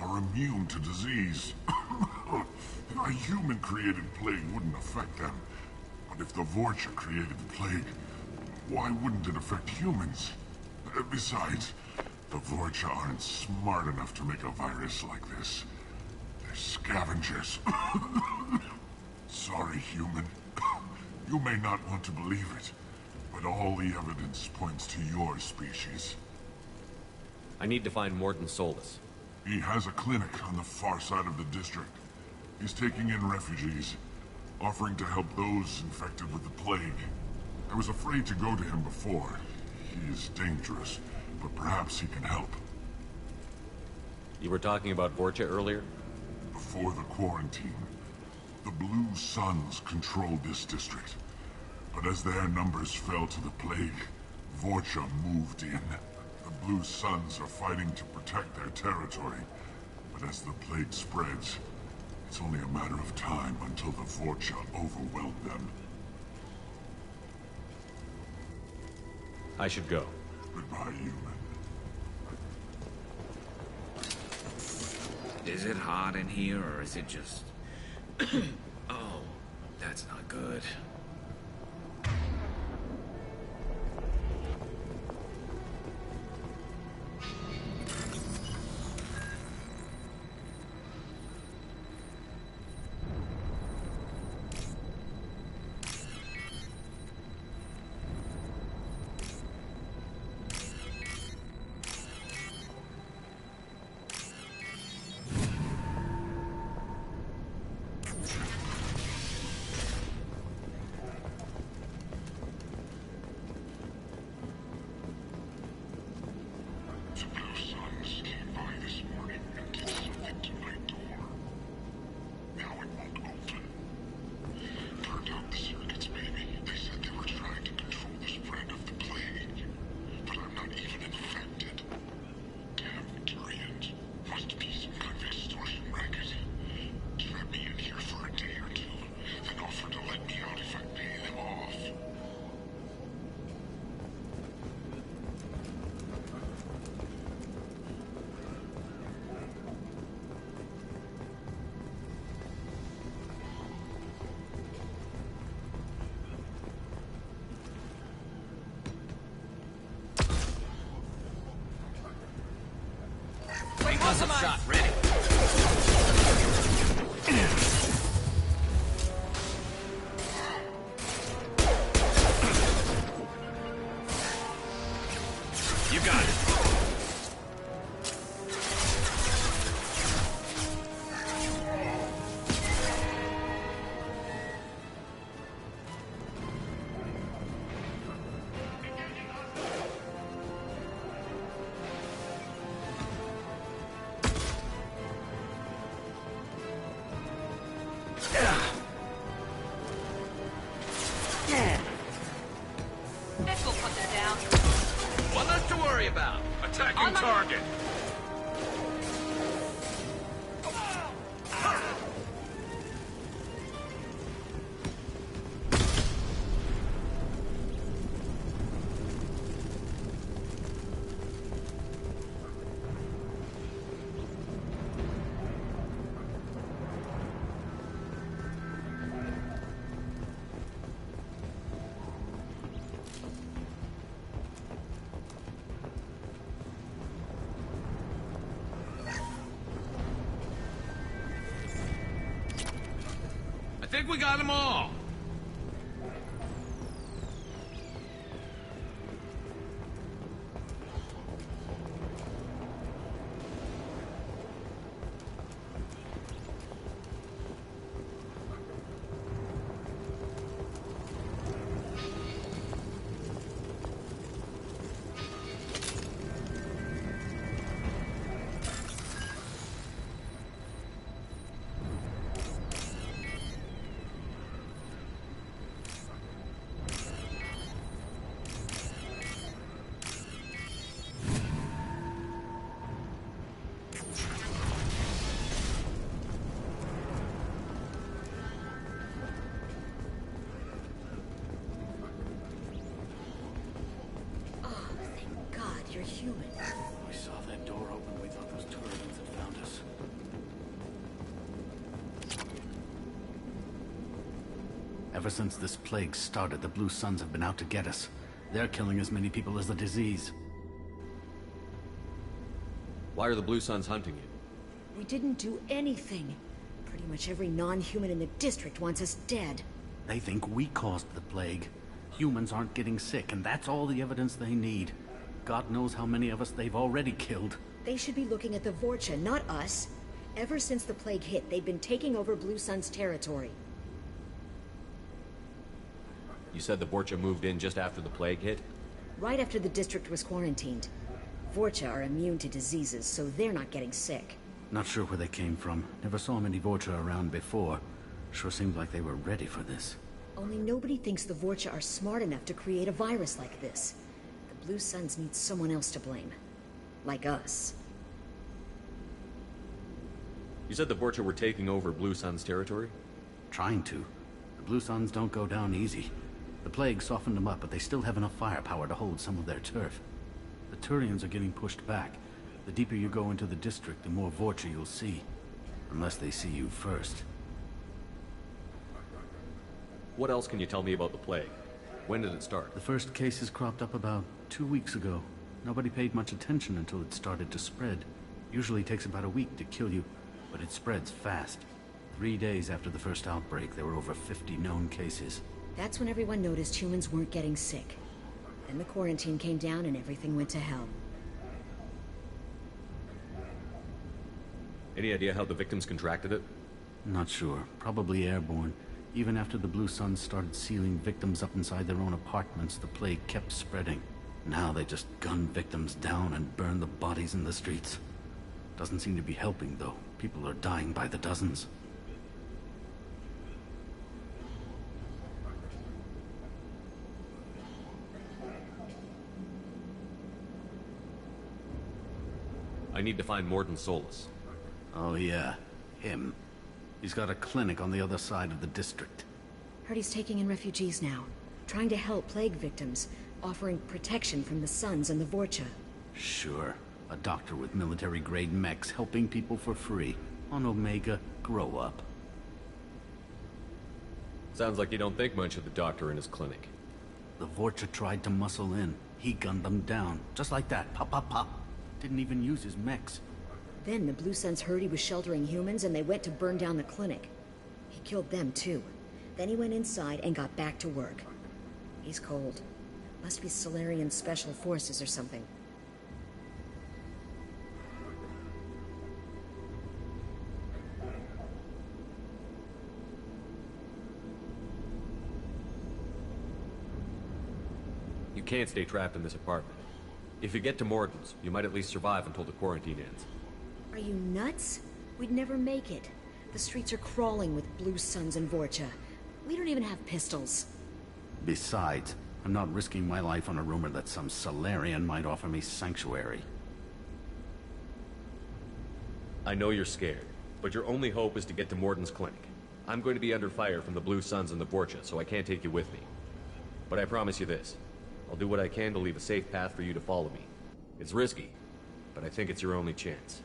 are immune to disease. A human-created plague wouldn't affect them. But if the Vorcha created the plague, why wouldn't it affect humans? Besides, the Vorcha aren't smart enough to make a virus like this. They're scavengers. Sorry, human. You may not want to believe it, but all the evidence points to your species. I need to find Mordin Solus. He has a clinic on the far side of the district. He's taking in refugees, offering to help those infected with the plague. I was afraid to go to him before. He is dangerous, but perhaps he can help. You were talking about Vorcha earlier? Before the quarantine, the Blue Suns controlled this district. But as their numbers fell to the plague, Vorcha moved in. The Blue Suns are fighting to protect their territory. But as the plague spreads, it's only a matter of time until the Vorcha overwhelm them. I should go. Goodbye, human. Is it hot in here, or is it just... Oh, that's not good. Shot ready. You got it. Attacking target. I think we got them all. Ever since this plague started, the Blue Suns have been out to get us. They're killing as many people as the disease. Why are the Blue Suns hunting you? We didn't do anything. Pretty much every non-human in the district wants us dead. They think we caused the plague. Humans aren't getting sick, and that's all the evidence they need. God knows how many of us they've already killed. They should be looking at the Vorcha, not us. Ever since the plague hit, they've been taking over Blue Sun's territory. You said the Vorcha moved in just after the plague hit? Right after the district was quarantined. Vorcha are immune to diseases, so they're not getting sick. Not sure where they came from. Never saw many Vorcha around before. Sure seemed like they were ready for this. Only nobody thinks the Vorcha are smart enough to create a virus like this. The Blue Suns need someone else to blame. Like us. You said the Vorcha were taking over Blue Sun's territory? Trying to. The Blue Suns don't go down easy. The plague softened them up, but they still have enough firepower to hold some of their turf. The Turians are getting pushed back. The deeper you go into the district, the more Vorcha you'll see. Unless they see you first. What else can you tell me about the plague? When did it start? The first cases cropped up about 2 weeks ago. Nobody paid much attention until it started to spread. Usually takes about a week to kill you, but it spreads fast. 3 days after the first outbreak, there were over 50 known cases. That's when everyone noticed humans weren't getting sick. Then the quarantine came down and everything went to hell. Any idea how the victims contracted it? Not sure. Probably airborne. Even after the Blue Suns started sealing victims up inside their own apartments, the plague kept spreading. Now they just gun victims down and burn the bodies in the streets. Doesn't seem to be helping, though. People are dying by the dozens. I need to find Morden Solus. Oh yeah, him. He's got a clinic on the other side of the district. Heard he's taking in refugees now. Trying to help plague victims. Offering protection from the Suns and the Vorcha. Sure. A doctor with military-grade mechs helping people for free. On Omega, grow up. Sounds like you don't think much of the doctor in his clinic. The Vorcha tried to muscle in. He gunned them down. Just like that. Pop, pop, pop. Didn't even use his mechs. Then the Blue Suns heard he was sheltering humans and they went to burn down the clinic. He killed them too. Then he went inside and got back to work. He's cold. Must be Solarian Special Forces or something. You can't stay trapped in this apartment. If you get to Morden's, you might at least survive until the quarantine ends. Are you nuts? We'd never make it. The streets are crawling with Blue Suns and Vorcha. We don't even have pistols. Besides, I'm not risking my life on a rumor that some Solarian might offer me sanctuary. I know you're scared, but your only hope is to get to Morden's clinic. I'm going to be under fire from the Blue Suns and the Vorcha, so I can't take you with me. But I promise you this. I'll do what I can to leave a safe path for you to follow me. It's risky, but I think it's your only chance.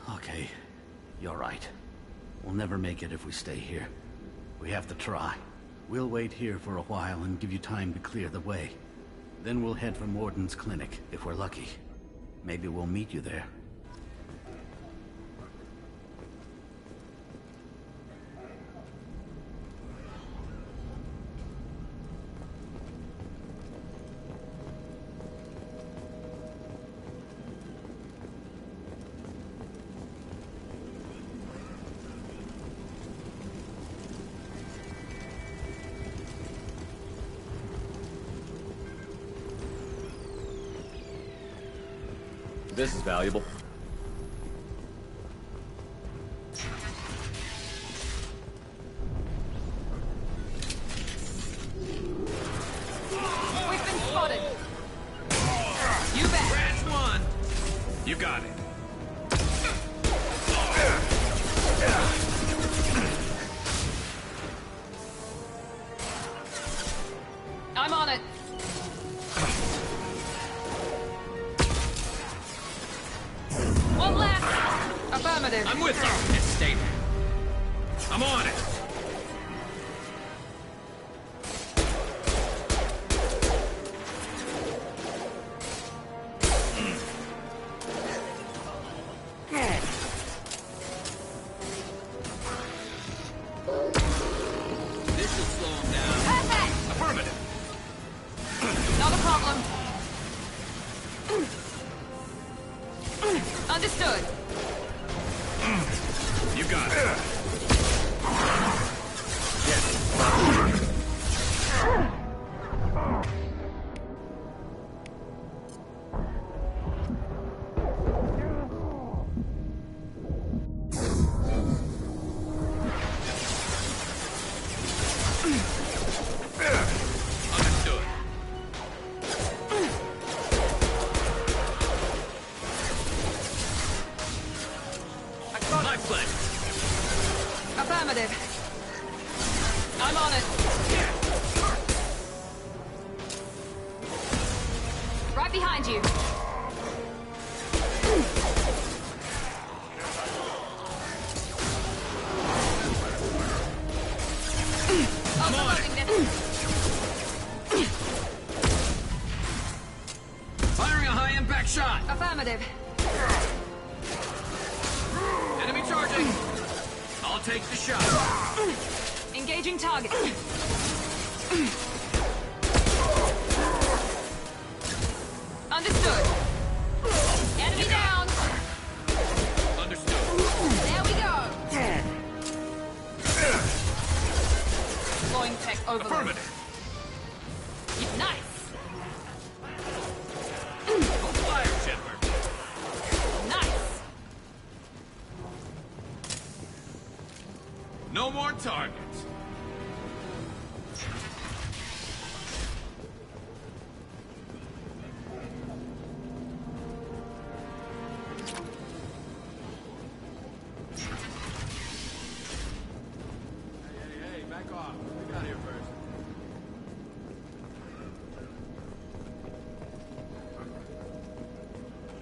Okay, you're right. We'll never make it if we stay here. We have to try. We'll wait here for a while and give you time to clear the way. Then we'll head for Morden's clinic, if we're lucky. Maybe we'll meet you there. This is valuable. We've been spotted. You bet. Crash one. You got it. I'm on it. One left. Affirmative. I'm with you. Just stay there. I'm on it. Understood. You got it. Affirmative. I'm on it. Right behind you. I'm on it. Firing a high-impact shot. Affirmative. Enemy charging. I'll take the shot. Engaging target. Understood. Enemy down. Understood. There we go. Deploying tech overload. Affirmative. Nice. Fire, Shepard. Nice. No more targets. Hey, back off. We got here first.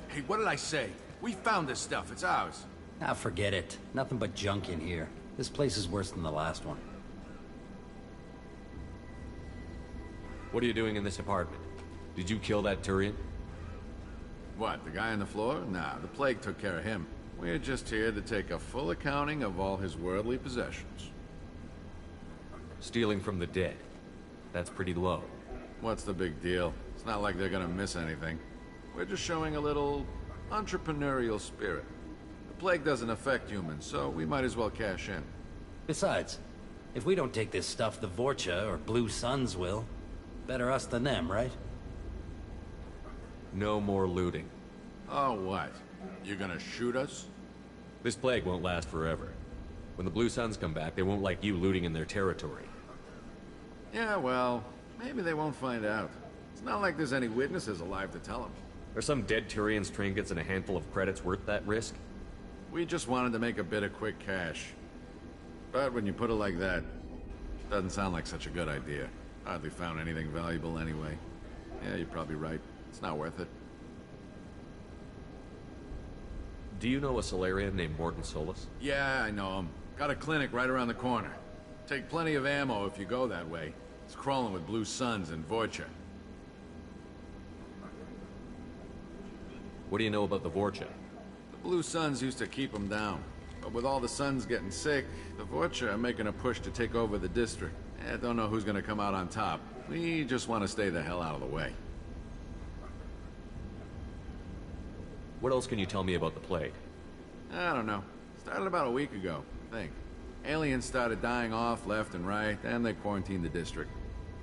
Hey, what did I say? We found this stuff. It's ours. Ah, forget it. Nothing but junk in here. This place is worse than the last one. What are you doing in this apartment? Did you kill that Turian? What, the guy on the floor? Nah, the plague took care of him. We're just here to take a full accounting of all his worldly possessions. Stealing from the dead. That's pretty low. What's the big deal? It's not like they're gonna miss anything. We're just showing a little entrepreneurial spirit. The plague doesn't affect humans, so we might as well cash in. Besides, if we don't take this stuff, the Vorcha or Blue Suns will. Better us than them, right? No more looting. Oh, what? You gonna shoot us? This plague won't last forever. When the Blue Suns come back, they won't like you looting in their territory. Yeah, well, maybe they won't find out. It's not like there's any witnesses alive to tell them. Are some dead Turians' trinkets and a handful of credits worth that risk? We just wanted to make a bit of quick cash. But when you put it like that, doesn't sound like such a good idea. Hardly found anything valuable anyway. Yeah, you're probably right. It's not worth it. Do you know a Solarian named Morton Solus? Yeah, I know him. Got a clinic right around the corner. Take plenty of ammo if you go that way. It's crawling with Blue Suns and Vorcha. What do you know about the Vorcha? The Blue Suns used to keep them down. But with all the Suns getting sick, the Vorcha are making a push to take over the district. I don't know who's gonna come out on top. We just want to stay the hell out of the way. What else can you tell me about the plague? I don't know. Started about a week ago, I think. Aliens started dying off left and right, and they quarantined the district.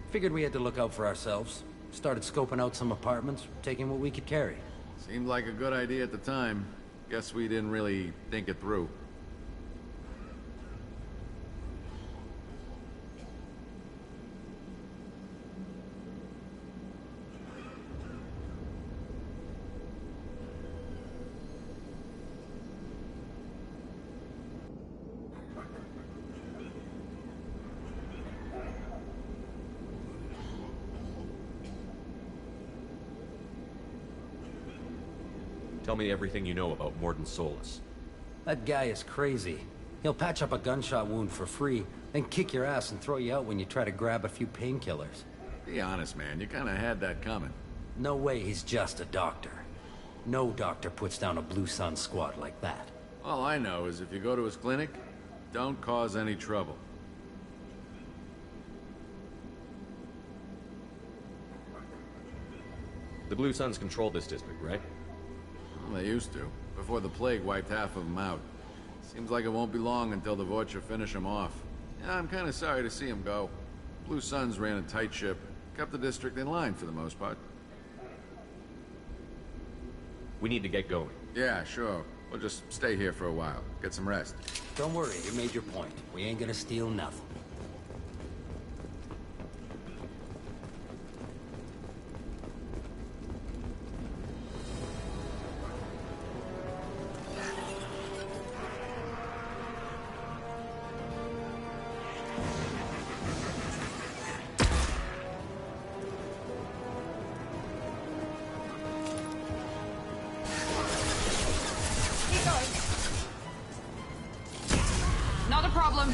Figured we had to look out for ourselves. Started scoping out some apartments, taking what we could carry. Seemed like a good idea at the time. Guess we didn't really think it through. Tell me everything you know about Morton Solus. That guy is crazy. He'll patch up a gunshot wound for free, then kick your ass and throw you out when you try to grab a few painkillers. Be honest, man. You kinda had that coming. No way he's just a doctor. No doctor puts down a Blue Sun squad like that. All I know is if you go to his clinic, don't cause any trouble. The Blue Suns control this district, right? Well, they used to, before the plague wiped half of them out. Seems like it won't be long until the Vorcha finish them off. Yeah, I'm kind of sorry to see them go. Blue Suns ran a tight ship, kept the district in line for the most part. We need to get going. Yeah, sure. We'll just stay here for a while, get some rest. Don't worry, you made your point. We ain't gonna steal nothing. Not a problem.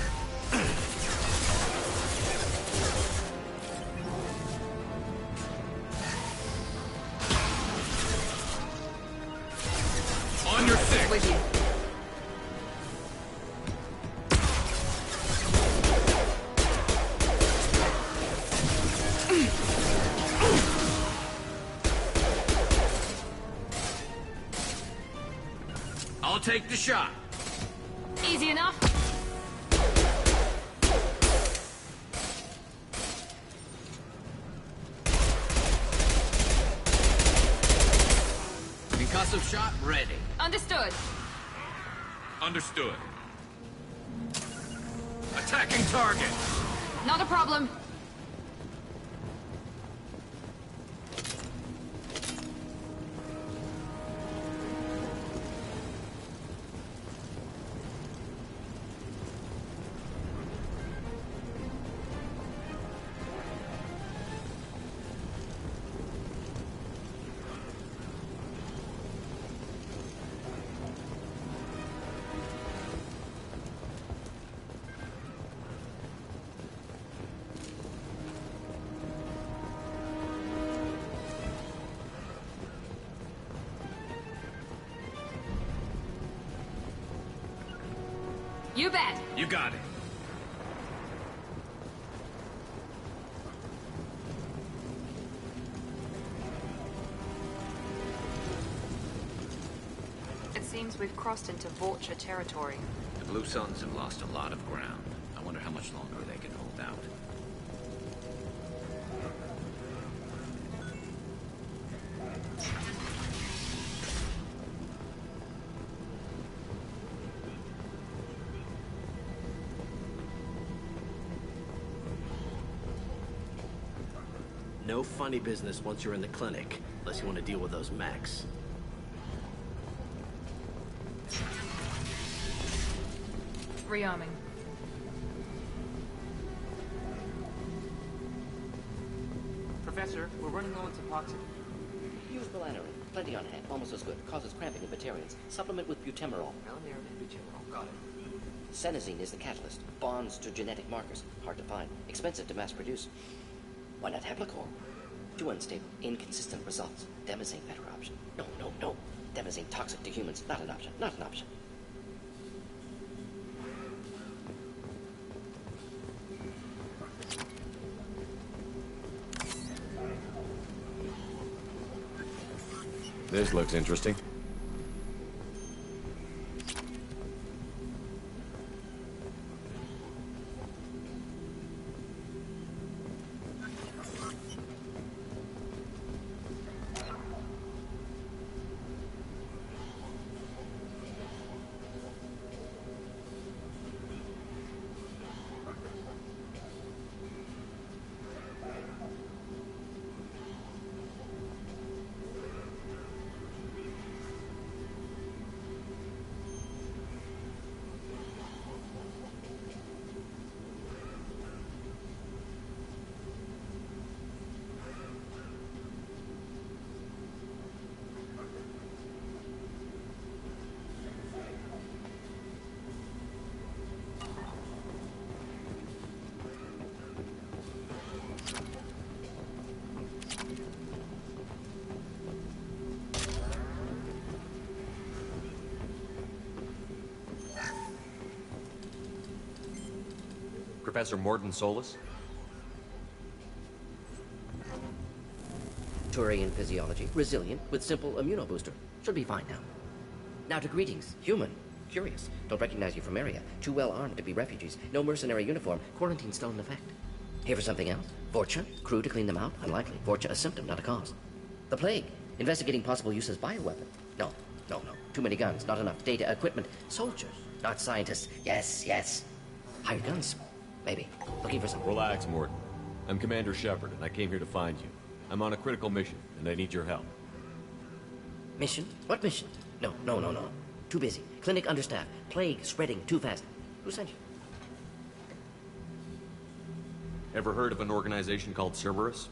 On your six. With you. I'll take the shot. Easy enough. Concussive shot ready. Understood. Understood. Attacking target. Not a problem. You bet. You got it. It seems we've crossed into Vorcha territory. The Blue Suns have lost a lot of ground. I wonder how much longer they can hold out. No funny business once you're in the clinic, unless you want to deal with those mechs. Rearming. Professor, we're running low on Suboxone. Use Valerian. Plenty on hand. Almost as good. Causes cramping in Batarians. Supplement with butemerol. Valerian and butemerol. Got it. Senesine is the catalyst. Bonds to genetic markers. Hard to find. Expensive to mass produce. Why not Heplicor? Too unstable. Inconsistent results. Demazine better option. No. Demazine toxic to humans. Not an option. Not an option. This looks interesting. Professor Morton Solus? Turian physiology, resilient, with simple immunobooster. Should be fine now. Now to greetings, human. Curious. Don't recognize you from area. Too well armed to be refugees. No mercenary uniform. Quarantine still in effect. Here for something else? Vorcha? Crew to clean them out? Unlikely. Vorcha a symptom, not a cause. The plague. Investigating possible use as bioweapon. No. Too many guns, not enough data, equipment. Soldiers, not scientists. Yes. Hired guns. Maybe. Looking for some... Relax, Morton. I'm Commander Shepard, and I came here to find you. I'm on a critical mission, and I need your help. Mission? What mission? No. Too busy. Clinic understaffed. Plague spreading too fast. Who sent you? Ever heard of an organization called Cerberus?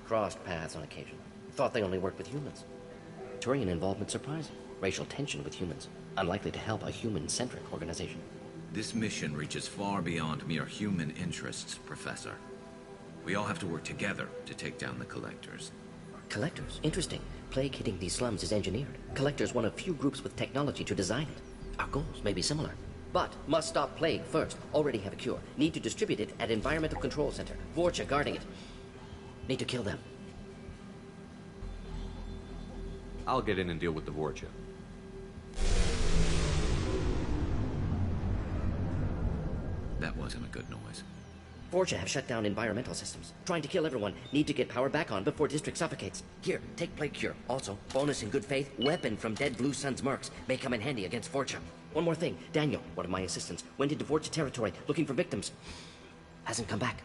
Crossed paths on occasion. Thought they only worked with humans. Turian involvement surprising. Racial tension with humans. Unlikely to help a human-centric organization. This mission reaches far beyond mere human interests, Professor. We all have to work together to take down the Collectors. Collectors? Interesting. Plague hitting these slums is engineered. Collectors one of few groups with technology to design it. Our goals may be similar. But must stop plague first. Already have a cure. Need to distribute it at Environmental Control Center. Vorcha guarding it. Need to kill them. I'll get in and deal with the Vorcha. That wasn't a good noise. Vorcha have shut down environmental systems. Trying to kill everyone. Need to get power back on before district suffocates. Here, take plague cure. Also, bonus in good faith, weapon from dead Blue Sun's mercs. May come in handy against Vorcha. One more thing. Daniel, one of my assistants, went into Vorcha territory looking for victims. Hasn't come back.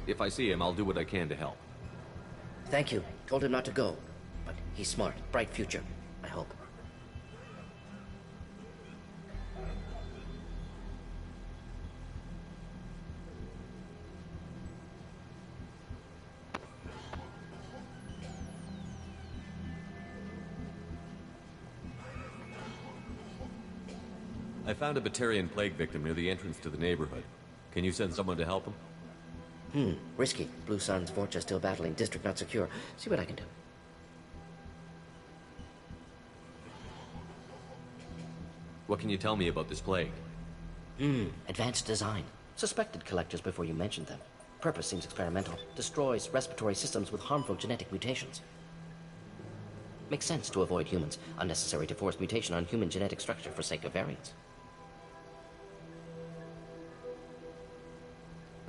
If I see him, I'll do what I can to help. Thank you. Told him not to go. But he's smart. Bright future. I hope. I found a Batarian plague victim near the entrance to the neighborhood. Can you send someone to help him? Risky. Blue Sun's Vorcha still battling. District not secure. See what I can do. What can you tell me about this plague? Advanced design. Suspected collectors before you mentioned them. Purpose seems experimental. Destroys respiratory systems with harmful genetic mutations. Makes sense to avoid humans. Unnecessary to force mutation on human genetic structure for sake of variance.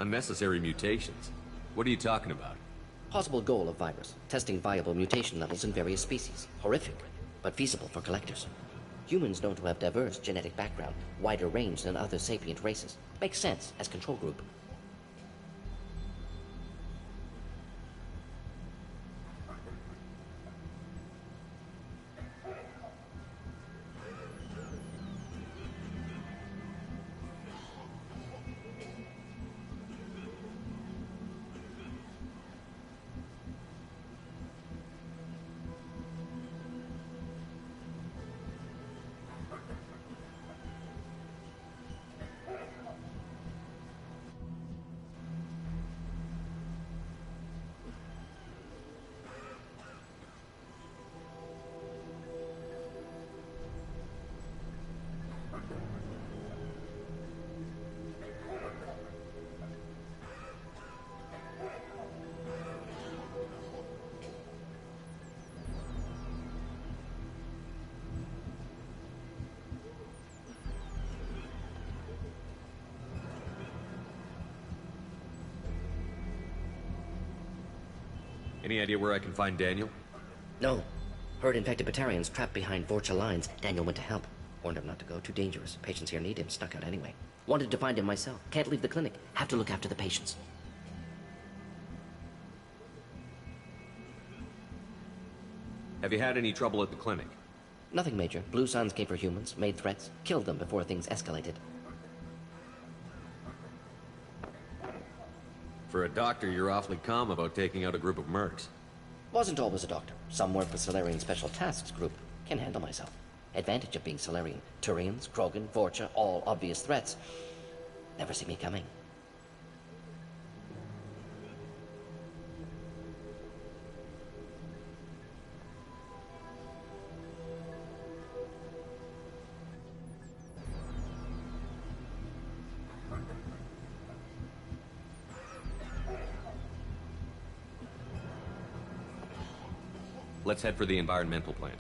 Unnecessary mutations? What are you talking about? Possible goal of virus. Testing viable mutation levels in various species. Horrific, but feasible for collectors. Humans known to have diverse genetic background, wider range than other sapient races. Makes sense as control group. Any idea where I can find Daniel? No. Heard infected Batarians trapped behind Vorcha lines. Daniel went to help. Warned him not to go. Too dangerous. Patients here need him. Snuck out anyway. Wanted to find him myself. Can't leave the clinic. Have to look after the patients. Have you had any trouble at the clinic? Nothing major. Blue Suns came for humans, made threats, killed them before things escalated. For a doctor, you're awfully calm about taking out a group of mercs. Wasn't always a doctor. Some work with Solarian Special Tasks Group. Can handle myself. Advantage of being Solarian. Turians, Krogan, Vorcha, all obvious threats. Never see me coming. Let's head for the environmental plant.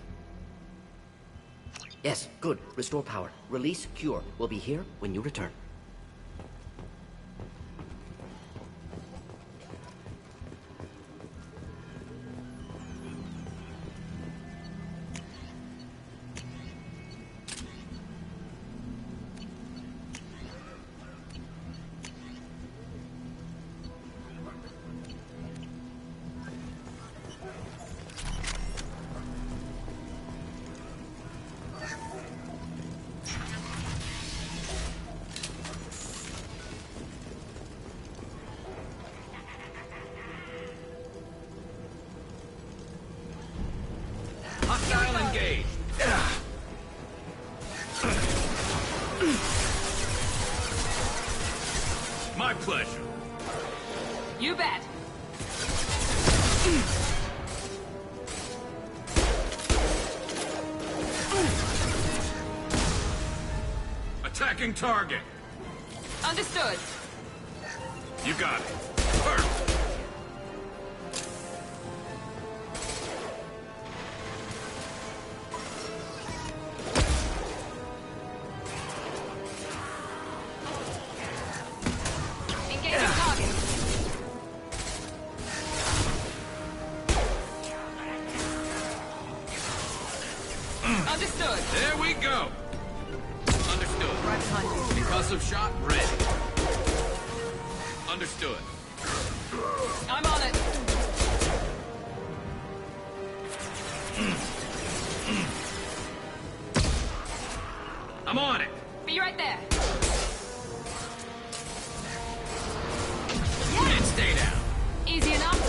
Yes, good. Restore power. Release cure. We'll be here when you return. Hostile engaged. My pleasure. You bet. Attacking target. Understood. You got it. First. Engaging target. Understood. There we go. Understood. Right behind you. Concussive shot ready. Understood. I'm on it. I'm on it. Be right there. And stay down. Easy enough.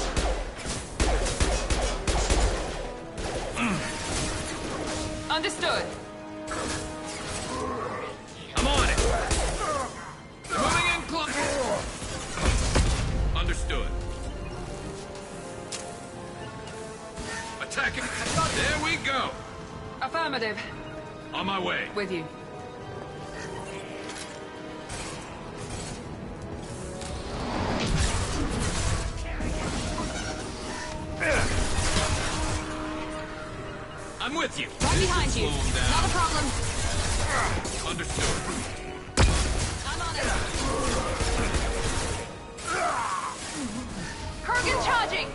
Understood. I'm on it. Moving in close. Understood. Attacking. There we go. Affirmative. On my way. With you. I'm with you. Right behind you. Slow 'em down. Not a problem. Understood. I'm on it. Kurgan charging.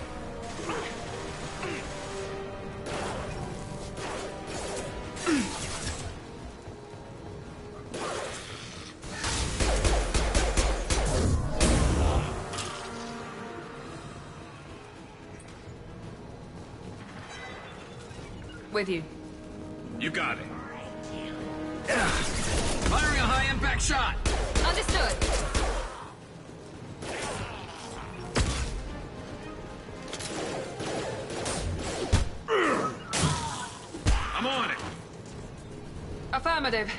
With you. You got it. Firing a high-impact shot. Understood. I'm on it. Affirmative.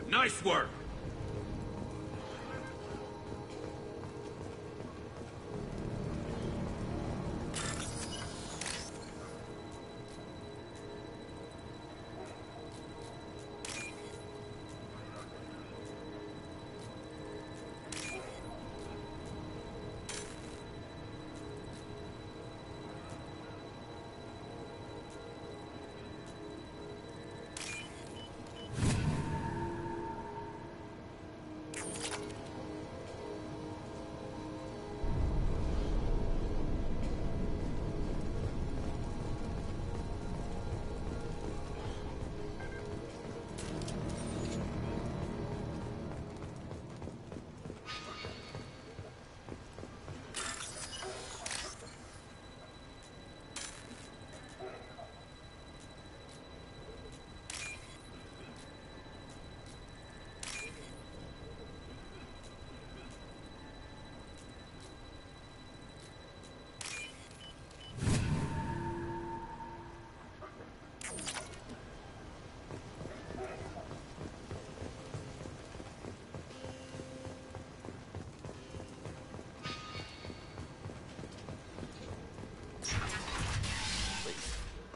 Nice work.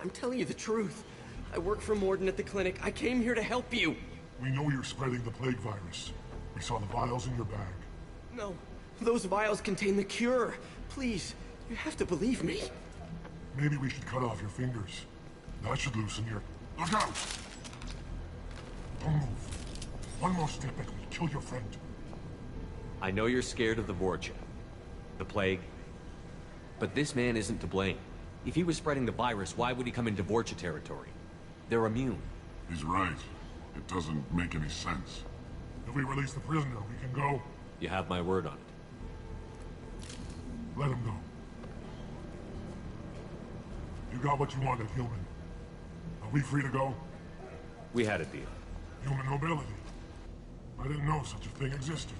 I'm telling you the truth. I work for Morden at the clinic. I came here to help you. We know you're spreading the plague virus. We saw the vials in your bag. No, those vials contain the cure. Please, you have to believe me. Maybe we should cut off your fingers. That should loosen your... Look out! Don't move. One more step and we'll kill your friend. I know you're scared of the Vorcha, the plague, but this man isn't to blame. If he was spreading the virus, why would he come into Vorcha territory? They're immune. He's right. It doesn't make any sense. If we release the prisoner, we can go. You have my word on it. Let him go. You got what you wanted, human. Are we free to go? We had a deal. Human nobility. I didn't know such a thing existed.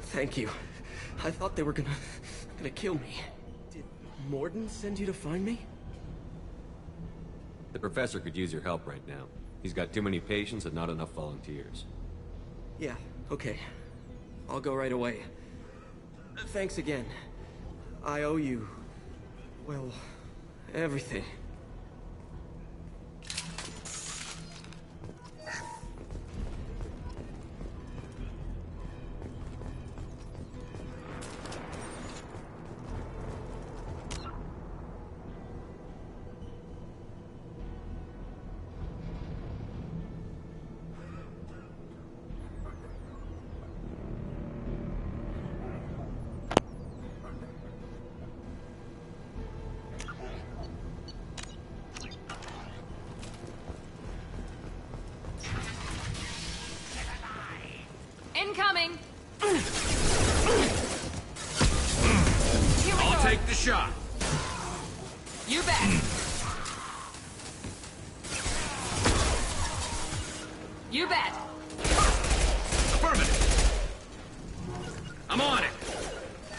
Thank you. I thought they were gonna kill me. Did Morden send you to find me? The professor could use your help right now. He's got too many patients and not enough volunteers. Yeah, okay. I'll go right away. Thanks again. I owe you... well, everything. Incoming! I'll take the shot. You bet. You bet. Affirmative. I'm on it.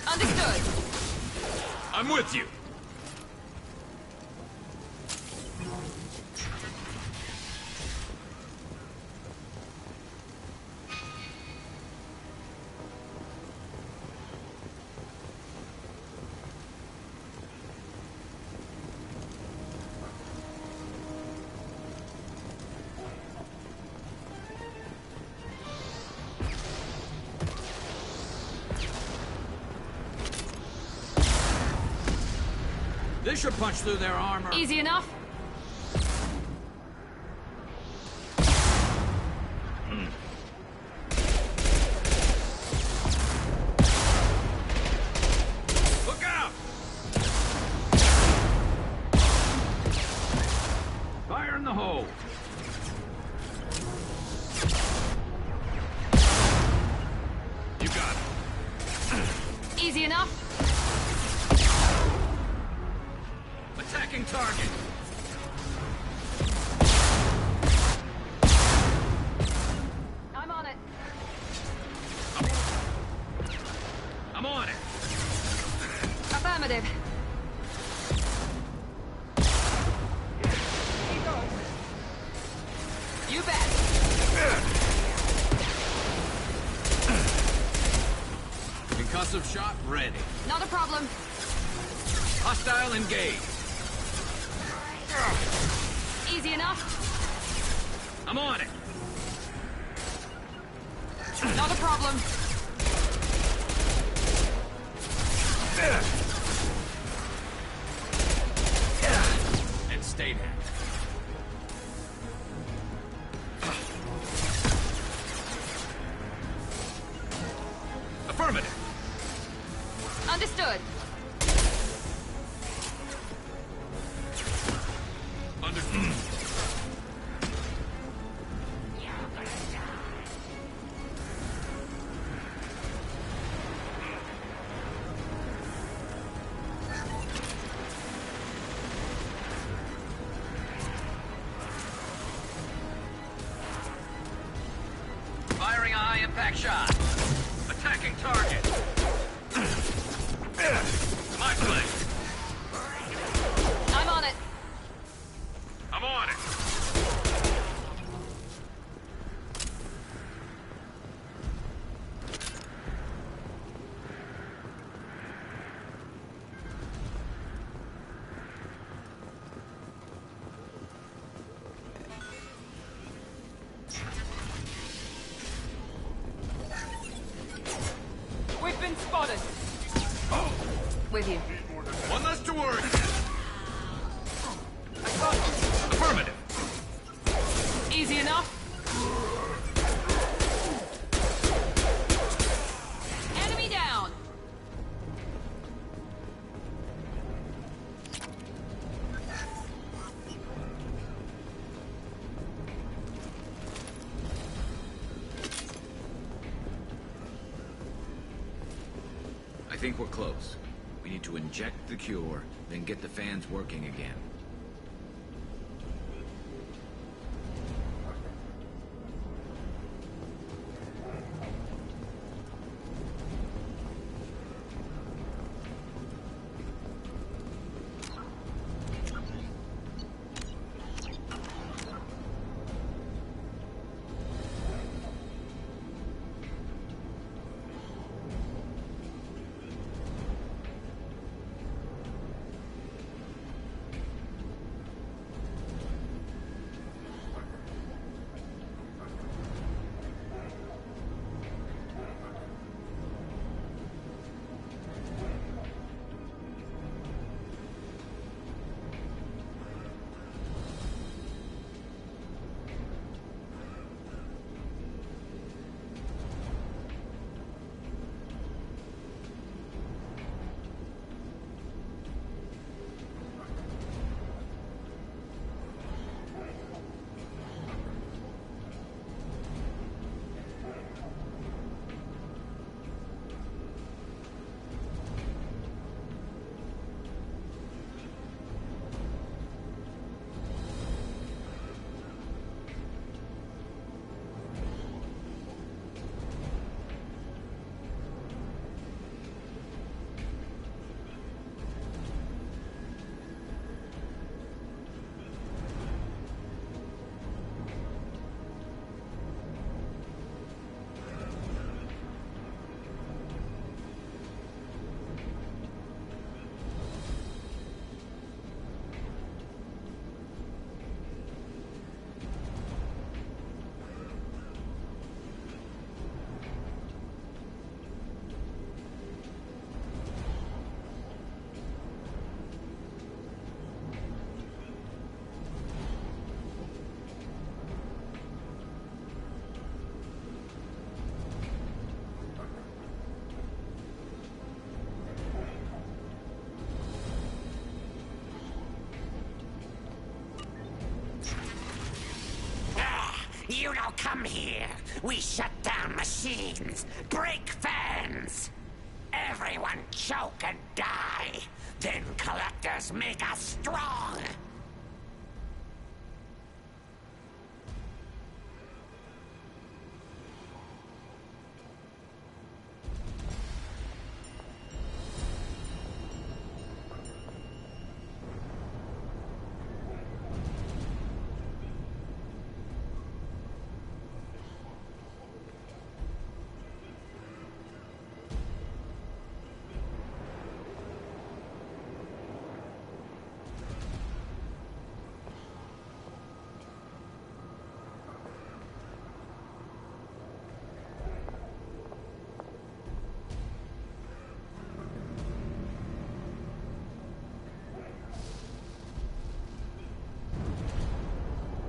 Understood. I'm with you. This should punch through their armor. Easy enough. Look out! Fire in the hole. You got it. Easy enough. Attacking target. I'm on it. I'm on it. Affirmative. You bet. Concussive shot ready. Not a problem. Hostile engaged. Easy enough. I'm on it. Not a problem. And stay there. Affirmative. Understood. Understood. Firing a high-impact shot. Attacking target. spotted! With you. One less to worry. Affirmative. Easy enough. Enemy down. I think we're close. We need to inject the cure, then get the fans working again. You don't come here. We shut down machines, break fans. Everyone choke and die. Then collectors make us strong.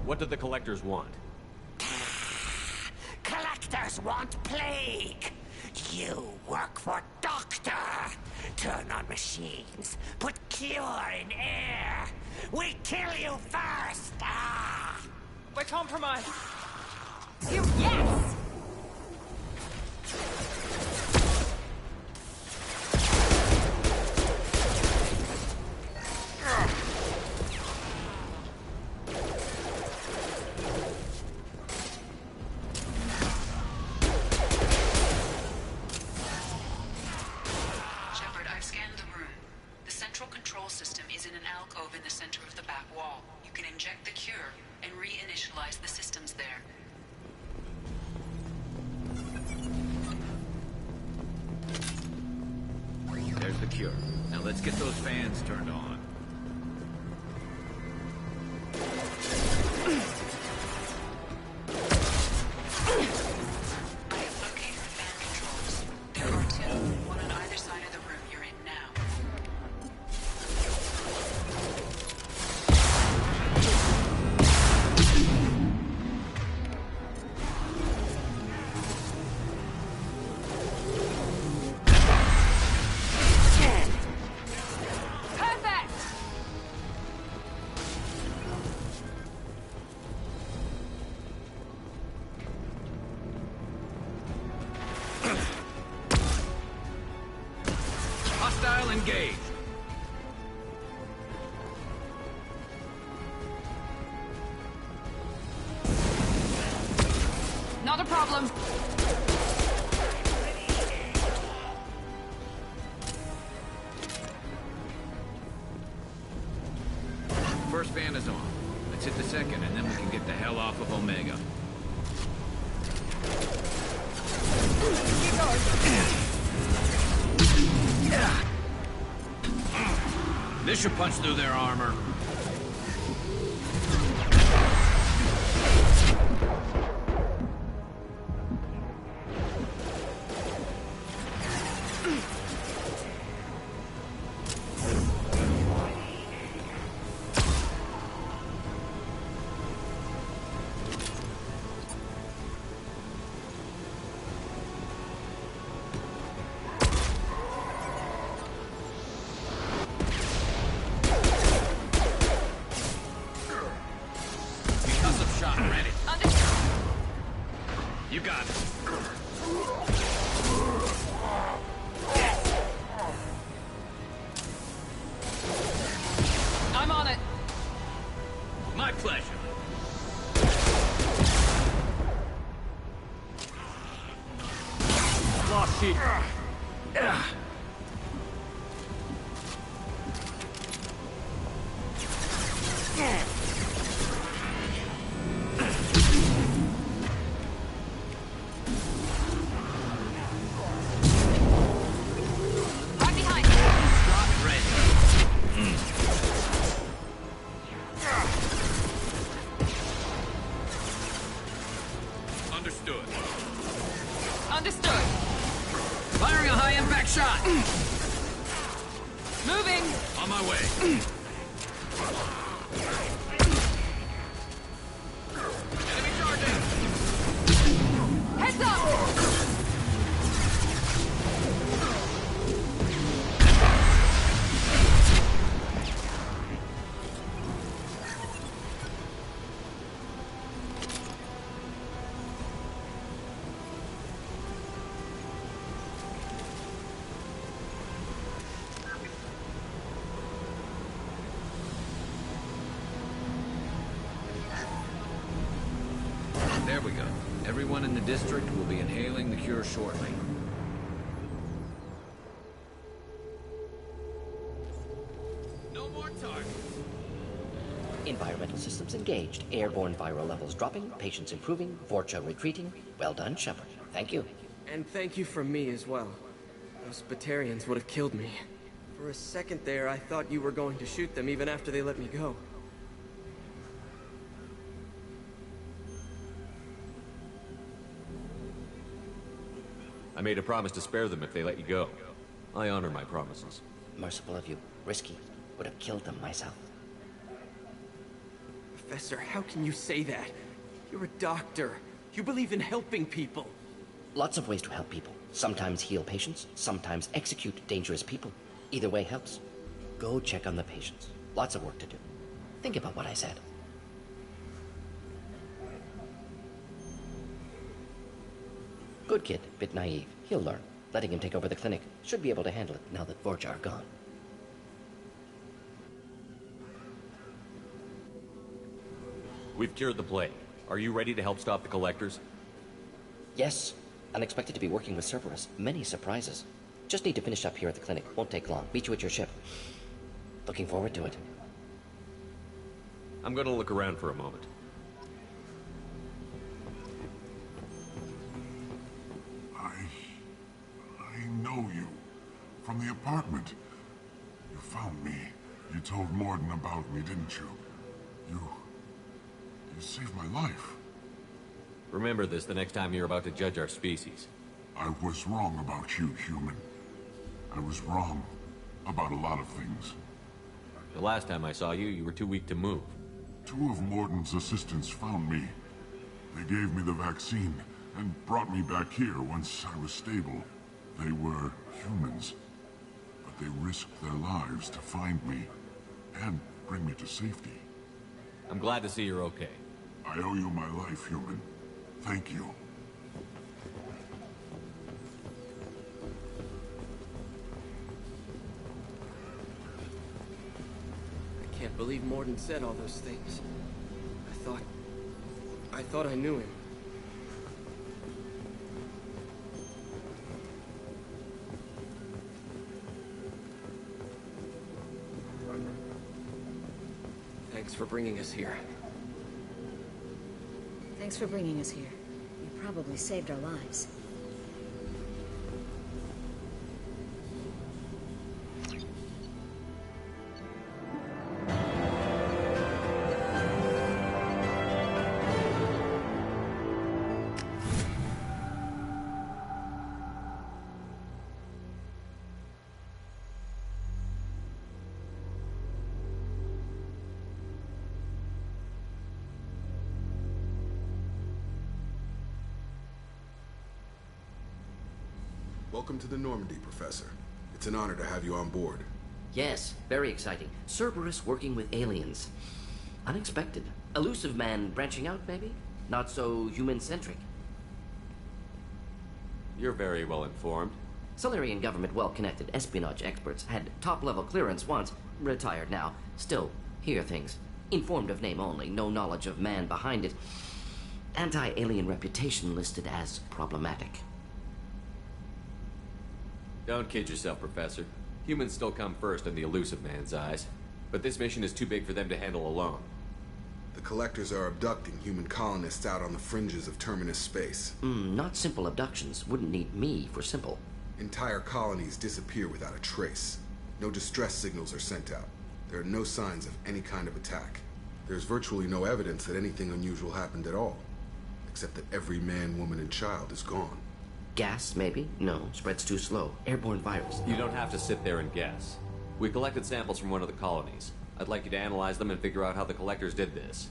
What do the collectors want? Collectors want plague. You work for Doctor. Turn on machines. Put cure in air. We kill you first. By compromise. Yes! Shepard, I've scanned the room. The central control system is in an alcove in the center of the back wall. You can inject the cure and reinitialize the systems there. There's the cure. Now let's get those fans turned on. I have located the fan controls. There are two, one on engaged. Not a problem. First fan is on. Let's hit the second, and then we can get the hell off of Omega. This should punch through their armor. You got it. I'm on it. My pleasure. Lost sheep. Understood. Firing a high-impact shot. Moving. On my way. Enemy charging. Heads up. There we go. Everyone in the district will be inhaling the cure shortly. No more targets. Environmental systems engaged. Airborne viral levels dropping. Patients improving. Vorcha retreating. Well done, Shepard. Thank you. And thank you from me as well. Those Batarians would have killed me. For a second there, I thought you were going to shoot them even after they let me go. I made a promise to spare them if they let you go. I honor my promises. Merciful of you. Risky. Would have killed them myself. Professor, how can you say that? You're a doctor. You believe in helping people. Lots of ways to help people. Sometimes heal patients, sometimes execute dangerous people. Either way helps. Go check on the patients. Lots of work to do. Think about what I said. Good kid, bit naive. He'll learn. Letting him take over the clinic. Should be able to handle it now that Vorcha are gone. We've cured the plague. Are you ready to help stop the collectors? Yes. Unexpected to be working with Cerberus. Many surprises. Just need to finish up here at the clinic. Won't take long. Meet you at your ship. Looking forward to it. I'm gonna look around for a moment. I know you. From the apartment. You found me. You told Morden about me, didn't you? You saved my life. Remember this the next time you're about to judge our species. I was wrong about you, human. I was wrong about a lot of things. The last time I saw you, you were too weak to move. 2 of Morden's assistants found me. They gave me the vaccine and brought me back here once I was stable. They were humans, but they risked their lives to find me and bring me to safety. I'm glad to see you're okay. I owe you my life, human. Thank you. believe Morden said all those things. I thought I knew him. Thanks for bringing us here. Thanks for bringing us here. You probably saved our lives. Welcome to the Normandy, Professor. It's an honor to have you on board. Yes, very exciting. Cerberus working with aliens. Unexpected. Elusive man branching out, maybe? Not so human-centric. You're very well informed. Solarian government well-connected espionage experts had top-level clearance once, retired now. Still, hear things. Informed of name only, no knowledge of man behind it. Anti-alien reputation listed as problematic. Don't kid yourself, Professor. Humans still come first in the elusive man's eyes. But this mission is too big for them to handle alone. The Collectors are abducting human colonists out on the fringes of terminus space. Not simple abductions. Wouldn't need me for simple. Entire colonies disappear without a trace. No distress signals are sent out. There are no signs of any kind of attack. There's virtually no evidence that anything unusual happened at all. Except that every man, woman, and child is gone. Gas, maybe? No, spreads too slow. Airborne virus. You don't have to sit there and guess. We collected samples from one of the colonies. I'd like you to analyze them and figure out how the Collectors did this.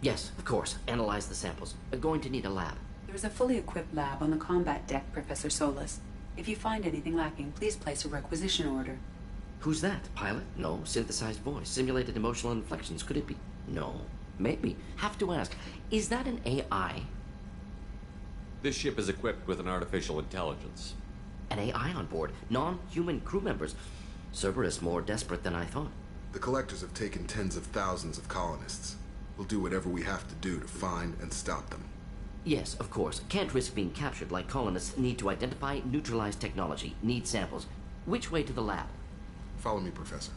Yes, of course. Analyze the samples. We're going to need a lab. There's a fully equipped lab on the combat deck, Professor Solis. If you find anything lacking, please place a requisition order. Who's that? Pilot? No. Synthesized voice. Simulated emotional inflections. Could it be? No. Maybe. Have to ask. Is that an AI? This ship is equipped with an artificial intelligence. An AI on board. Non-human crew members. Cerberus more desperate than I thought. The Collectors have taken tens of thousands of colonists. We'll do whatever we have to do to find and stop them. Yes, of course. Can't risk being captured like colonists. Need to identify, neutralize technology. Need samples. Which way to the lab? Follow me, Professor.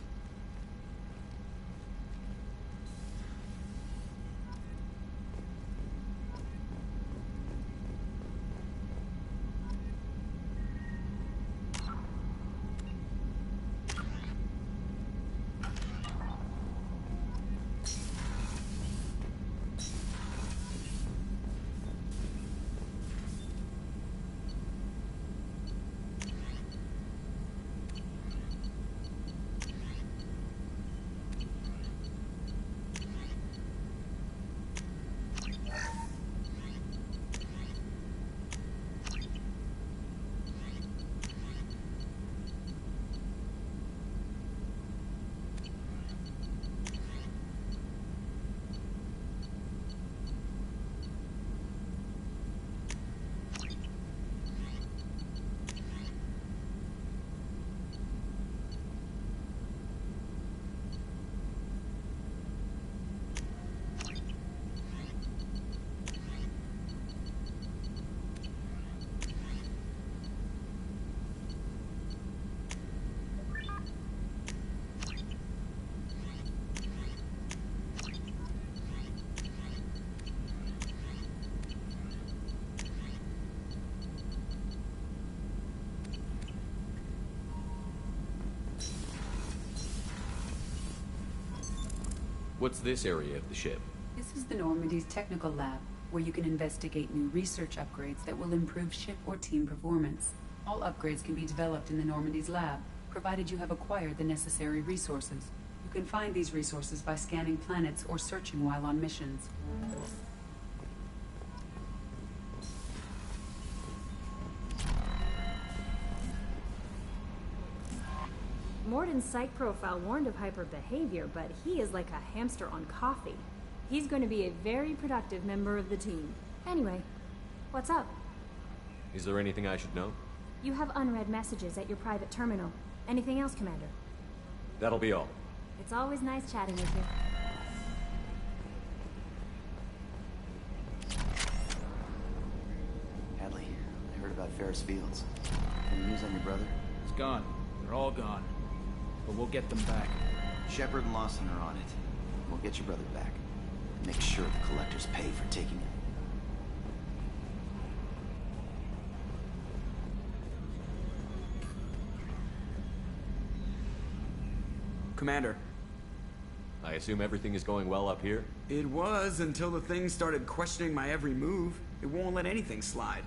What's this area of the ship? This is the Normandy's technical lab, where you can investigate new research upgrades that will improve ship or team performance. All upgrades can be developed in the Normandy's lab, provided you have acquired the necessary resources. You can find these resources by scanning planets or searching while on missions. Morden's psych profile warned of hyper behavior, but he is like a hamster on coffee. He's going to be a very productive member of the team. Anyway, what's up? Is there anything I should know? You have unread messages at your private terminal. Anything else, Commander? That'll be all. It's always nice chatting with you. Hadley, I heard about Ferris Fields. Any news on your brother? He's gone. They're all gone. But we'll get them back. Shepard and Lawson are on it. We'll get your brother back. Make sure the collectors pay for taking him. Commander. I assume everything is going well up here? It was until the thing started questioning my every move. It won't let anything slide.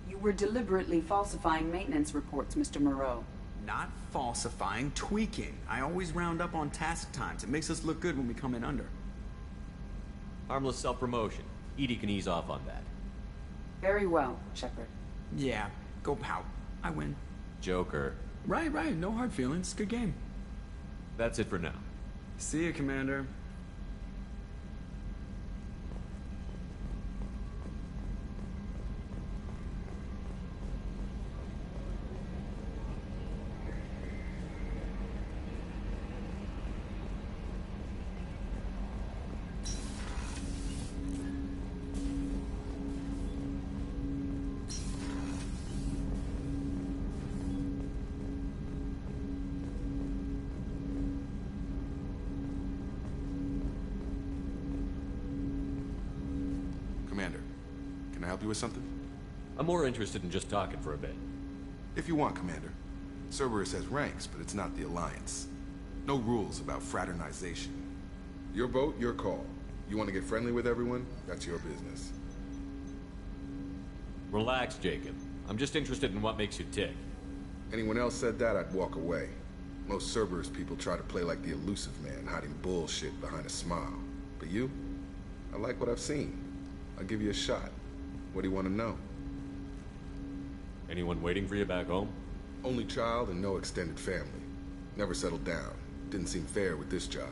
You were deliberately falsifying maintenance reports, Mr. Moreau. Not falsifying, tweaking. I always round up on task times. It makes us look good when we come in under. Harmless self-promotion. Edie can ease off on that. Very well, Shepard. Yeah, go pout. I win. Joker. Right. No hard feelings. Good game. That's it for now. See you, Commander. Commander, can I help you with something? I'm more interested in just talking for a bit. If you want, Commander. Cerberus has ranks, but it's not the Alliance. No rules about fraternization. Your boat, your call. You want to get friendly with everyone? That's your business. Relax, Jacob. I'm just interested in what makes you tick. Anyone else said that, I'd walk away. Most Cerberus people try to play like the elusive man, hiding bullshit behind a smile. But you? I like what I've seen. I'll give you a shot. What do you want to know? Anyone waiting for you back home? Only child and no extended family. Never settled down. Didn't seem fair with this job.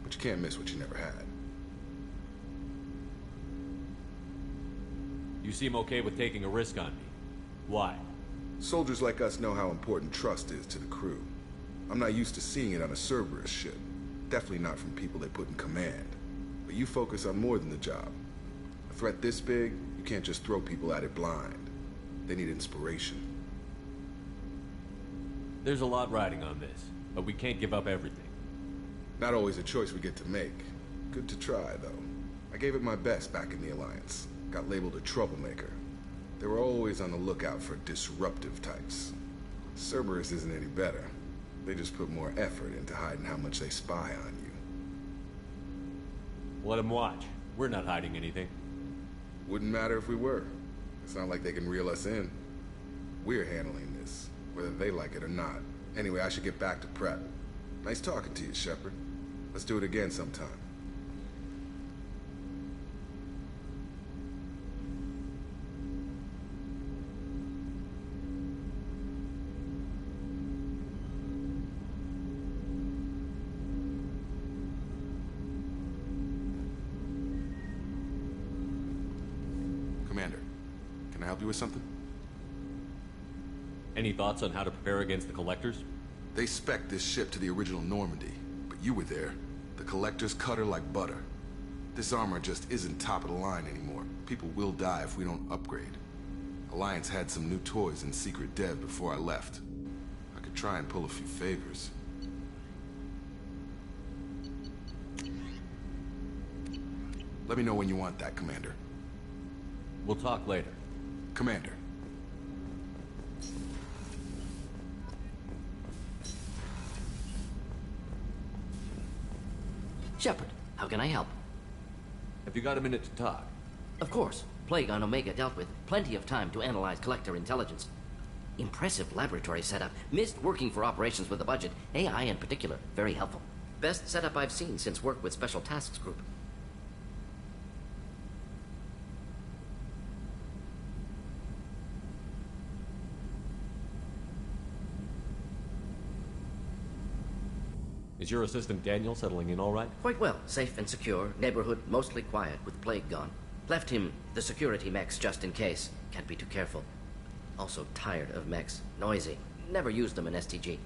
But you can't miss what you never had. You seem okay with taking a risk on me. Why? Soldiers like us know how important trust is to the crew. I'm not used to seeing it on a Cerberus ship. Definitely not from people they put in command. But you focus on more than the job. A threat this big, you can't just throw people at it blind. They need inspiration. There's a lot riding on this, but we can't give up everything. Not always a choice we get to make. Good to try, though. I gave it my best back in the Alliance. Got labeled a troublemaker. They were always on the lookout for disruptive types. Cerberus isn't any better. They just put more effort into hiding how much they spy on you. Let them watch. We're not hiding anything. Wouldn't matter if we were. It's not like they can reel us in. We're handling this, whether they like it or not. Anyway, I should get back to prep. Nice talking to you, Shepard. Let's do it again sometime. Commander, can I help you with something? Any thoughts on how to prepare against the Collectors? They spec'd this ship to the original Normandy, but you were there. The Collectors cut her like butter. This armor just isn't top of the line anymore. People will die if we don't upgrade. Alliance had some new toys in secret dev before I left. I could try and pull a few favors. Let me know when you want that, Commander. We'll talk later. Commander. Shepard, how can I help? Have you got a minute to talk? Of course. Plague on Omega dealt with. Plenty of time to analyze Collector intelligence. Impressive laboratory setup. Missed working for operations with a budget. AI in particular. Very helpful. Best setup I've seen since work with Special Tasks Group. Is your assistant Daniel settling in all right? Quite well. Safe and secure. Neighborhood mostly quiet with Plague gone. Left him the security mechs just in case. Can't be too careful. Also tired of mechs. Noisy. Never used them in STG.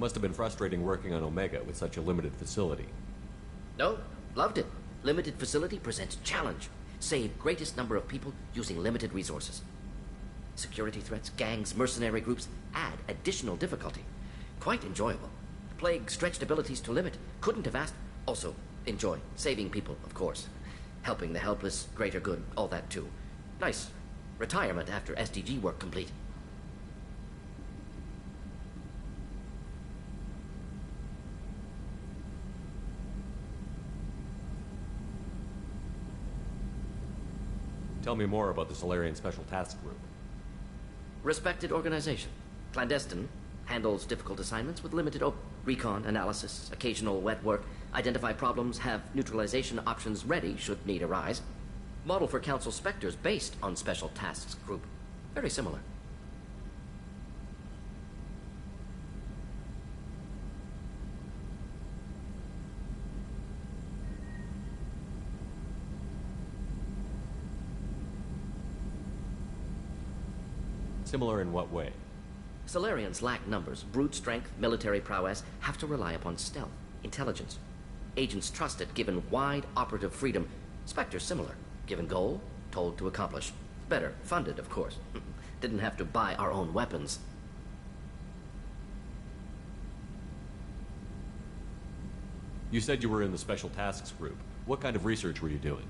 must have been frustrating working on Omega with such a limited facility. No, loved it. Limited facility presents challenge. Save greatest number of people using limited resources. Security threats, gangs, mercenary groups add additional difficulty. Quite enjoyable. Plague stretched abilities to limit. Couldn't have asked. Also, enjoy. Saving people, of course. Helping the helpless, greater good, all that too. Nice. Retirement after SDG work complete. Tell me more about the Solarian Special Task Group. Respected organization. Clandestine. Handles difficult assignments with limited recon, analysis, occasional wet work. Identify problems, have neutralization options ready should need arise. Model for Council Spectres based on Special Tasks Group. Very similar. Similar in what way? Solarians lack numbers, brute strength, military prowess, have to rely upon stealth, intelligence. Agents trusted, given wide operative freedom. Spectres similar, given goal, told to accomplish. Better, funded, of course. Didn't have to buy our own weapons. You said you were in the Special Tasks Group. What kind of research were you doing?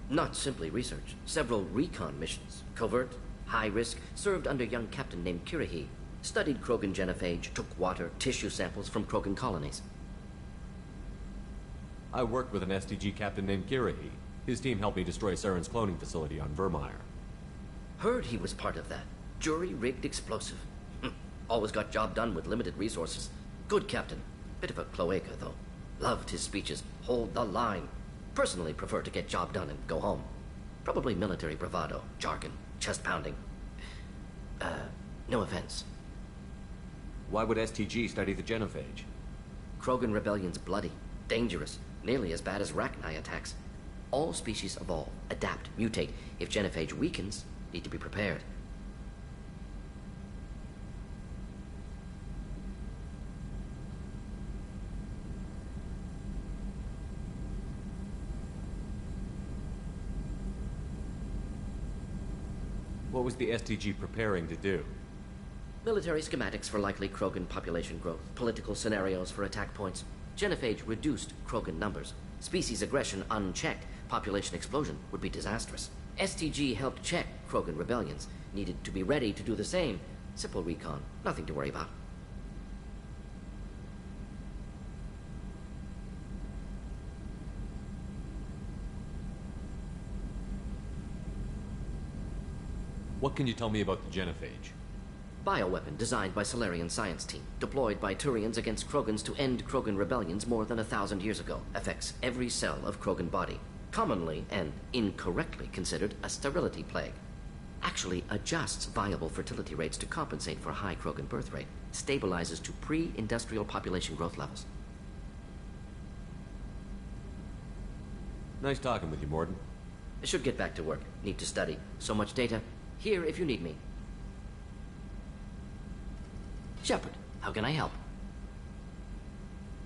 Not simply research. Several recon missions. Covert, high risk, served under young captain named Kirahi. Studied Krogan genophage, took water, tissue samples from Krogan colonies. I worked with an STG captain named Kirahi. His team helped me destroy Saren's cloning facility on Vermeer. Heard he was part of that. Jury-rigged explosive. Always got job done with limited resources. Good captain. Bit of a cloaca, though. Loved his speeches. Hold the line. Personally prefer to get job done and go home. Probably military bravado, jargon, chest pounding. No offense. Why would STG study the genophage? Krogan rebellion's bloody, dangerous, nearly as bad as Rachni attacks. All species evolve, adapt, mutate. If genophage weakens, need to be prepared. What was the STG preparing to do? Military schematics for likely Krogan population growth, political scenarios for attack points. Genophage reduced Krogan numbers. Species aggression unchecked, population explosion would be disastrous. STG helped check Krogan rebellions, needed to be ready to do the same. Simple recon, nothing to worry about. What can you tell me about the genophage? Bioweapon designed by Solarian science team, deployed by Turians against Krogans to end Krogan rebellions more than 1,000 years ago. Affects every cell of Krogan body. Commonly and incorrectly considered a sterility plague. Actually adjusts viable fertility rates to compensate for a high Krogan birth rate. Stabilizes to pre-industrial population growth levels. Nice talking with you, Morden. I should get back to work. Need to study. So much data. Here if you need me. Shepard, how can I help?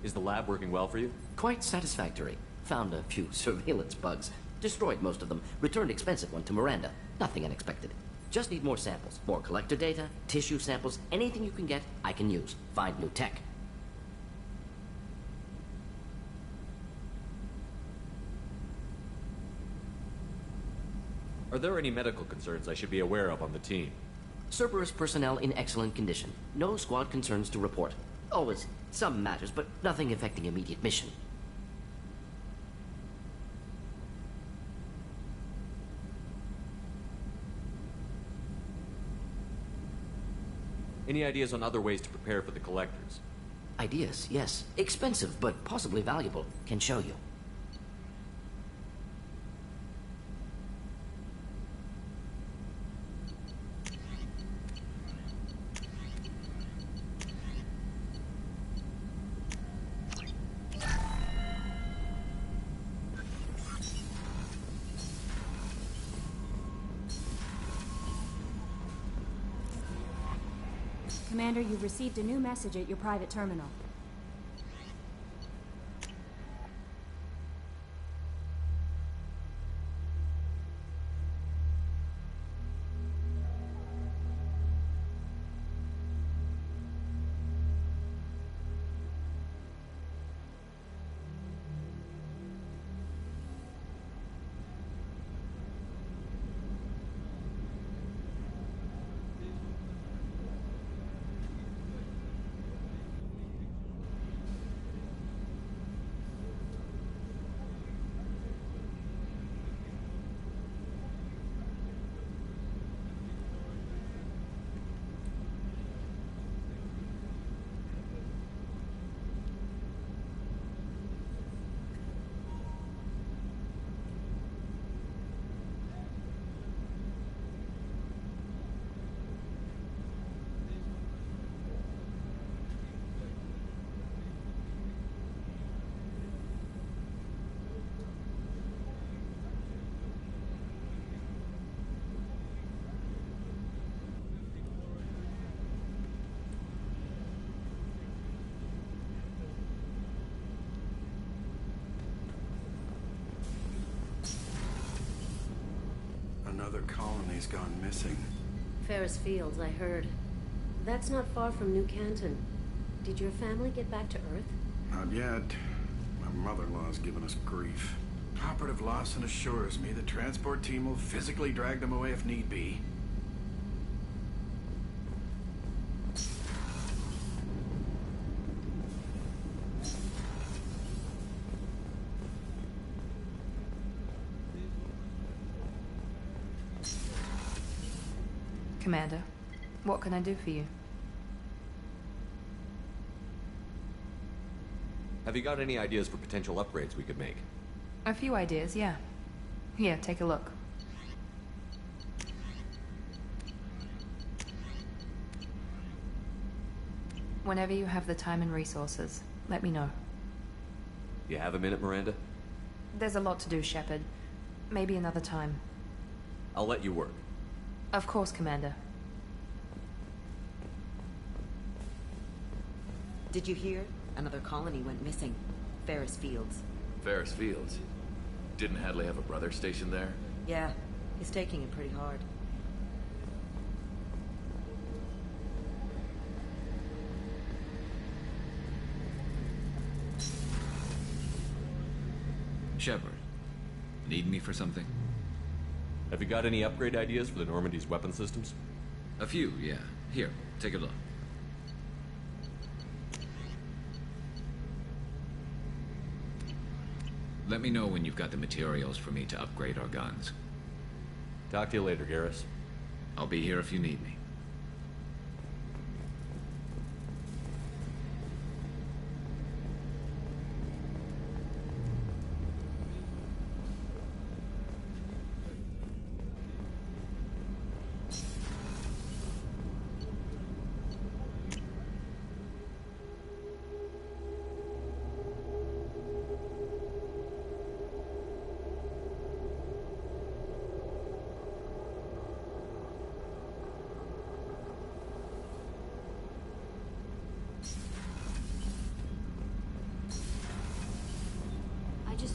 Is the lab working well for you? Quite satisfactory. Found a few surveillance bugs. Destroyed most of them. Returned expensive one to Miranda. Nothing unexpected. Just need more samples. More collector data, tissue samples, anything you can get, I can use. Find new tech. Are there any medical concerns I should be aware of on the team? Cerberus personnel in excellent condition. No squad concerns to report. Always some matters, but nothing affecting immediate mission. Any ideas on other ways to prepare for the collectors? Ideas, yes. Expensive, but possibly valuable. Can show you. Commander, you've received a new message at your private terminal. Another colony's gone missing. Ferris Fields, I heard. That's not far from New Canton. Did your family get back to Earth? Not yet. My mother-in-law's given us grief. Operative Lawson assures me the transport team will physically drag them away if need be. Commander, what can I do for you? Have you got any ideas for potential upgrades we could make? A few ideas, yeah. Here, take a look. Whenever you have the time and resources, let me know. You have a minute, Miranda? There's a lot to do, Shepard. Maybe another time. I'll let you work. Of course, Commander. Did you hear? Another colony went missing. Ferris Fields. Ferris Fields? Didn't Hadley have a brother stationed there? Yeah, he's taking it pretty hard. Shepard, need me for something? Have you got any upgrade ideas for the Normandy's weapon systems? A few, yeah. Here, take a look. Let me know when you've got the materials for me to upgrade our guns. Talk to you later, Garrus. I'll be here if you need me.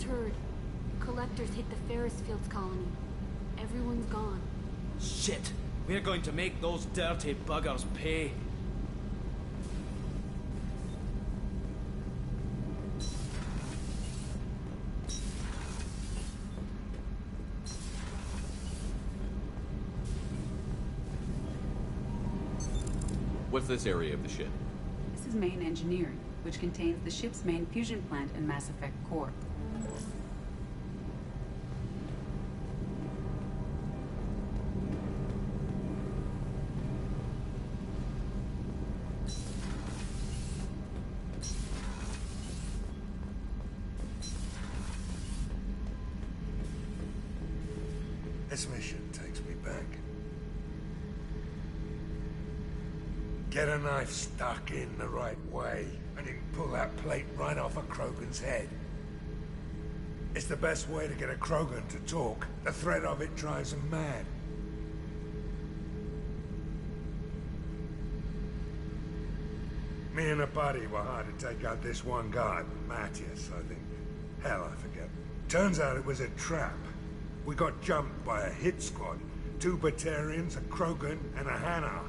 Heard. Collectors hit the Ferris Fields colony. Everyone's gone. Shit! We're going to make those dirty buggers pay. What's this area of the ship? This is main engineering, which contains the ship's main fusion plant and Mass Effect core. This mission takes me back. Get a knife stuck in the right way, and you can pull that plate right off a Krogan's head. It's the best way to get a Krogan to talk. The threat of it drives them mad. Me and a buddy were hired to take out this one guy, Matthias, I think. Hell, I forget. Turns out it was a trap. We got jumped by a hit squad. 2 Batarians, a Krogan, and a Hanar.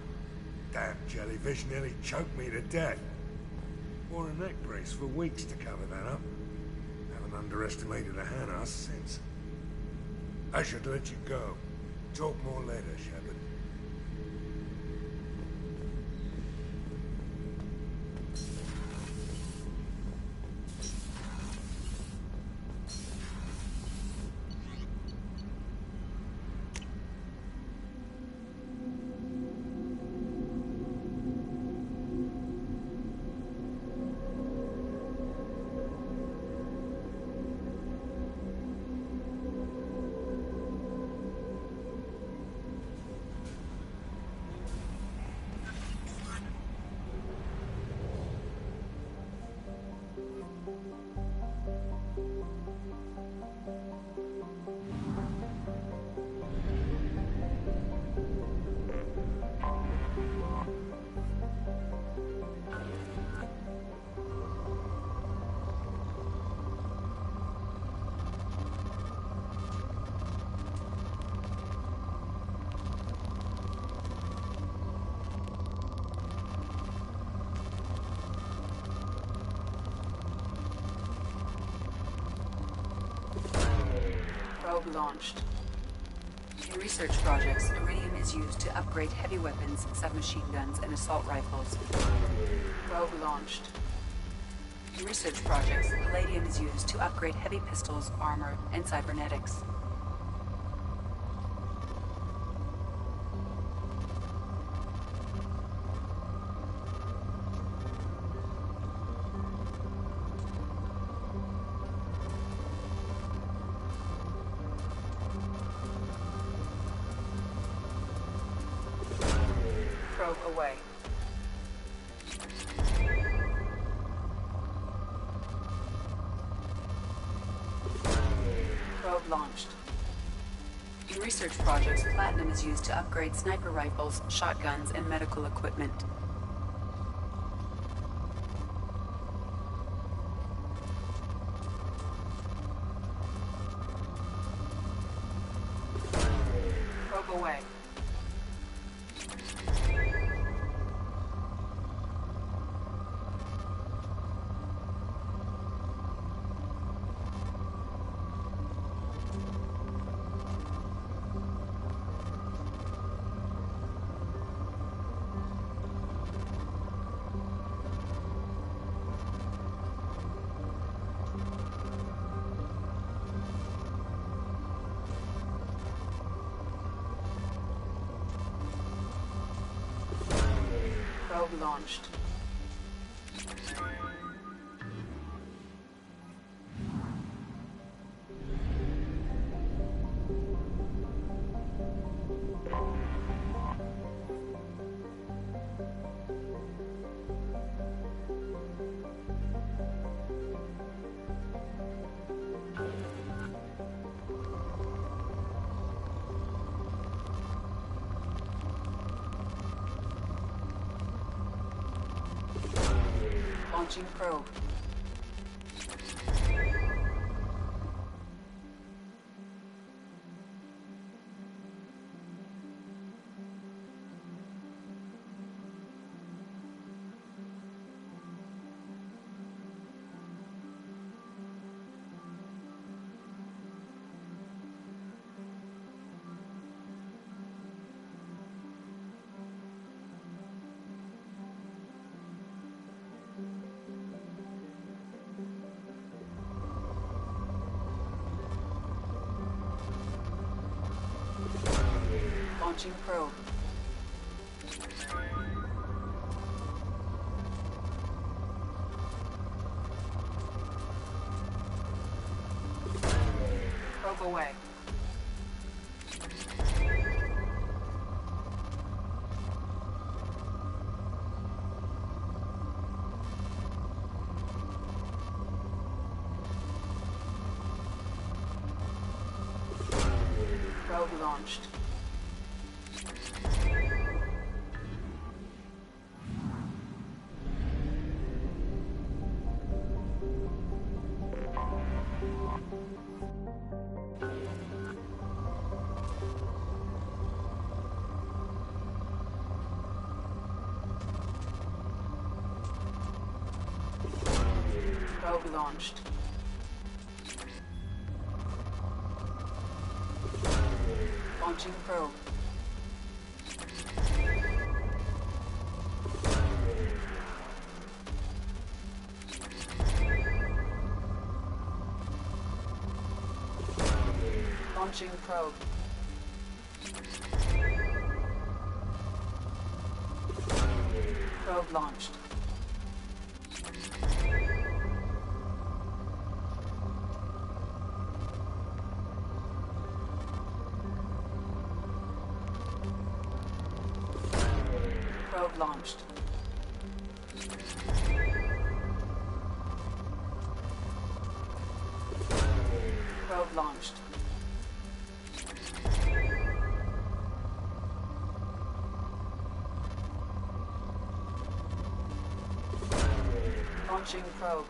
Damn jellyfish nearly choked me to death. Wore a neck brace for weeks to cover that up. Haven't underestimated a Hanar since. I should let you go. Talk more later, Shepard. Probe launched. In research projects, iridium is used to upgrade heavy weapons, submachine guns, and assault rifles. Probe launched. In research projects, palladium is used to upgrade heavy pistols, armor, and cybernetics. Probe away. Probe launched. In research projects, platinum is used to upgrade sniper rifles, shotguns, and medical equipment. Probe away. Probe launched. Launching probe. Launching probe. Probe away. Probe launched. Probe launched. Launching probe. Launching probe. Probe launched. Probe launched. Probe launched. Launching probe.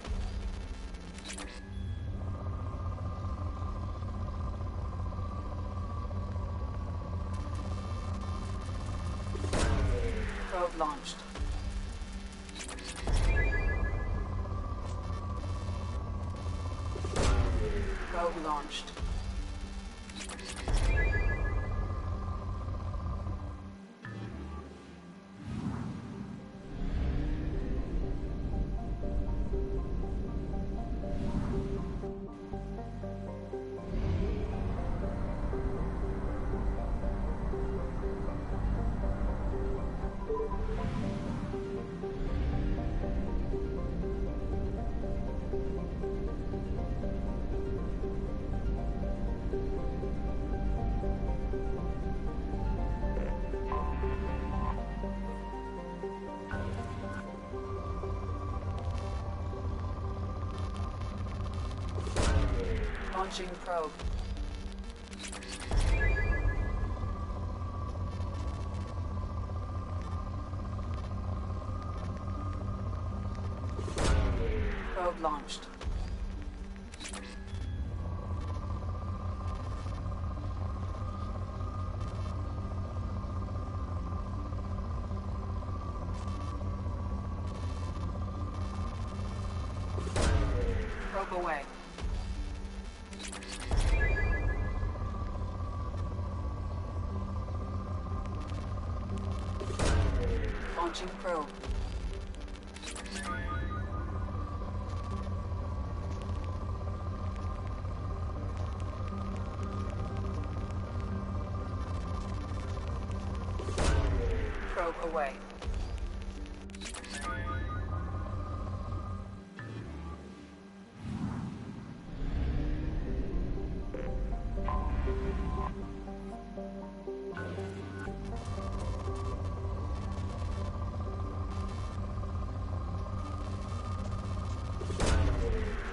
Probe launched. Probe launched. Launching probe. Probe launched. Probe away. Launching probe. Probe away.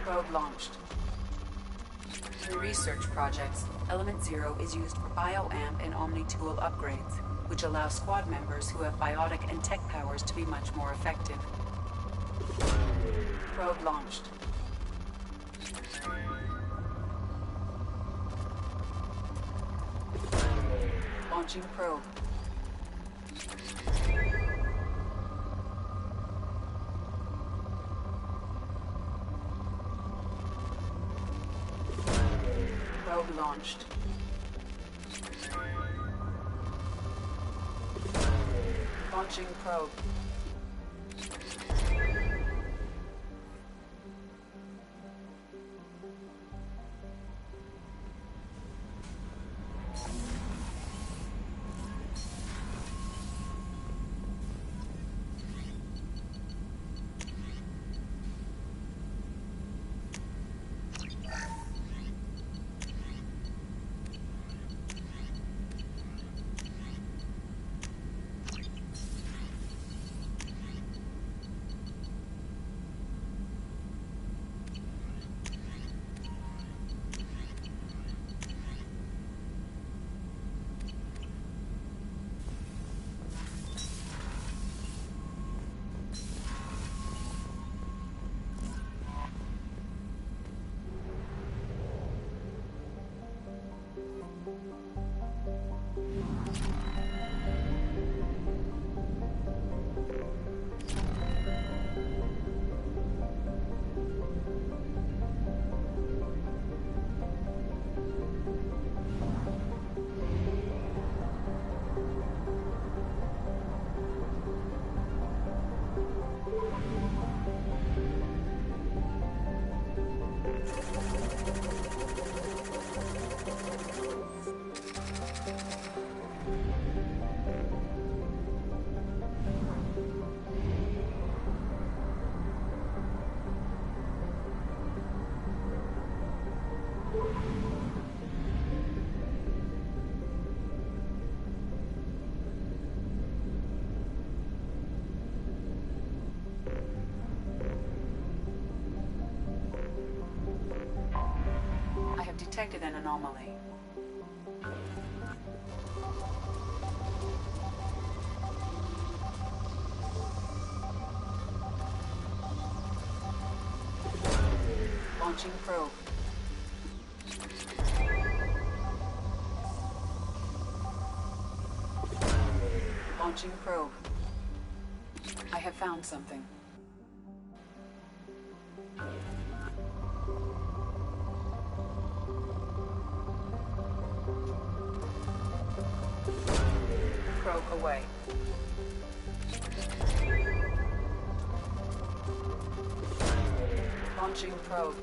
Probe launched. In research projects, Element Zero is used for bioamp and omni-tool upgrades, which allow squad members who have biotic and tech powers to be much more effective. Probe launched. Launching probe. Probe launched. Launching probe. detected an anomaly. Launching probe. Launching probe. I have found something. Probe away. Launching probe.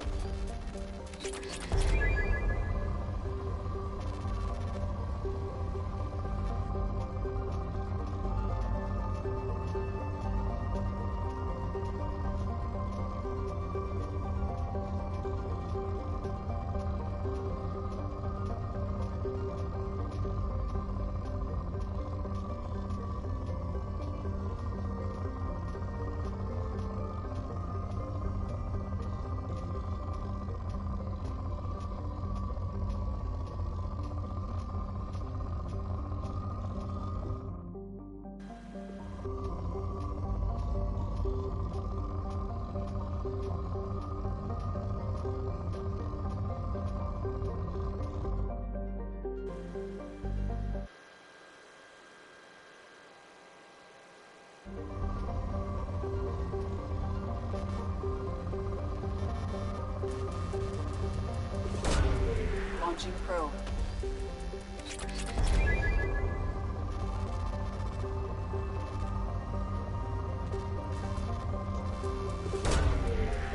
Launching probe.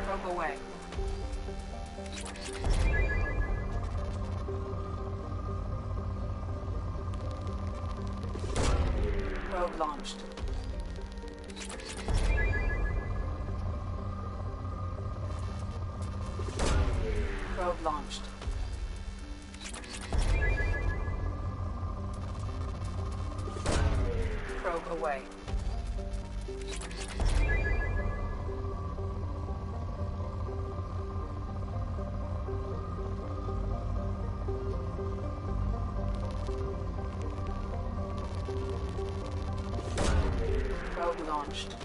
Probe away. Probe launched. Probe launched. Probe away. Probe launched.